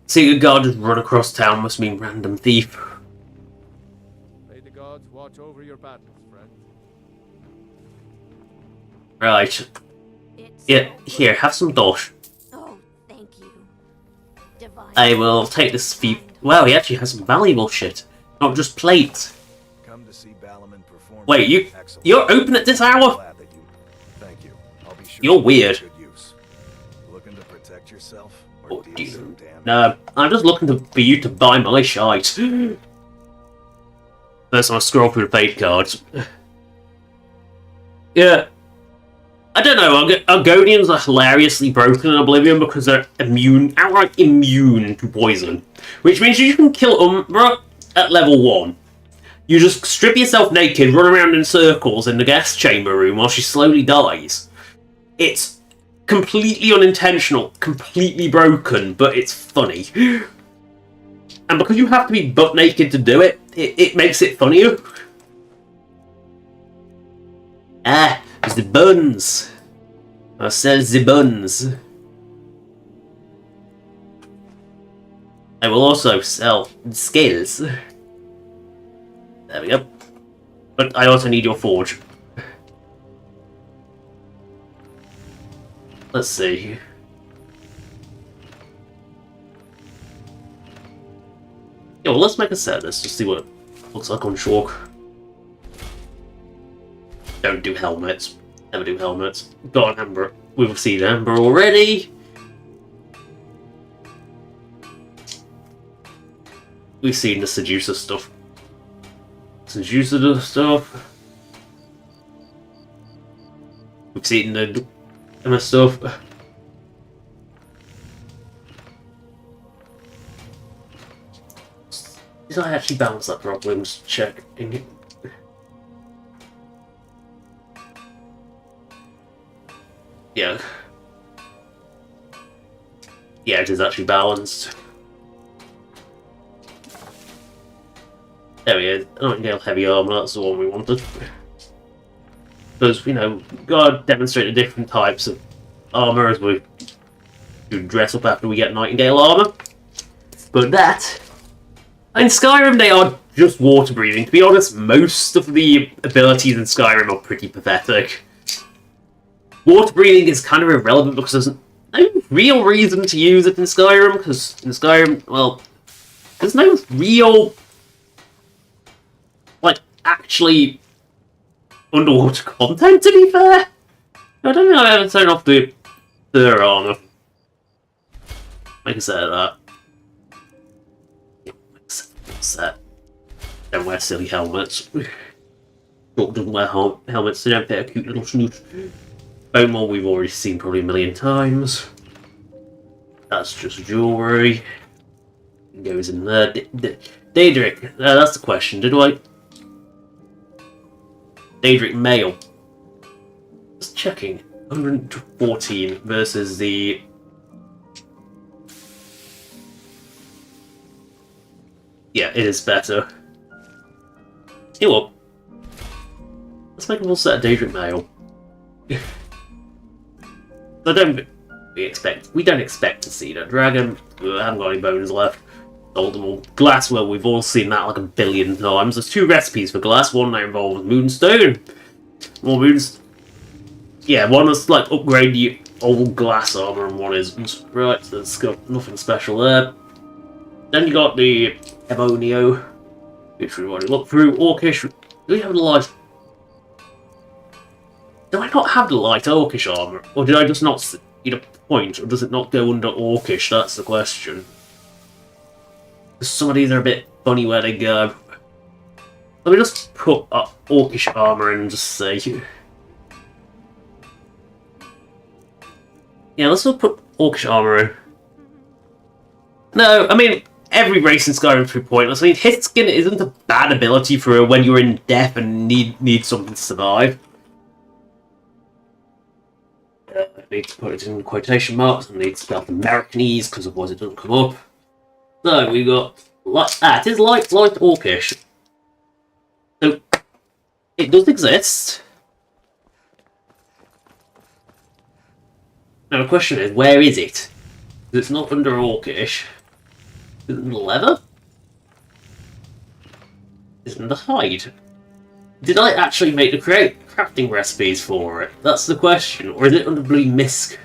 Speaker 1: Seeing a guard just run across town must mean random thief.
Speaker 6: May the gods watch over your battles, friend.
Speaker 1: Right. Yeah, here, have some dosh.
Speaker 10: Oh, thank you. Divine.
Speaker 1: I will take this thief. Wow, he actually has some valuable shit. Not just plates.
Speaker 12: Come to see Balaman perform.
Speaker 1: Wait, you're open at this hour?
Speaker 12: Thank you. I'll be sure
Speaker 1: You're weird.
Speaker 12: good use. Looking to protect yourself
Speaker 1: Oh,
Speaker 12: or deal
Speaker 1: dear.
Speaker 12: some damage?
Speaker 1: No, I'm just looking for you to buy my shite. First, I'll scroll through the fate cards. Yeah. I don't know, Argonians are hilariously broken in Oblivion because they're outright immune to poison. Which means you can kill Umbra at level 1. You just strip yourself naked, run around in circles in the gas chamber room while she slowly dies. It's completely unintentional, completely broken, but it's funny. And because you have to be butt naked to do it, it makes it funnier. Ah, the buns. I'll sell the buns. I will also sell the scales. There we go. But I also need your forge. Let's see. Yeah, well, let's make a set of this to see what it looks like on chalk. Don't do helmets. Never do helmets. Got an Amber. We've seen Amber already. We've seen the Seducer stuff. Seducer stuff. We've seen the Emma stuff. Did I actually balance that properly? I'm just checking it. Yeah. Yeah, it is actually balanced. There we go. Nightingale heavy armor, that's the one we wanted. Because, you know, gotta demonstrate the different types of armor as we do dress up after we get Nightingale armor. But that... In Skyrim, they are just water breathing. To be honest, most of the abilities in Skyrim are pretty pathetic. Water breathing is kind of irrelevant because there's no real reason to use it in Skyrim, because in Skyrim, well, there's no real, like, actually underwater content, to be fair. I don't think I've ever turned off the armor. Make a set of that. Set. Don't wear silly helmets. Dork doesn't wear helmets, they don't fit a cute little snoot. Bone mold we've already seen probably a million times. That's just jewellery. Goes in there. Daedric, that's the question. Daedric male. Just checking. 114 versus the... Yeah, it is better. You know what? Let's make a full set of Daedric male. We don't expect to see that dragon. I haven't got any bones left. Sold them all. Glass, well, we've all seen that like a billion times. There's 2 recipes for glass. One that involves moonstone. More moons. Yeah, one is like upgrade the old glass armor, and one isn't. Right, so it's got nothing special there. Then you got the Ebonio, which we've already looked through. Orcish. Do we have a life? Do I not have the light orcish armor? Or did I just not see the point? Or does it not go under orcish? That's the question. Some of these are a bit funny where they go. Let me just put orcish armor in and just say. Yeah, let's just put orcish armor in. No, I mean, every race in Skyrim is pointless. I mean, hit skin isn't a bad ability for when you're in death and need something to survive. I need to put it in quotation marks. I need to spell Americanese because otherwise it doesn't come up. So we got it is light orcish. So it does exist. Now the question is, where is it? It's not under orcish. Is it in the leather? Is it in the hide? Did I actually make the crafting recipes for it? That's the question. Or is it under blue misc?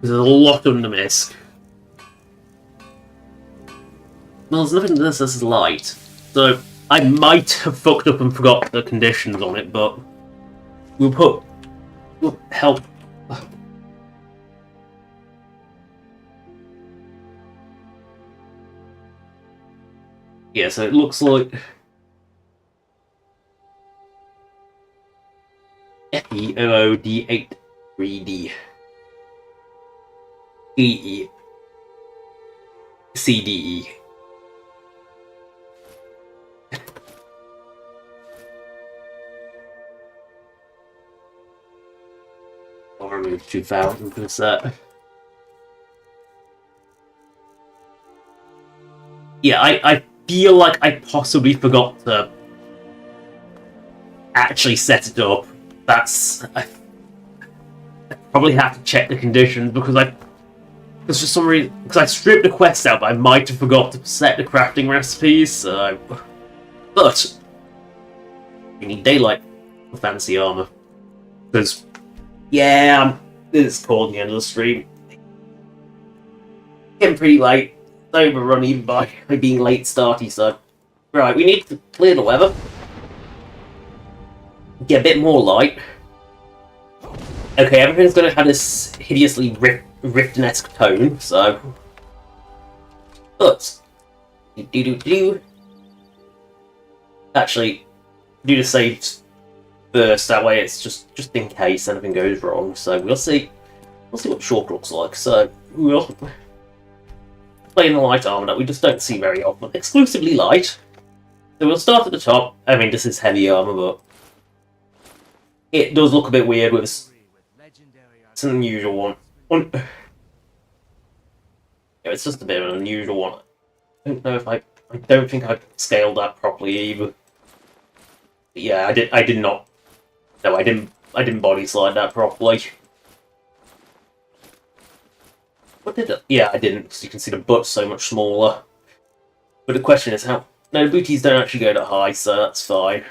Speaker 1: There's a lot under misc. Well, there's nothing that says light. So I might have fucked up and forgot the conditions on it, but we'll help. Yeah, so it looks like FEOOD8 3D EE CDE. I'll remove 2000 for that. Yeah, I feel like I possibly forgot to actually set it up. I probably have to check the conditions because for some reason, because I stripped the quest out, but I might have forgot to set the crafting recipes. So, but we need daylight for fancy armor because yeah, it's called the end of the stream. Getting pretty late. Overrun even by being late starty, so right, we need to clear the weather, get a bit more light. Okay, everything's going to have this hideously Riften-esque tone, so but actually do the saves first, that way it's just in case anything goes wrong. So we'll see what Shulk looks like. So we'll play in the light armor that we just don't see very often. Exclusively light. So we'll start at the top. I mean, this is heavy armor, but it does look a bit weird with this. It's an unusual one. Yeah, it's just a bit of an unusual one. I don't know if I don't think I scaled that properly either. But yeah, I did not. No, I didn't body slide that properly. What did it? Yeah, I didn't, because you can see the butt's so much smaller. But the question is how... No, the booties don't actually go that high, so that's fine.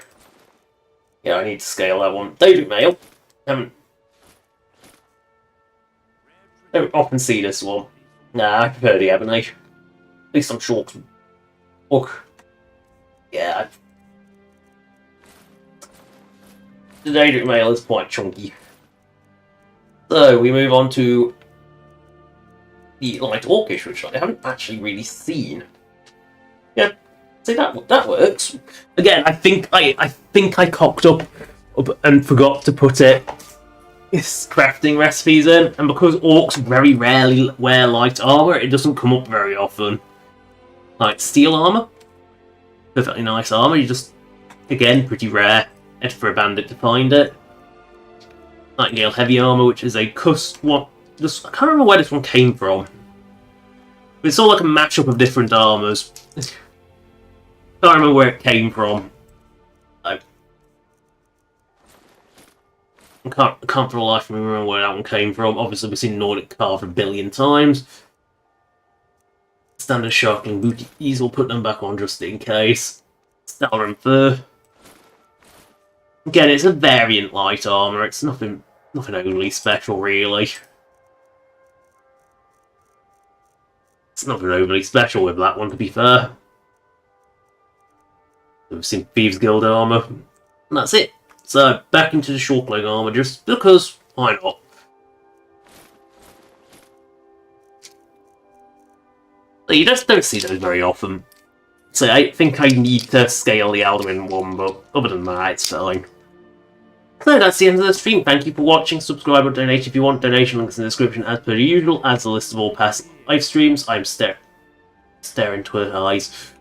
Speaker 1: Yeah, I need to scale that one. Don't mail. Don't often see this one. Nah, I prefer the ebony. At least I'm short. Look. Yeah. The Daedric mail is quite chunky. So, we move on to the light orcish, which I haven't actually really seen. Yeah, see that works. Again, I think I cocked up and forgot to put its crafting recipes in, and because orcs very rarely wear light armor, it doesn't come up very often. Like steel armor, perfectly nice armor. You just again pretty rare for a bandit to find it. Nightingale heavy armor, which is a I can't remember where this one came from. It's all like a matchup of different armors. Can't remember where it came from. I can't for the life of me remember where that one came from. Obviously, we've seen Nordic carved a billion times. Standard sharkling booties, we'll put them back on just in case. Stellar and fur. Again, it's a variant light armor. It's nothing overly special, really. It's nothing overly special with that one, to be fair. We've seen Thieves Guild armor, and that's it. So, back into the short leg armor, just because, why not? You just don't see those very often. So I think I need to scale the Alduin one, but other than that, it's fine. So that's the end of the stream. Thank you for watching. Subscribe or donate if you want. Donation links in the description as per usual. As a list of all past live streams, I'm staring to her eyes.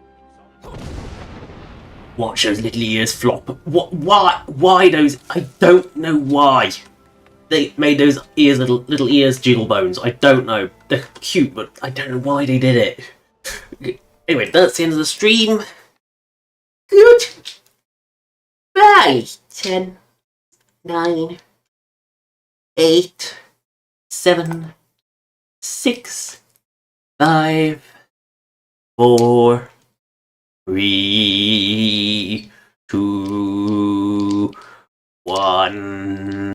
Speaker 1: Watch those little ears flop. What? Why? Why those? I don't know why. They made those ears little ears jiggle bones. I don't know. They're cute, but I don't know why they did it. Anyway, that's the end of the stream. Good. Bye. 10, 9, 8, 7, 6, 5, 4, 3, 2, 1.